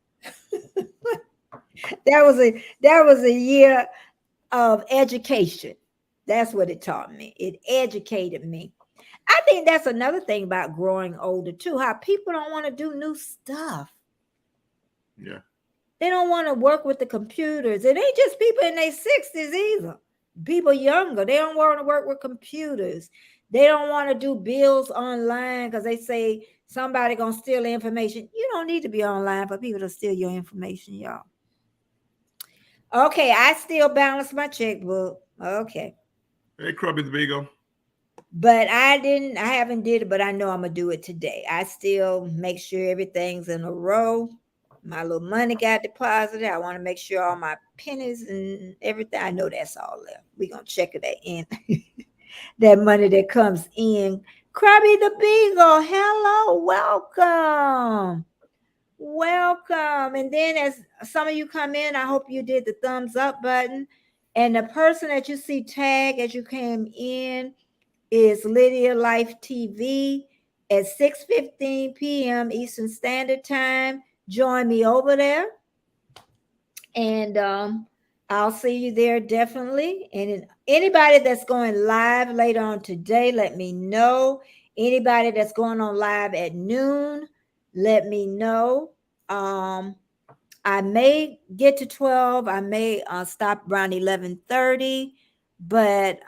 That was a year of education. That's what it taught me. It educated me. I think that's another thing about growing older too, how people don't want to do new stuff. Yeah. They don't want to work with the computers. It ain't just people in their 60s either. People younger, they don't want to work with computers. They don't want to do bills online because they say somebody gonna steal the information. You don't need to be online for people to steal your information, y'all. Okay, I still balance my checkbook. Okay. Hey, Krubby the Beagle. But I haven't did it, but I know I'm gonna do it today. I still make sure everything's in a row. My little money got deposited. I want to make sure all my pennies and everything. I know that's all there. We're gonna check it in. That money that comes in. Krabby the Beagle, hello, welcome. Welcome. And then as some of you come in, I hope you did the thumbs up button. And the person that you see tag as you came in is Lydia Life TV at 6:15 p.m. Eastern Standard Time. Join me over there. And I'll see you there definitely. And anybody that's going live later on today, let me know. Anybody that's going on live at noon, let me know. I may get to 12. I may stop around 11:30, but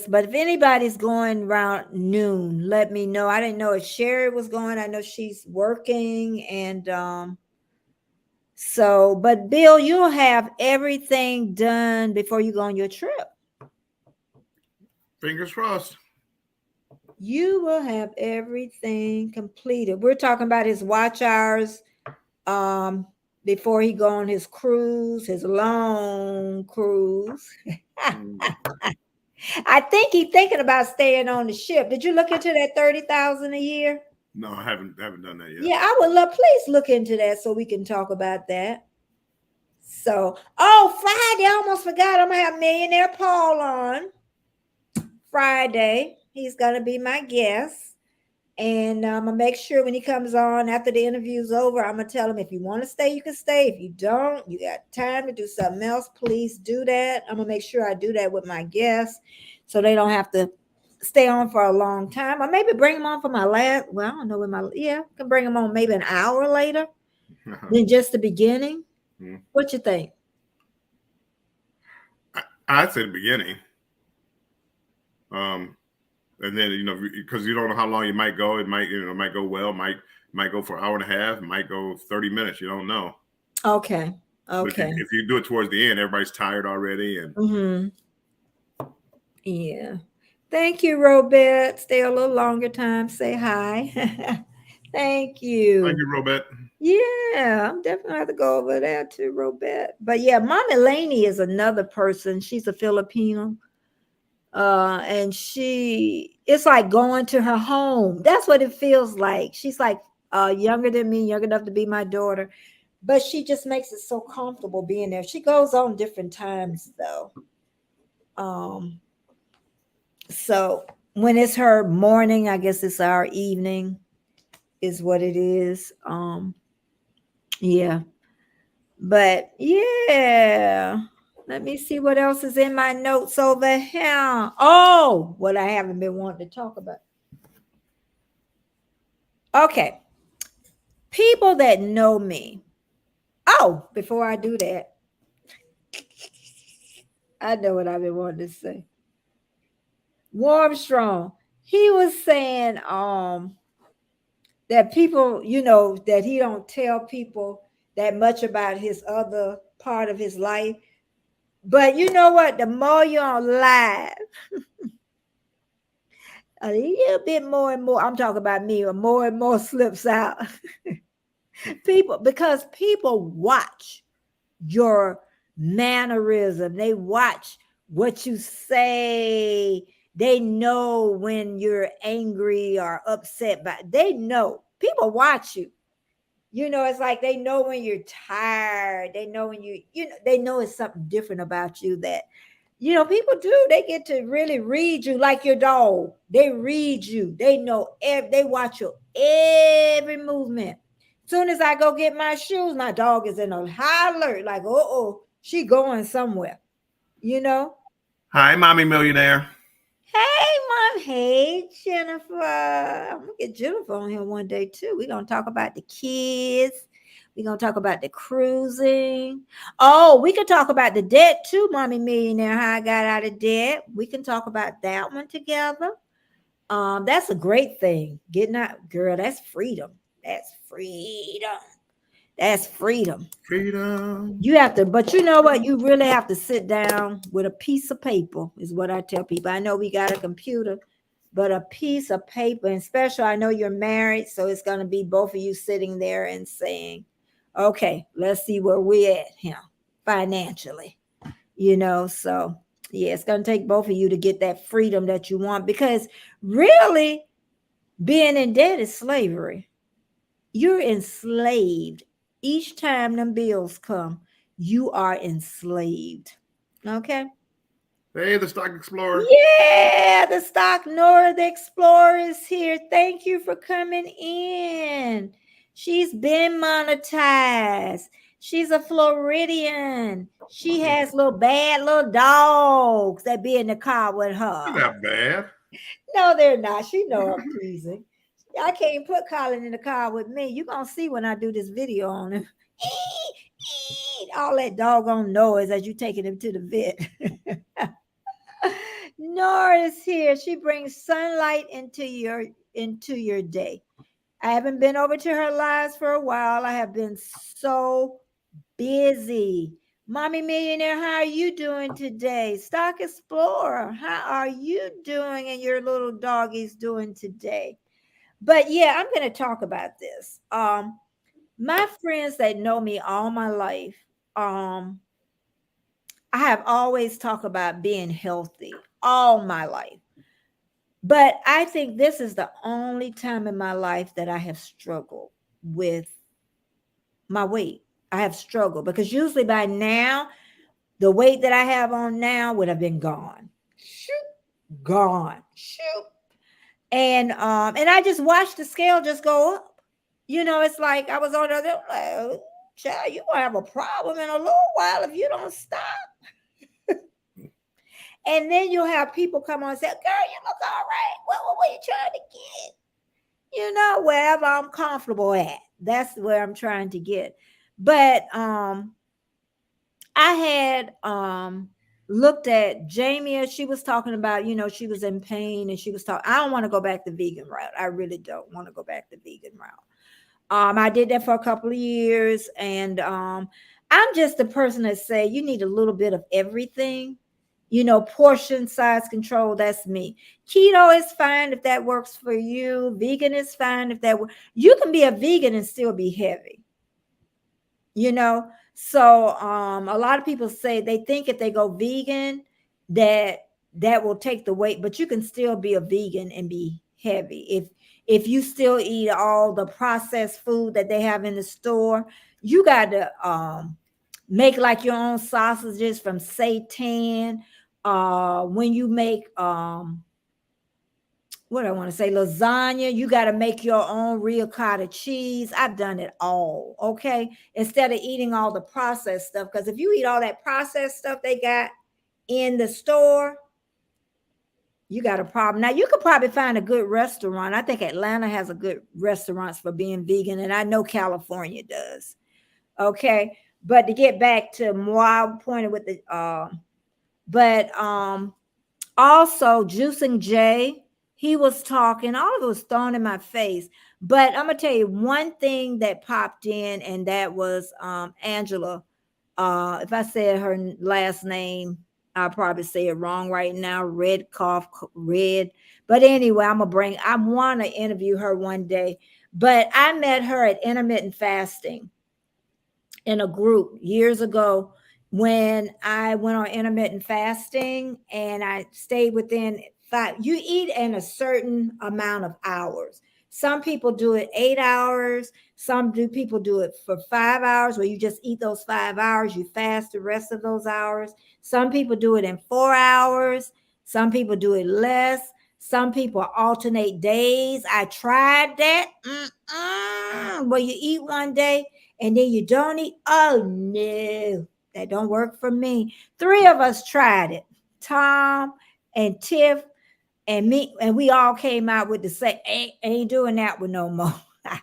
but if anybody's going around noon, let me know. I didn't know if Sherry was going. I know she's working, and so, but Bill, you'll have everything done before you go on your trip. Fingers crossed. You will have everything completed. We're talking about his watch hours um before he go on his cruise, his long cruise. Mm. I think he's thinking about staying on the ship. Did you look into that 30,000 a year? No, I haven't done that yet. Yeah, I would love, please look into that so we can talk about that. So, oh, Friday, I almost forgot. I'm gonna have Millionaire Paul on Friday. He's gonna be my guest. And I'm gonna make sure when he comes on after the interview's over, I'm gonna tell him if you want to stay, you can stay. If you don't, you got time to do something else, please do that. I'm gonna make sure I do that with my guests so they don't have to stay on for a long time. Or maybe bring them on for my last, well, I don't know when my, yeah, I can bring them on maybe an hour later than just the beginning. Mm. What you think? I'd say the beginning. And then because you don't know how long you might go. It might go well. Might go for an hour and a half. Might go 30 minutes. You don't know. Okay. But Okay. if you do it towards the end, everybody's tired already. And Yeah. Thank you, Robert. Stay a little longer time. Say hi. Thank thank you. you, Robert. Yeah, I'm definitely gonna have to go over there to Robert. But yeah, Mama Laney is another person. She's a Filipino. And it's like going to her home. That's what it feels like. She's like younger than me, young enough to be my daughter, but she just makes it so comfortable being there. She goes on different times though. Um, so when it's her morning, I guess it's our evening, is what it is. Yeah. But yeah, let me see what else is in my notes over here. Oh, what I haven't been wanting to talk about. Okay, people that know me. Oh, before I do that, I know what I've been wanting to say. Warm Strong. He was saying that people, that he don't tell people that much about his other part of his life. But you know what? The more you're on live, a little bit more and more, I'm talking about me, or more and more slips out. Because people watch your mannerism, they watch what you say, they know when you're angry or upset, but they know, people watch you. It's like they know when you're tired, they know when they know it's something different about you that people do. They get to really read you like your dog. They read you. They know they watch your every movement. Soon as I go get my shoes, my dog is in a high alert, like, oh, she going somewhere, you know. Hi, mommy millionaire. Hey, Mom. Hey, Jennifer. I'm gonna get Jennifer on here one day too. We're gonna talk about the kids. We're gonna talk about the cruising. Oh, we could talk about the debt too, Mommy Millionaire. How I got out of debt. We can talk about that one together. That's a great thing. Getting out, girl. That's freedom. That's freedom. That's freedom. Freedom. You have to, but you know what? You really have to sit down with a piece of paper, is what I tell people. I know we got a computer, but a piece of paper, and special, I know you're married, so it's going to be both of you sitting there and saying, okay, let's see where we're at here financially, So, yeah, it's going to take both of you to get that freedom that you want, because really being in debt is slavery. You're enslaved. Each time them bills come, you are enslaved. Okay. Hey, the Stock Explorer. Yeah, the Stock North Explorer is here. Thank you for coming in. She's been monetized. She's a Floridian. She has bad little dogs that be in the car with her. Not that bad. No, they're not. She know I'm teasing. I can't put Colin in the car with me. You're gonna see when I do this video on him. All that doggone noise as you taking him to the vet. Nora is here. She brings sunlight into your day. I haven't been over to her lives for a while. I have been so busy. Mommy Millionaire, how are you doing today? Stock Explorer, how are you doing and your little doggies doing today? But yeah, I'm going to talk about this. My friends that know me all my life, um, I have always talked about being healthy all my life. But I think this is the only time in my life that I have struggled with my weight. I have struggled because usually by now, the weight that I have on now would have been gone. Shoot, gone. Shoot. And I just watched the scale just go up. It's like I was on the other like, "Oh, child, you gonna have a problem in a little while if you don't stop." And then you'll have people come on and say, "Girl, you look all right. What are you trying to get?" Wherever I'm comfortable at. That's where I'm trying to get. But I had looked at Jamie as she was talking about, she was in pain and she was talking. I don't want to go back the vegan route. I really don't want to go back the vegan route. I did that for a couple of years, and I'm just the person that say you need a little bit of everything. Portion size control. That's me. Keto is fine if that works for you. Vegan is fine if that. You can be a vegan and still be heavy. you know a lot of people say they think if they go vegan that that will take the weight, but you can still be a vegan and be heavy if you still eat all the processed food that they have in the store. You got to make like your own sausages from seitan. When you make what I want to say, lasagna. You got to make your own ricotta cheese. I've done it all. Okay. Instead of eating all the processed stuff. Because if you eat all that processed stuff they got in the store, you got a problem. Now you could probably find a good restaurant. I think Atlanta has a good restaurants for being vegan, and I know California does. Okay. But to get back to more pointed with the but also Juicing Jay, he was talking, all of it was thrown in my face. But I'm gonna tell you one thing that popped in, and that was Angela. If I said her last name, I'll probably say it wrong right now. Red cough, red. But anyway, I want to interview her one day. But I met her at intermittent fasting in a group years ago when I went on intermittent fasting and I stayed within five. You eat in a certain amount of hours. Some people do it 8 hours. People do it for 5 hours where you just eat those 5 hours. You fast the rest of those hours. Some people do it in 4 hours. Some people do it less. Some people alternate days. I tried that. Where you eat one day and then you don't eat. Oh no, that don't work for me. Three of us tried it. Tom and Tiff and me, and we all came out with the same. Ain't doing that one no more. That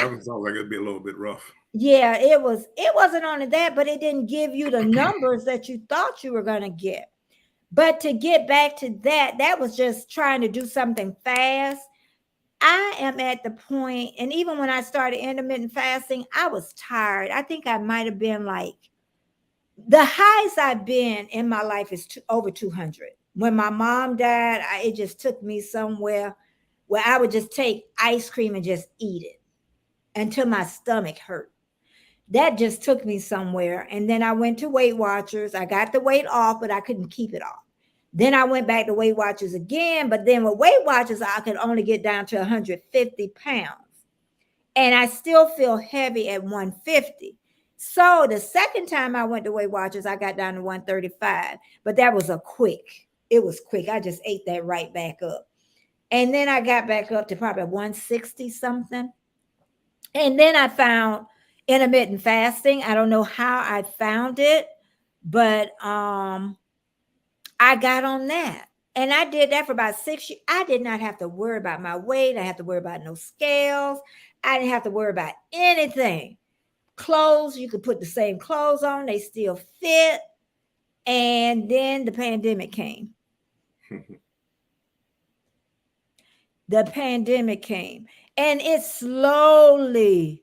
one sounds like it'd be a little bit rough. Yeah, it was. It wasn't only that, but it didn't give you the numbers that you thought you were gonna get. But to get back to that, that was just trying to do something fast. I am at the point, and even when I started intermittent fasting, I was tired. I think I might have been like the highest I've been in my life is over 200. When my mom died, it just took me somewhere where I would just take ice cream and just eat it until my stomach hurt. That just took me somewhere. And then I went to Weight Watchers. I got the weight off, but I couldn't keep it off. Then I went back to Weight Watchers again. But then with Weight Watchers, I could only get down to 150 pounds. And I still feel heavy at 150. So the second time I went to Weight Watchers, I got down to 135. But that was it was quick. I just ate that right back up. And then I got back up to probably 160 something. And then I found intermittent fasting. I don't know how I found it, but I got on that. And I did that for about 6 years. I did not have to worry about my weight. I had to worry about no scales. I didn't have to worry about anything. Clothes, you could put the same clothes on, they still fit. And then the pandemic came. The pandemic came, and it slow,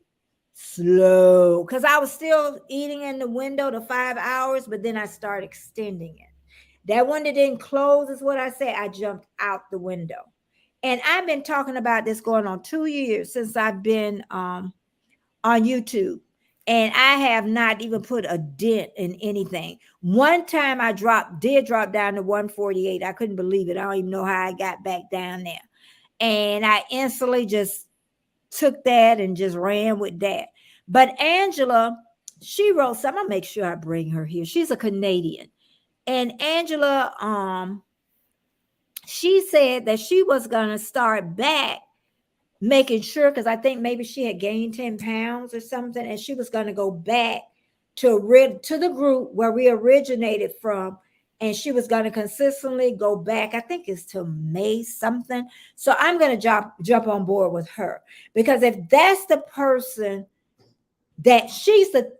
because I was still eating in the window to 5 hours, but then I started extending it. That one that didn't close is what I said. I jumped out the window. And I've been talking about this going on 2 years since I've been on YouTube. And I have not even put a dent in anything. One time I did drop down to 148. I couldn't believe it. I don't even know how I got back down there. And I instantly just took that and just ran with that. But Angela, she wrote something. I'm gonna make sure I bring her here. She's a Canadian. And Angela, she said that she was gonna start back making sure, because I think maybe she had gained 10 pounds or something, and she was gonna go back to the group where we originated from, and she was going to consistently go back. I think it's to May something. So I'm going to jump on board with her, because if that's the person that what's the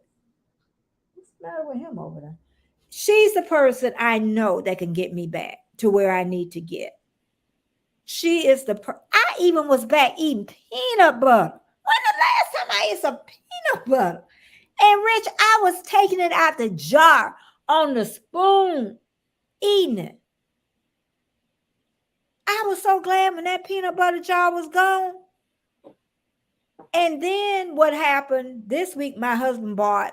matter with him over there? She's the person I know that can get me back to where I need to get. She is I even was back eating peanut butter. When the last time I ate some peanut butter? And Rich, I was taking it out the jar on the spoon, eating it. I was so glad when that peanut butter jar was gone. And then what happened this week, my husband bought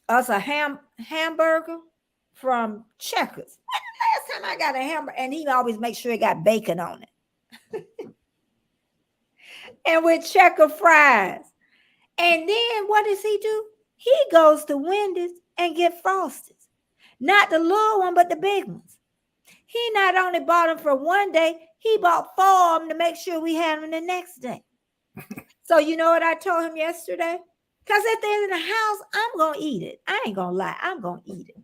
us a hamburger from Checkers. Last time I got a hamburger, and he always makes sure it got bacon on it. And with checker fries. And then what does he do? He goes to Wendy's and get Frosties. Not the little one, but the big ones. He not only bought them for one day, he bought 4 of them to make sure we had them the next day. So you know what I told him yesterday? Because if they're in the house, I'm going to eat it. I ain't going to lie. I'm going to eat it.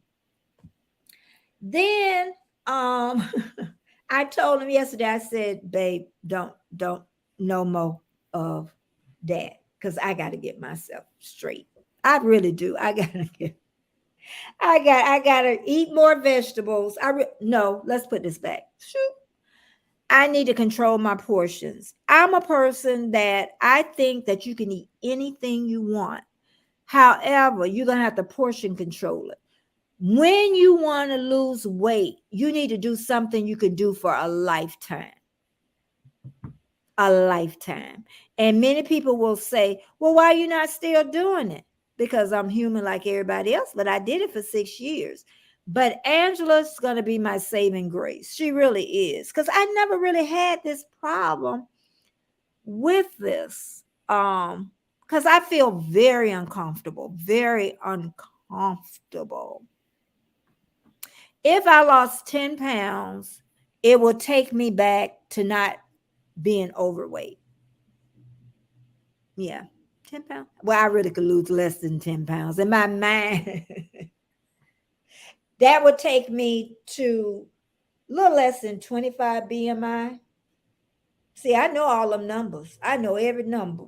Then I told him yesterday, I said, babe, don't no more of that, because I got to get myself straight. I really do. I gotta eat more vegetables. No, let's put this back. Shoot. I need to control my portions. I'm a person that I think that you can eat anything you want. However, you're gonna have to portion control it. When you want to lose weight, you need to do something you can do for a lifetime. A lifetime. And many people will say, well, why are you not still doing it? Because I'm human like everybody else, but I did it for 6 years. But Angela's going to be my saving grace. She really is. Because I never really had this problem with this. Because I feel very uncomfortable. Very uncomfortable. If I lost 10 pounds, it will take me back to not being overweight. Yeah, 10 pounds. Well, I really could lose less than 10 pounds. In my mind, that would take me to a little less than 25 BMI. See, I know all them numbers. I know every number.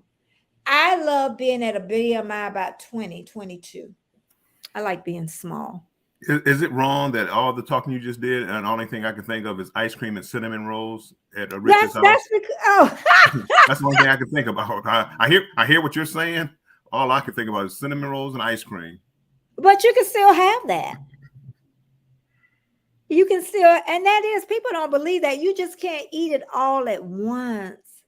I love being at a BMI about 20, 22. I like being small. Is it wrong that all the talking you just did and the only thing I can think of is ice cream and cinnamon rolls at a Rich's house? That's because, That's the only thing I can think about. I hear what you're saying. All I can think about is cinnamon rolls and ice cream. But you can still have that. You can still, and that is, people don't believe that. You just can't eat it all at once.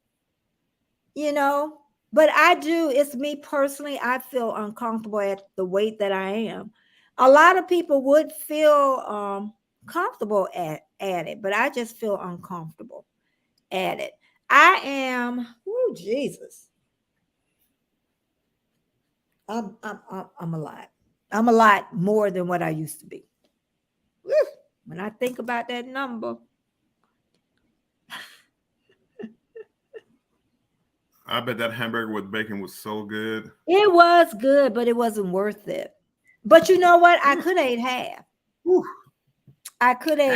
You know? But I do. It's me personally. I feel uncomfortable at the weight that I am. A lot of people would feel comfortable at it, but I just feel uncomfortable at it. I am, oh Jesus. I'm a lot. I'm a lot more than what I used to be. Woo. When I think about that number. I bet that hamburger with bacon was so good. It was good, but it wasn't worth it. But you know what? I could have ate half. Whew. I could have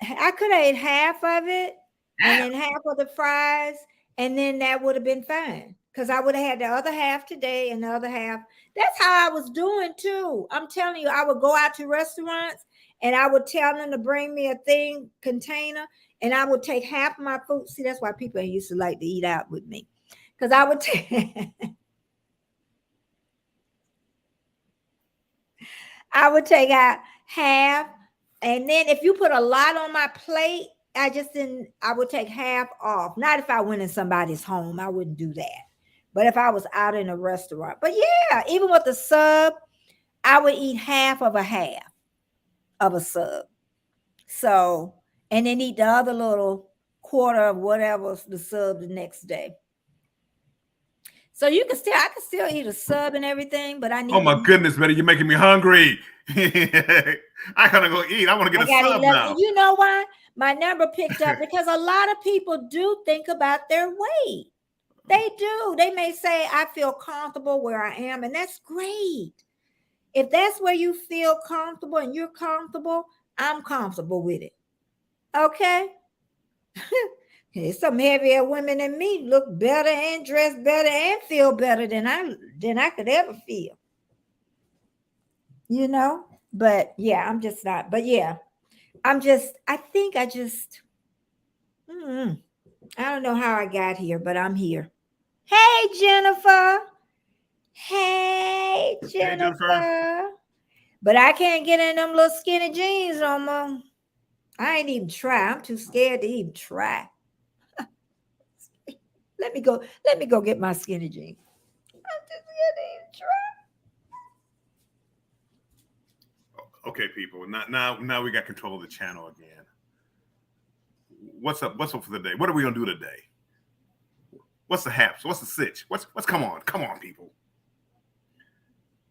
ate half of it, and then half of the fries, and then that would have been fine. because I would have had the other half today and the other half. That's how I was doing too. I'm telling you, I would go out to restaurants and I would tell them to bring me a container, and I would take half of my food. See, that's why people used to like to eat out with me, because I would take I would take out half, and then if you put a lot on my plate, I would take half off. Not if I went in somebody's home, I wouldn't do that. But if I was out in a restaurant. But yeah, even with the sub, I would eat half of a sub. So, and then eat the other little quarter of whatever's the sub the next day. So I can still eat a sub and everything, but I need. Oh my goodness, Betty, you're making me hungry. I gotta go eat. I want to get a sub now. You know why? My number picked up because a lot of people do think about their weight. They do. They may say, I feel comfortable where I am, and that's great. If that's where you feel comfortable and you're comfortable, I'm comfortable with it. Okay? There's some heavier women than me look better and dress better and feel better than I could ever feel. You know? But yeah, I'm just not. But yeah, I don't know how I got here, but I'm here. Hey, Jennifer. Hey, Jennifer. But I can't get in them little skinny jeans no more. I ain't even try. I'm too scared to even try. Let me go get my skinny jeans. I'm too scared to even try. Okay, people. Now we got control of the channel again. What's up? What's up for the day? What are we gonna do today? What's the haps? What's the sitch? What's come on, people.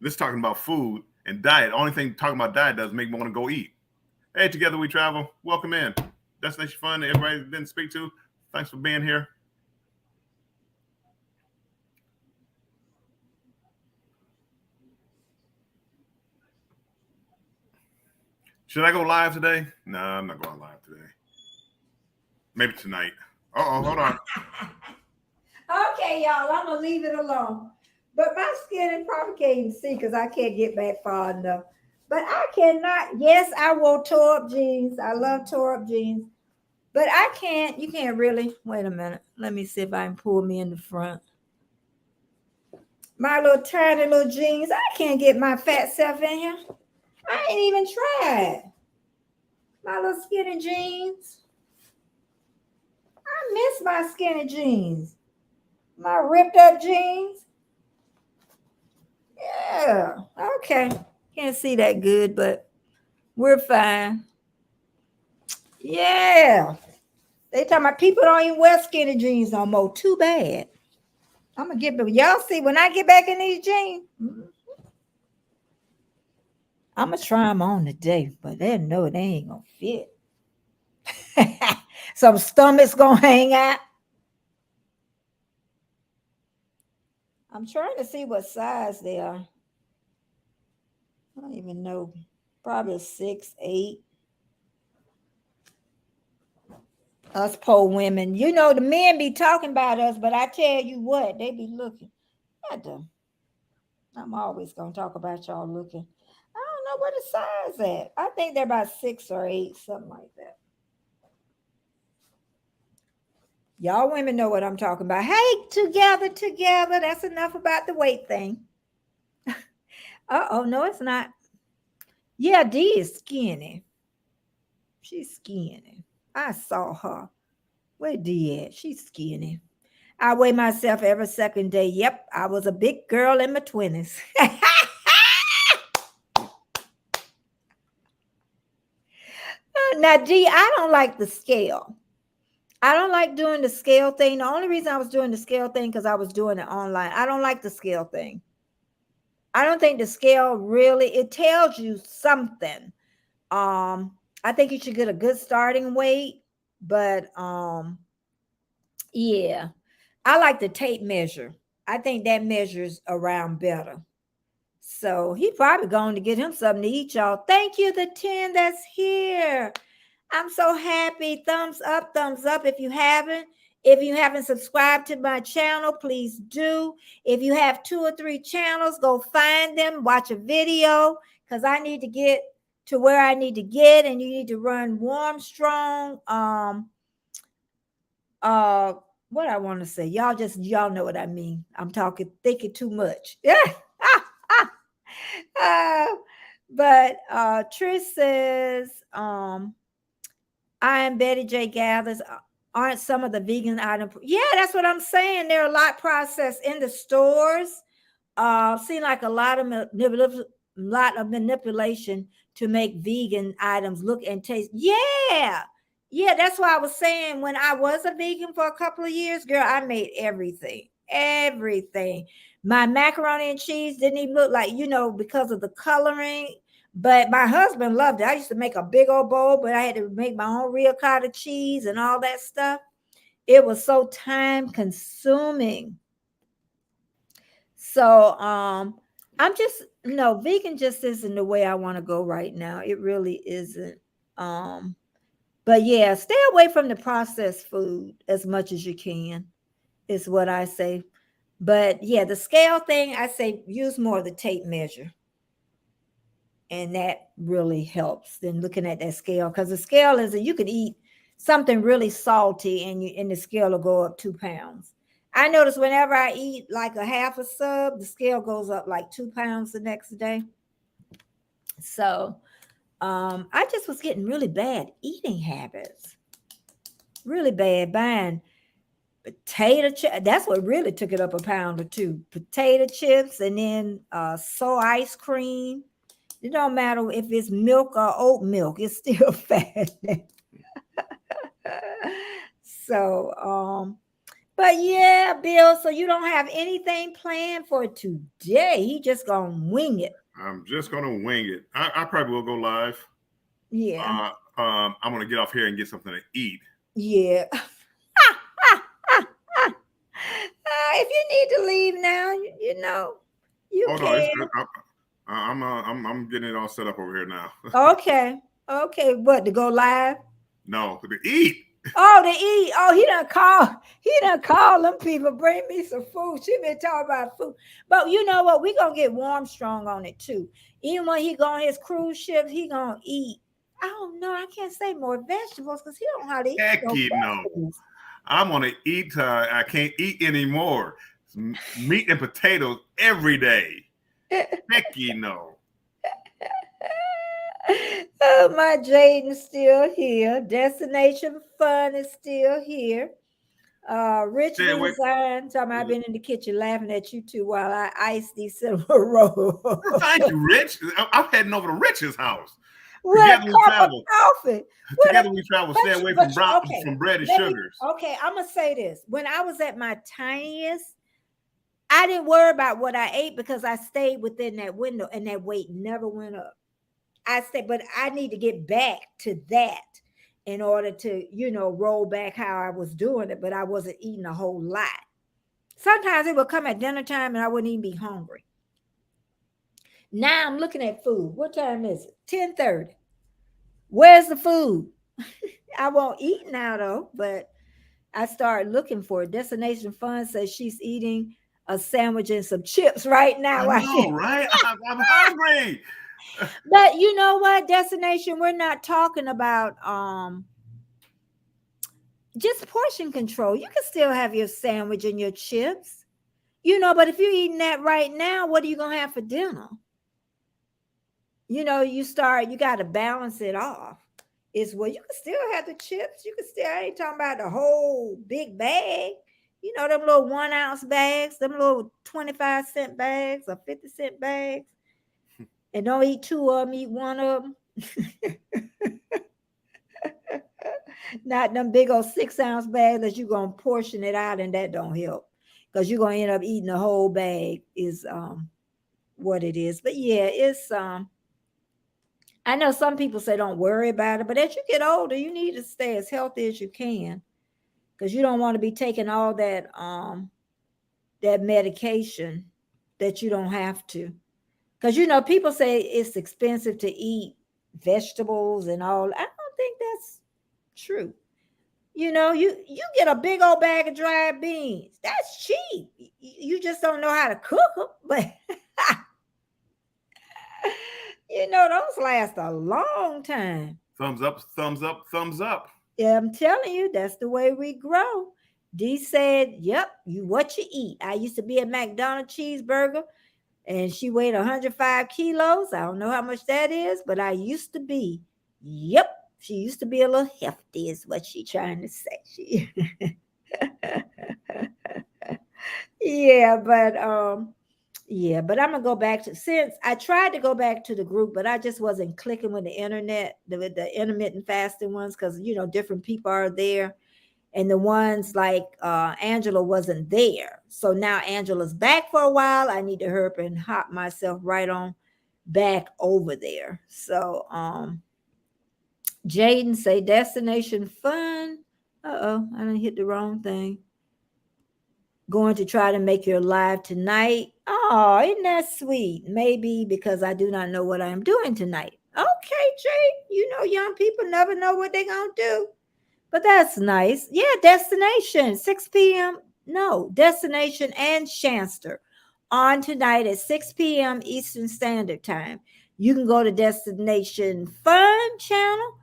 This talking about food and diet. Only thing talking about diet does make me want to go eat. Hey, Together We Travel. Welcome in. Destination Fun. Everybody didn't speak to. Thanks for being here. Should I go live today? No, I'm not going live today. Maybe tonight. Hold on. Okay, y'all, I'm gonna leave it alone. But my skin probably can't even see because I can't get back far enough. But I cannot. Yes, I wore tore up jeans. I love tore up jeans. But I can't. You can't really. Wait a minute. Let me see if I can pull me in the front. My little tiny little jeans. I can't get my fat self in here. I ain't even tried. My little skinny jeans. I miss my skinny jeans. My ripped up jeans. Yeah. Okay. Can't see that good, but we're fine. Yeah. They talking about people don't even wear skinny jeans no more. Too bad. I'm gonna get back. Y'all see when I get back in these jeans. I'm gonna try them on today, but they know they ain't gonna fit. Some stomachs gonna hang out. I'm trying to see what size they are. I don't even know. Probably 6, 8. Us poor women. You know, the men be talking about us, but I tell you what, they be looking at them. I'm always going to talk about y'all looking. I don't know what the size at. I think they're about 6 or 8, something like that. Y'all women know what I'm talking about. Hey, together. That's enough about the weight thing. Uh-oh, no, it's not. Yeah, Dee is skinny. She's skinny. I saw her. Where Dee at? She's skinny. I weigh myself every second day. Yep, I was a big girl in my 20s. Now, Dee, I don't like the scale. I don't like doing the scale thing. The only reason I was doing the scale thing because I was doing it online. I don't like the scale thing. I don't think the scale really, it tells you something. I think you should get a good starting weight, but yeah, I like the tape measure. I think that measures around better. So he probably going to get him something to eat, y'all. Thank you, the 10 that's here. I'm so happy. Thumbs up if you haven't. If you haven't subscribed to my channel, please do. If you have 2 or 3 channels, go find them, watch a video, because I need to get to where I need to get, and you need to run warm, strong. What I want to say, y'all know what I mean. I'm thinking too much. Yeah. But Trish says, I am Betty J Gathers. Aren't some of the vegan items? Yeah, that's what I'm saying. They're a lot processed in the stores. Seem like a lot of manipulation to make vegan items look and taste. Yeah, yeah. That's why I was saying when I was a vegan for a couple of years, girl, I made everything, everything. My macaroni and cheese didn't even look like, because of the coloring. But my husband loved it. I used to make a big old bowl, but I had to make my own ricotta cheese and all that stuff. It was so time consuming. So I'm just no vegan just isn't the way I want to go right now. It really isn't. But yeah, stay away from the processed food as much as you can, is what I say. But yeah, the scale thing, I say use more of the tape measure. And that really helps than looking at that scale, because the scale is you could eat something really salty and the scale will go up 2 pounds. I notice whenever I eat like a half a sub, the scale goes up like 2 pounds the next day. So I just was getting really bad eating habits, really bad, buying potato chips. That's what really took it up a pound or two. Potato chips, and then soy ice cream. It don't matter if it's milk or oat milk, it's still fat. So, but yeah, Bill, so you don't have anything planned for today. He just gonna wing it. I'm just gonna wing it. I probably will go live. Yeah. I'm gonna get off here and get something to eat. Yeah. If you need to leave now, you Oh can. no, I'm getting it all set up over here now. Okay. Okay. What, to go live? No, to eat. Oh, to eat. Oh, he done call them people, bring me some food. She been talking about food. But you know what? We gonna get warm strong on it too. Even when he go on his cruise ship, he gonna eat. I don't know. I can't say more vegetables because he don't know how to eat Heck no no. vegetables. I'm gonna eat. I can't eat anymore. Meat and potatoes every day. Heck no. Oh, my Jaden's still here. Destination Fun is still here. Rich Stay away. Design. Talking about I've been in the kitchen laughing at you two while I ice these cinnamon rolls. Well, thank you, Rich. I'm heading over to Rich's house. What Together a we cup travel. of coffee. What Together a, we travel. but Stay you- away but from, you- brown, okay, from bread and let me- sugars. Okay, I'm gonna say this. When I was at my tiniest, I didn't worry about what I ate because I stayed within that window and that weight never went up. I stayed, but I need to get back to that in order to, roll back how I was doing it, but I wasn't eating a whole lot. Sometimes it would come at dinner time and I wouldn't even be hungry. Now I'm looking at food. What time is it? 10:30. Where's the food? I won't eat now though, but I started looking for it. Destination Fun says she's eating a sandwich and some chips right now. I know, right? I'm hungry. But you know what, Destination, we're not talking about just portion control. You can still have your sandwich and your chips, but if you're eating that right now, what are you gonna have for dinner? You got to balance it off. Is you can still have the chips. You can still, I ain't talking about the whole big bag. Them little 1 ounce bags, them little 25-cent bags or 50-cent bags. And don't eat 2 of them, eat 1 of them. Not them big old 6-ounce bags that you're going to portion it out, and that don't help. Because you're going to end up eating the whole bag is what it is. But yeah, it's I know some people say don't worry about it, but as you get older, you need to stay as healthy as you can, because you don't want to be taking all that medication that you don't have to. Because people say it's expensive to eat vegetables and all. I don't think that's true. You get a big old bag of dried beans. That's cheap. You just don't know how to cook them, but those last a long time. Thumbs up, thumbs up, thumbs up. Yeah, I'm telling you, that's the way we grow. Dee said, "Yep, you what you eat." I used to be a McDonald's cheeseburger, and she weighed 105 kilos. I don't know how much that is, but I used to be. Yep, she used to be a little hefty, is what she trying to say. She, yeah, but I'm gonna go back to since I tried to go back to the group, but I just wasn't clicking with the internet, with the intermittent fasting ones, because different people are there. And the ones like Angela wasn't there. So now Angela's back for a while. I need to hurry up and hop myself right on back over there. So Jaden say destination fun. Uh-oh, I didn't hit the wrong thing. Going to try to make your live tonight. Oh, isn't that sweet? Maybe because I do not know what I'm doing tonight. Okay, Jay, young people never know what they're going to do. But that's nice. Yeah, destination, 6 p.m. No, destination and Shanster on tonight at 6 p.m. Eastern Standard Time. You can go to Destination Fun channel,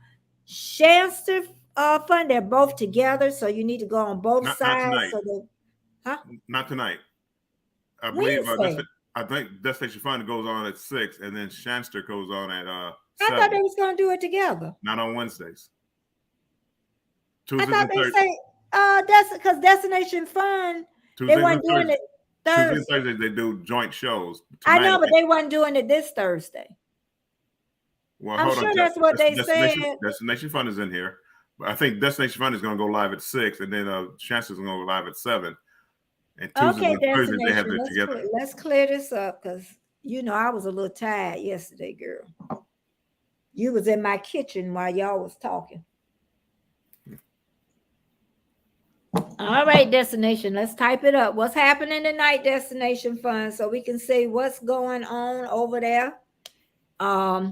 Shanster Fun. They're both together, so you need to go on both Not sides. tonight. Huh? Not tonight. I Wednesday. believe I think Destination Fun goes on at 6, and then Shanster goes on at 7. I thought they was going to do it together. Not on Wednesdays. I thought they say that's because Destination Fun. Tuesdays they weren't doing it Thursday. Tuesdays and Thursdays they do joint shows. I know, but they weren't doing it this Thursday. Well, I'm sure that's what they said. Destination Fun is in here, but I think Destination Fun is going to go live at 6, and then Chances going to go live at 7. And Tuesdays and Thursdays they have it together. Let's clear this up because I was a little tired yesterday, girl. You was in my kitchen while y'all was talking. All right, Destination. Let's type it up. What's happening tonight, Destination Fun, so we can see what's going on over there. I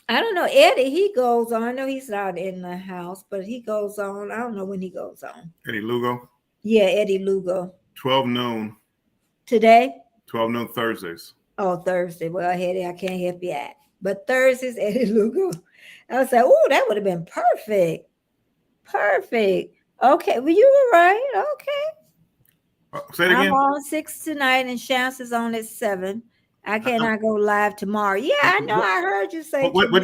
don't know. Eddie, he goes on. I know he's not in the house, but he goes on. I don't know when he goes on. Eddie Lugo? Yeah, Eddie Lugo. 12 noon. Today? 12 noon Thursdays. Oh, Thursday. Well, Eddie, I can't help you out. But Thursdays, Eddie Lugo. I was like, oh, that would have been perfect. Perfect. Okay, well, you were right. Okay. Say it again. I'm on 6 tonight, and Chance is on at 7. I cannot go live tomorrow. Yeah, I know. I heard you say. What'd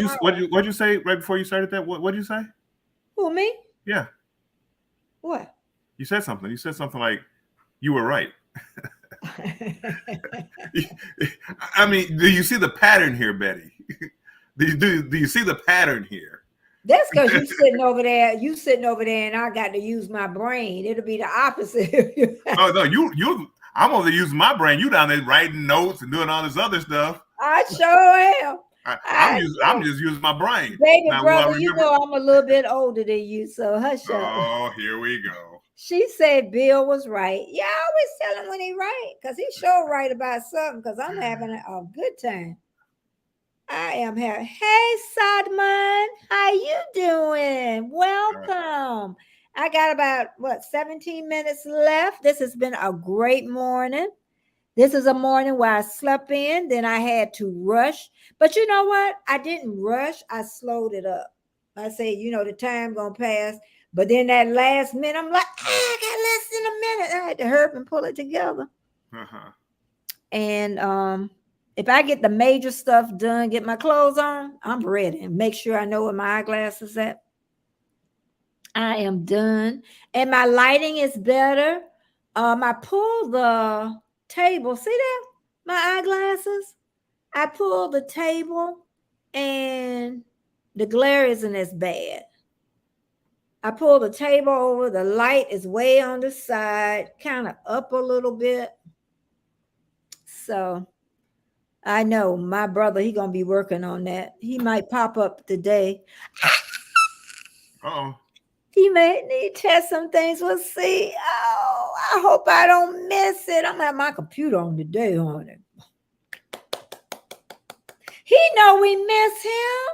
you say right before you started that? What'd you say? Who, me? Yeah. What? You said something. You said something like, "You were right." I mean, do you see the pattern here, Betty? Do you see the pattern here? That's because you sitting over there. You sitting over there, and I got to use my brain. It'll be the opposite. Oh no, you. I'm over there using my brain. You down there writing notes and doing all this other stuff. I sure am. I'm just using my brain. Baby brother, I'm a little bit older than you, so hush up. Oh, here we go. She said Bill was right. Yeah, I always tell him when he right, because he's sure right about something, because I'm having a good time. I am here. Hey, Sadman, how you doing? Welcome. I got about 17 minutes left. This has been a great morning. This is a morning where I slept in, then I had to rush. But you know what? I didn't rush. I slowed it up. I said, the time gonna pass. But then that last minute, I'm like, I got less than a minute. I had to hurry up and pull it together. Uh-huh. And if I get the major stuff done, get my clothes on, I'm ready. And make sure I know where my eyeglasses at. I am done. And my lighting is better. I pulled the table. See that? My eyeglasses. I pulled the table and the glare isn't as bad. I pulled the table over. The light is way on the side, kind of up a little bit. So I know my brother, he going to be working on that. He might pop up today. Uh-oh. He may need to test some things. We'll see. Oh, I hope I don't miss it. I'm at my computer on today, honey. He know we miss him.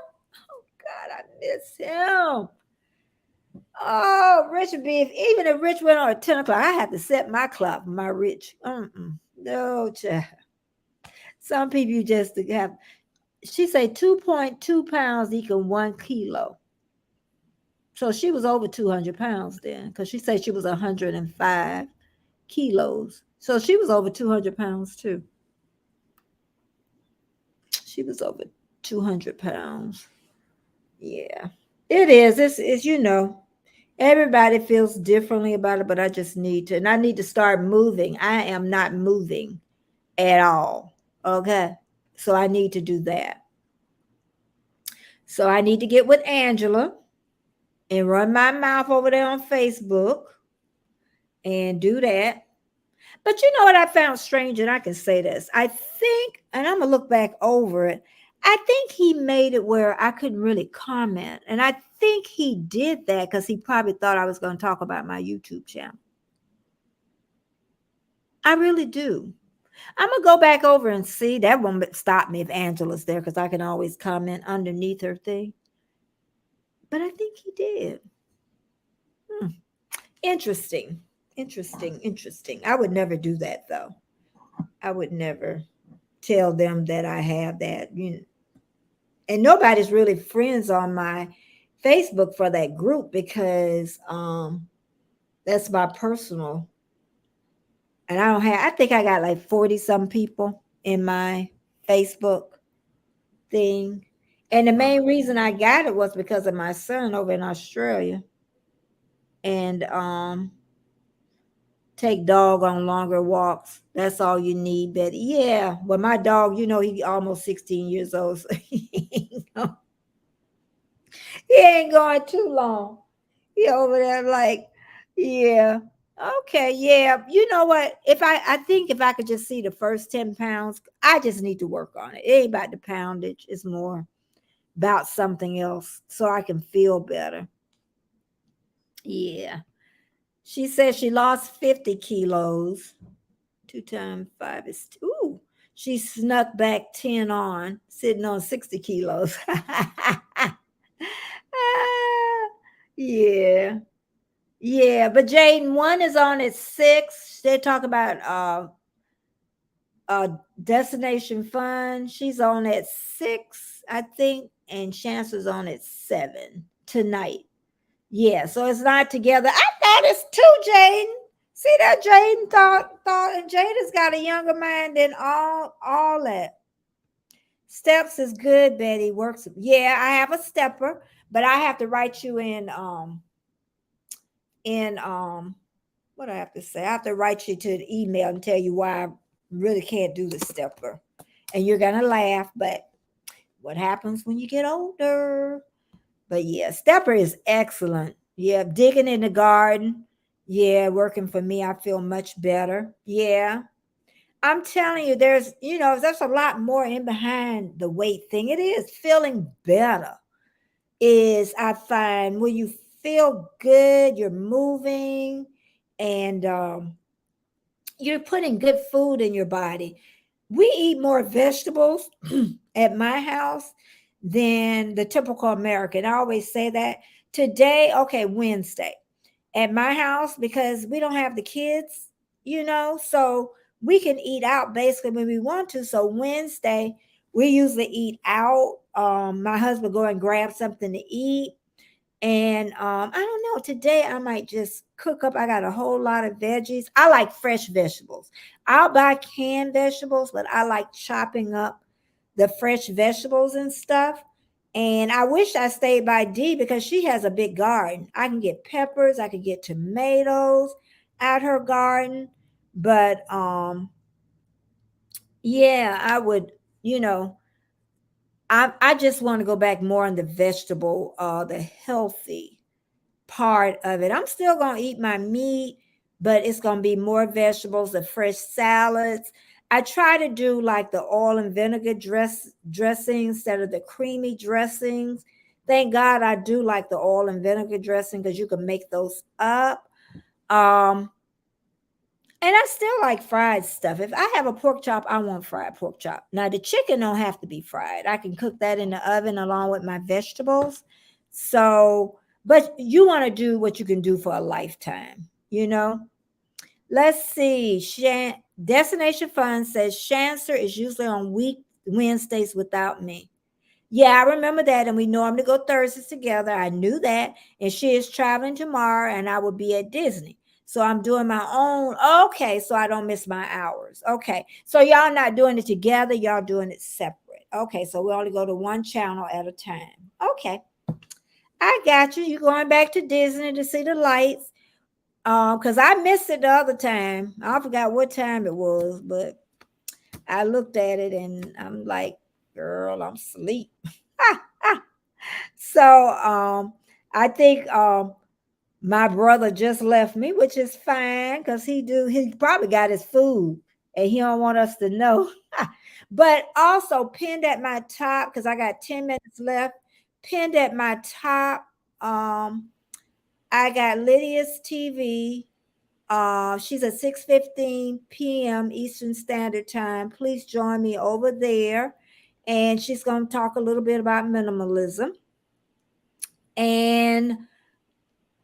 Oh, God, I miss him. Oh, rich beef. Even if Rich went on at 10 o'clock, I have to set my clock for my Rich. Mm-mm. No, child. Some people you just have, she say 2.2 pounds equal 1 kilo. So she was over 200 pounds then because she said she was 105 kilos. So she was over 200 pounds too. She was over 200 pounds. Yeah, it is. It's, everybody feels differently about it, but I just need to, and I need to start moving. I am not moving at all. Okay. So I need to do that. So I need to get with Angela and run my mouth over there on Facebook and do that. But you know what I found strange, and I can say this. I think, and I'm gonna look back over it. I think he made it where I couldn't really comment. And I think he did that because he probably thought I was going to talk about my YouTube channel. I really do. I'm gonna go back over and see. That won't stop me if Angela's there because I can always comment underneath her thing. But I think he did. Interesting. Interesting. I would never do that though. I would never tell them that I have that. And nobody's really friends on my Facebook for that group because that's my personal. And I think I got like 40 some people in my Facebook thing. And the main reason I got it was because of my son over in Australia. And take dog on longer walks. That's all you need, Betty. Yeah. Well, my dog, he almost 16 years old. So he ain't going too long. He over there like, yeah. Okay, yeah. You know what? I think if I could just see the first 10 pounds, I just need to work on it. It ain't about the poundage. It's more about something else so I can feel better. Yeah. She says she lost 50 kilos. 2 times 5 is ooh. She snuck back 10 on, sitting on 60 kilos. Yeah. Yeah. But Jaden, one is on at 6. They talk about destination fun. She's on at 6, I think, and Chance's on at 7 tonight. Yeah, so it's not together. I thought it's 2, Jaden. See that Jaden thought, and Jaden's got a younger mind than all that. Steps is good, Betty. Works. Yeah, I have a stepper, but I have to write you in what I have to say. I have to write you to the email and tell you why I really can't do the stepper. And you're gonna laugh, but what happens when you get older? But yeah, stepper is excellent. Yeah, digging in the garden. Yeah, working for me. I feel much better. Yeah. I'm telling you, there's a lot more in behind the weight thing. It is feeling better. Is I find when you feel good, you're moving, and you're putting good food in your body. We eat more vegetables at my house than the typical American. I always say that. Today, okay, Wednesday at my house because we don't have the kids, so we can eat out basically when we want to. So Wednesday, we usually eat out. My husband go and grab something to eat. And I don't know. Today I might just cook up. I got a whole lot of veggies. I like fresh vegetables. I'll buy canned vegetables, but I like chopping up the fresh vegetables and stuff. And I wish I stayed by Dee because she has a big garden. I can get peppers, I can get tomatoes at her garden. But yeah, I would, you know, I just want to go back more on the vegetable, the healthy part of it. I'm still going to eat my meat, but it's going to be more vegetables, the fresh salads. I try to do like the oil and vinegar dressing instead of the creamy dressings. Thank God I do like the oil and vinegar dressing because you can make those up. Um, and I still like fried stuff. If I have a pork chop, I want fried pork chop. Now the chicken don't have to be fried. I can cook that in the oven along with my vegetables. So, but you want to do what you can do for a lifetime, you know. Let's see. Destination Fun says Shancer is usually on week Wednesdays without me. Yeah, I remember that. And we normally go Thursdays together. I knew that. And she is traveling tomorrow, and I will be at Disney. So I'm doing my own. Okay. So I don't miss my hours. Okay. So y'all not doing it together. Y'all doing it separate. Okay. So we only go to one channel at a time. Okay. I got you. You're going back to Disney to see the lights. Because I missed it the other time. I forgot what time it was, but I looked at it and I'm like, girl, I'm asleep. So I think my brother just left me, which is fine because he probably got his food and he don't want us to know. But also pinned at my top, because I got 10 minutes left, pinned at my top, I got Lydia's TV. She's at 6:15 p.m. Eastern Standard Time. Please join me over there. And she's going to talk a little bit about minimalism. And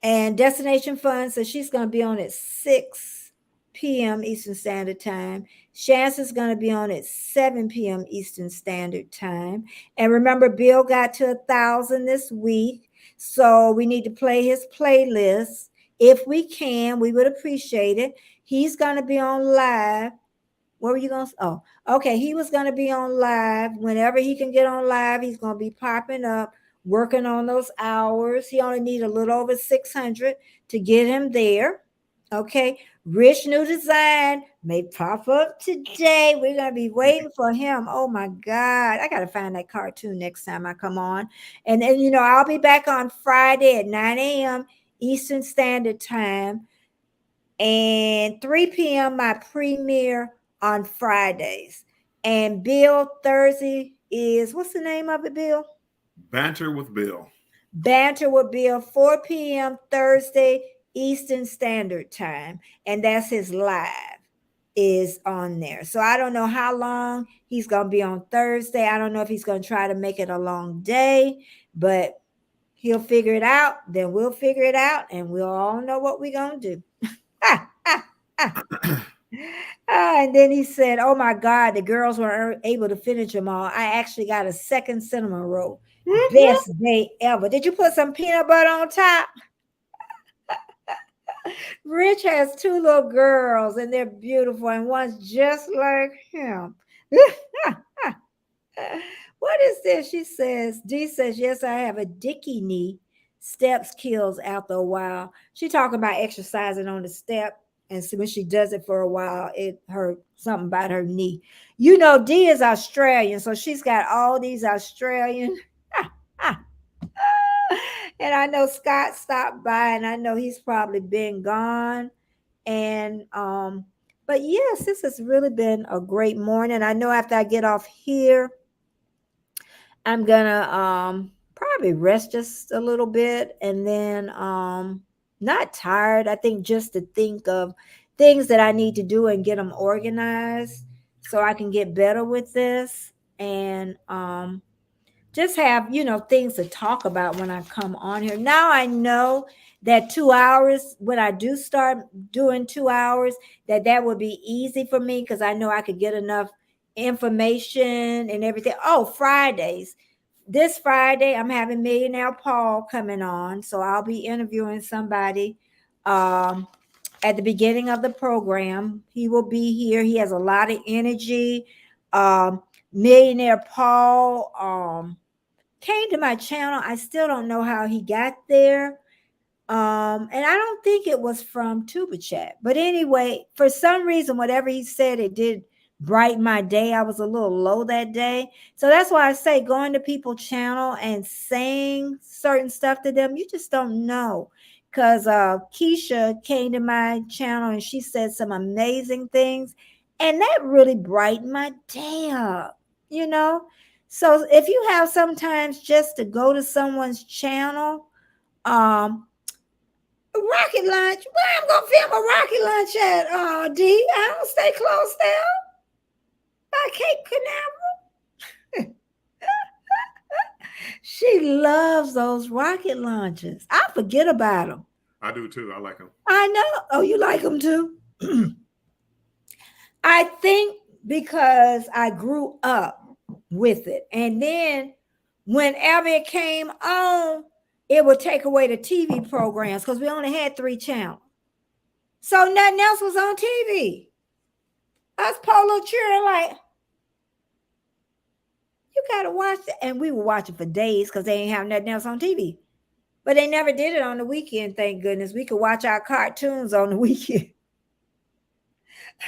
Destination Fun, so she's going to be on at 6 p.m. Eastern Standard Time. Chance is going to be on at 7 p.m. Eastern Standard Time. And remember, Bill got to 1,000 this week. So we need to play his playlist. If we can, we would appreciate it. He's going to be on live. Where were you going to? Oh, okay. He was going to be on live. Whenever he can get on live, he's going to be popping up, working on those hours. He only need a little over 600 to get him there. Okay. Rich New Design may pop up today. We're going to be waiting for him. Oh my God. I got to find that cartoon next time I come on. And then, I'll be back on Friday at 9 a.m. Eastern Standard Time, and 3 p.m. my premiere on Fridays. And Bill, Thursday is, what's the name of it, Bill? Banter with Bill. Banter with Bill, 4 p.m. Thursday Eastern Standard Time. And that's his live is on there. So I don't know how long he's going to be on Thursday. I don't know if he's going to try to make it a long day, but he'll figure it out. Then we'll figure it out, and we'll all know what we're going to do. And then he said, oh my God, the girls weren't able to finish them all. I actually got a second cinnamon roll. Best day ever. Did you put some peanut butter on top? Rich has 2 little girls, and they're beautiful, and one's just like him. What is this? She says, D says, yes, I have a dicky knee. Steps kills after a while. She talking about exercising on the step. And so when she does it for a while, it hurt something about her knee. D is Australian, so she's got all these Australian. And I know Scott stopped by, and I know he's probably been gone. And but yes, this has really been a great morning. I know after I get off here, I'm gonna probably rest just a little bit, and then not tired. I think just to think of things that I need to do and get them organized so I can get better with this, and just have things to talk about when I come on here. Now I know that 2 hours, when I do start doing 2 hours, that would be easy for me, because I know I could get enough information and everything. Oh, Fridays. This Friday, I'm having Millionaire Paul coming on. So I'll be interviewing somebody at the beginning of the program. He will be here. He has a lot of energy. Millionaire Paul came to my channel. I still don't know how he got there. And I don't think it was from Tuba Chat. But anyway, for some reason, whatever he said, it did brighten my day. I was a little low that day. So that's why I say going to people's channel and saying certain stuff to them, you just don't know. Because Keisha came to my channel and she said some amazing things. And that really brightened my day up, So if you have sometimes just to go to someone's channel, rocket lunch. Where I'm gonna film a rocket lunch at? D. I don't stay close down by Cape Canaveral. She loves those rocket launches. I forget about them. I do too. I like them. I know. Oh, you like them too? I think because I grew up with it. And then whenever it came on, it would take away the TV programs because we only had 3 channels. So nothing else was on TV. Us poor little children, like, you gotta watch it. And we were watching for days because they ain't have nothing else on TV. But they never did it on the weekend, thank goodness. We could watch our cartoons on the weekend.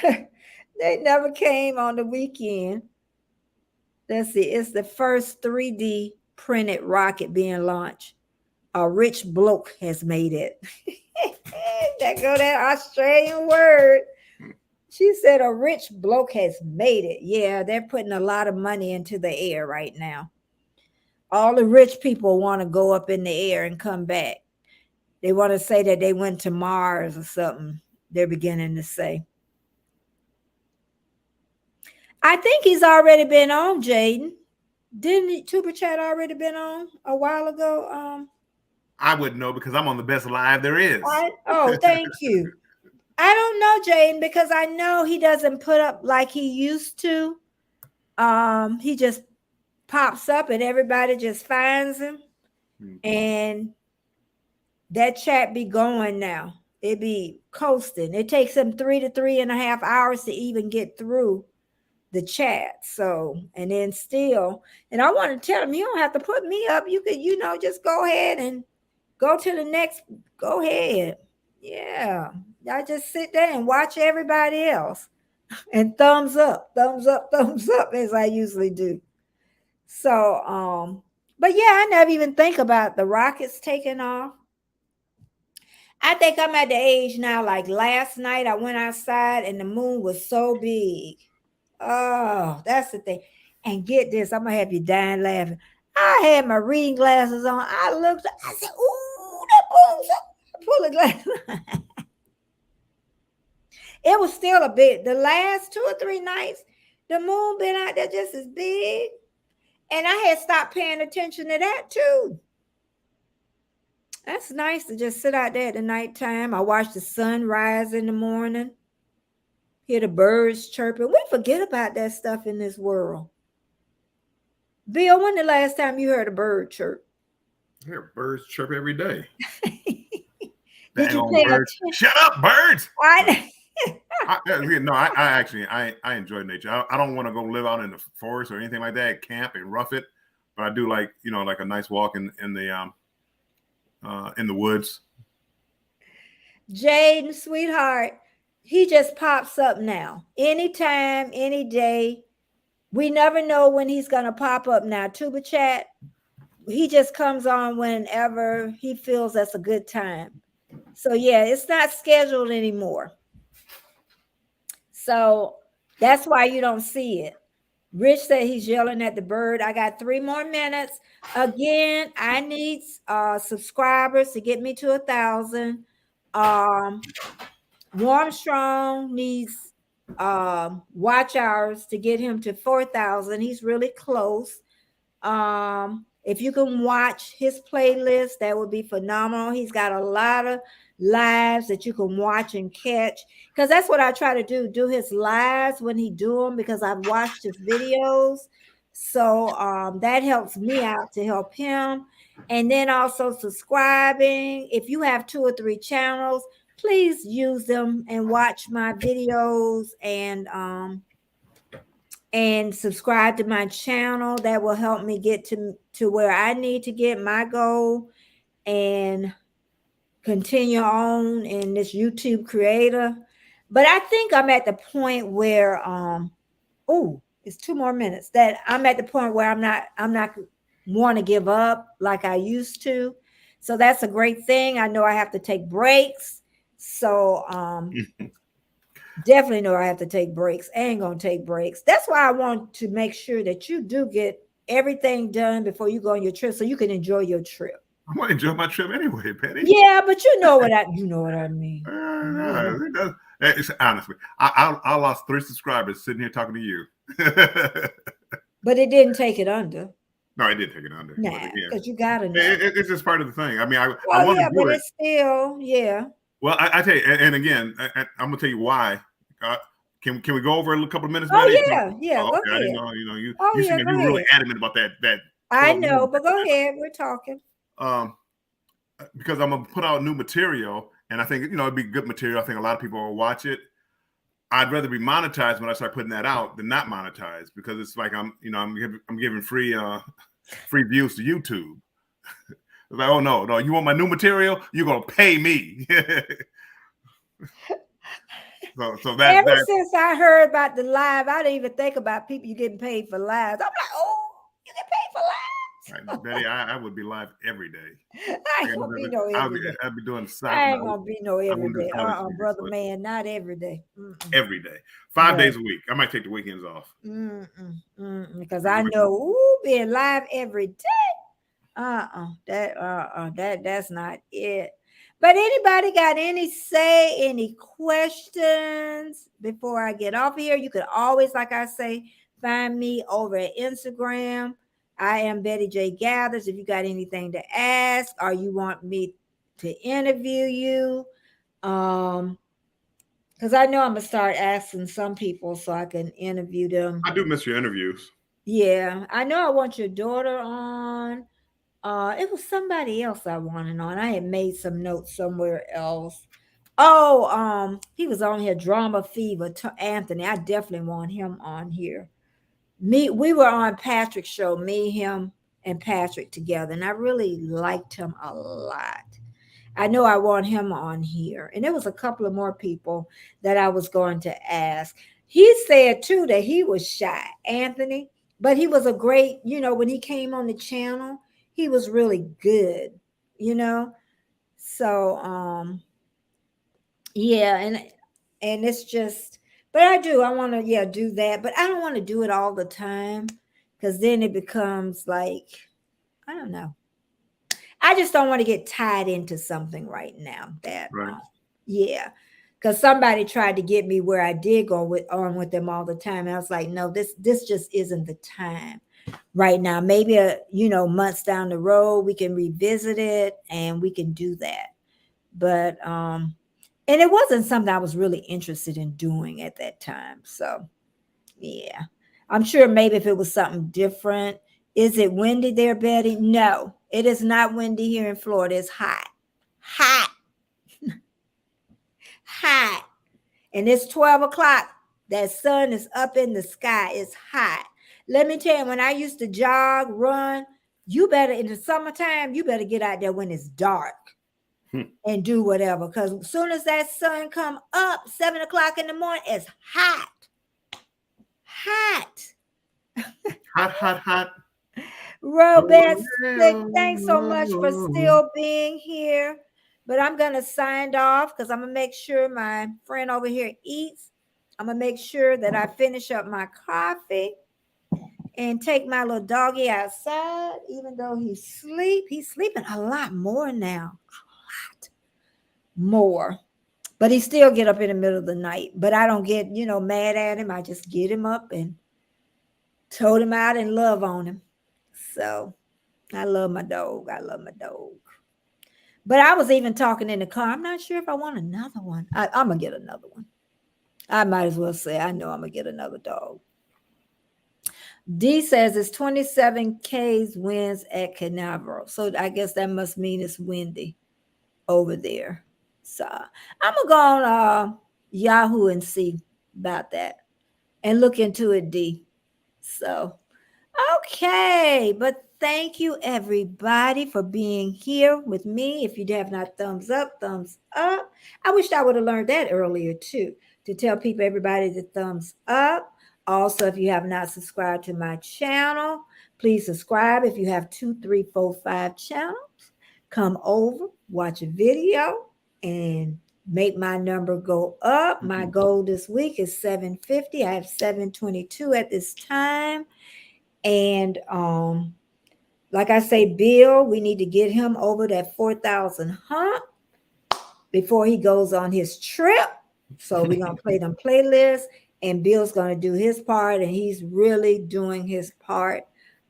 They never came on the weekend. Let's see, it's the first 3D printed rocket being launched. A rich bloke has made it. That go that Australian word. She said a rich bloke has made it. Yeah, they're putting a lot of money into the air right now. All the rich people want to go up in the air and come back. They want to say that they went to Mars or something. They're beginning to say. I think he's already been on, Jaden. Didn't Tuber Chat already been on a while ago? I wouldn't know because I'm on the best live there is. Thank you. I don't know, Jaden, because I know he doesn't put up like he used to. He just pops up and everybody just finds him. And that chat be going now. It be coasting. It takes him 3 to 3.5 hours to even get through the chat. So, and then still, and I want to tell him, you don't have to put me up. You could, just go ahead and go to the next. Go ahead. Yeah. I just sit there and watch everybody else and thumbs up, as I usually do. So, but yeah, I never even think about the rockets taking off. I think I'm at the age now, like last night I went outside and the moon was so big. Oh, that's the thing. And get this, I'm gonna have you dying laughing. I had my reading glasses on. I looked, I said, ooh, that moon's up. I pull the glasses. It was still a bit. The last 2 or 3 nights, the moon been out there just as big. And I had stopped paying attention to that too. That's nice to just sit out there at the nighttime. I watch the sun rise in the morning. Hear the birds chirping. We forget about that stuff in this world. Bill, when the last time you heard a bird chirp? I hear birds chirp every day. Did you pay birds. attention? Shut up, birds! I actually enjoy nature. I don't want to go live out in the forest or anything like that, camp and rough it. But I do like a nice walk in the woods. Jaden, sweetheart, he just pops up now. Anytime, any day. We never know when he's gonna pop up now. Tuba Chat, he just comes on whenever he feels that's a good time. So yeah, it's not scheduled anymore. So that's why you don't see it. Rich said he's yelling at the bird. I got 3 more minutes. Again, I need subscribers to get me to 1,000. Warm Strong needs watch hours to get him to 4,000. He's really close. If you can watch his playlist, that would be phenomenal. He's got a lot of lives that you can watch and catch, because that's what I try to do his lives when he do them, because I've watched his videos. So that helps me out to help him. And then also subscribing. If you have 2 or 3 channels, please use them and watch my videos and subscribe to my channel. That will help me get to where I need to get, my goal, and continue on in this YouTube creator. But I think I'm at the point where it's 2 more minutes, that I'm at the point where I'm not want to give up like I used to. So that's a great thing. I know I have to take breaks. So definitely know I have to take breaks. I ain't gonna take breaks. That's why I want to make sure that you do get everything done before you go on your trip, so you can enjoy your trip. I want to enjoy my trip anyway, Penny. Yeah, but you know what I mean. Honestly, I lost 3 subscribers sitting here talking to you. But it didn't take it under. No, I did take it under. But Nah, yeah, because you gotta know. it's just part of the thing. I mean, I Well, want to yeah, do but it. it's still, yeah. Well, I tell you, and again, I'm gonna tell you why. Can we go over a couple of minutes, Betty? Oh yeah, Oh, go okay, I didn't ahead. know. Oh You seem yeah, like go you were really ahead. adamant about that I 12 know, minutes. but go ahead. We're talking. Um, because I'm gonna put out new material, and I think it'd be good material. I think a lot of people will watch it. I'd rather be monetized when I start putting that out than not monetized, because it's like I'm giving free views to YouTube. It's like, oh no, you want my new material? You're gonna pay me. so Ever that since I heard about the live, I didn't even think about people you getting paid for lives. I'm like, oh, you get paid for lives. Betty, I would be live every day. I ain't gonna be no every day. I'd be doing I ain't gonna be no I every wouldn't do day. silent speakers, Brother but man, not every day. every day, 5 No. days a week. I might take the weekends off. Because I know, being live every day. That's not it. But anybody got any questions before I get off here? You could always, like I say, find me over at Instagram. I am Betty J Gathers. If you got anything to ask or you want me to interview you, because I know I'm gonna start asking some people so I can interview them. I do miss your interviews. Yeah, I know I want your daughter on. It was somebody else I wanted on. I had made some notes somewhere else. Oh, he was on here, Drama Fever, Anthony. I definitely want him on here. We were on Patrick's show, me, him, and Patrick together, and I really liked him a lot. I know I want him on here. And there was a couple of more people that I was going to ask. He said too that he was shy, Anthony, but he was a great, when he came on the channel, he was really good, you know. So yeah, and it's just, but I want to do that, but I don't want to do it all the time, because then it becomes like, I don't know. I just don't want to get tied into something right now. Right. Yeah, because somebody tried to get me where I did go with them all the time, and I was like, no, this just isn't the time right now. Maybe months down the road we can revisit it and we can do that. But and it wasn't something I was really interested in doing at that time. So yeah, I'm sure maybe if it was something different. Is it windy there, Betty? No, it is not windy here in Florida. It's hot, hot, hot. And it's 12 o'clock. That sun is up in the sky. It's hot. Let me tell you, when I used to jog, run, you better, in the summertime, you better get out there when it's dark and do whatever. Because as soon as that sun come up, 7 o'clock in the morning, it's hot. Hot. Hot. Robert, thanks so much for still being here. But I'm going to sign off because I'm going to make sure my friend over here eats. I'm going to make sure that I finish up my coffee and take my little doggy outside, even though he's sleeping a lot more now. A lot more. But he still get up in the middle of the night. But I don't get, mad at him. I just get him up and tote him out and love on him. So I love my dog. But I was even talking in the car. I'm not sure if I want another one. I'm going to get another one. I might as well say I know I'm going to get another dog. D says it's 27 K's winds at Canaveral. So I guess that must mean it's windy over there. So I'm going to go on Yahoo and see about that and look into it, D. So, okay. But thank you, everybody, for being here with me. If you have not thumbs up. I wish I would have learned that earlier, too, to tell people, everybody, to thumbs up. Also, if you have not subscribed to my channel, please subscribe. If you have 2, 3, 4, 5 channels, come over, watch a video, and make my number go up. My goal this week is 750. I have 722 at this time. And like I say, Bill, we need to get him over that 4,000 hump before he goes on his trip. So we're going to play them playlists, and Bill's going to do his part, and he's really doing his part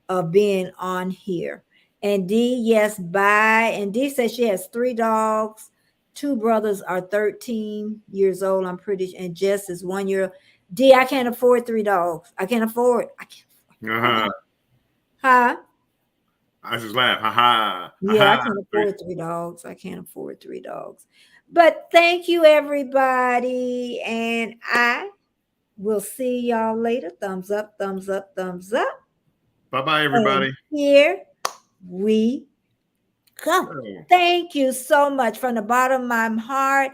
of being on here. And D, yes, bye. And D says she has 3 dogs. 2 brothers are 13 years old, I'm pretty, and Jess is 1 year. D, I can't afford 3 dogs. I can't afford. I can't. Uh-huh. Huh? I just laugh. Ha ha. Yeah, I Ha can't afford 3 dogs. I can't afford 3 dogs. But thank you, everybody. And I will see y'all later. Thumbs up, thumbs up, thumbs up. Bye bye, And everybody. here we go. Oh. Thank you so much from the bottom of my heart.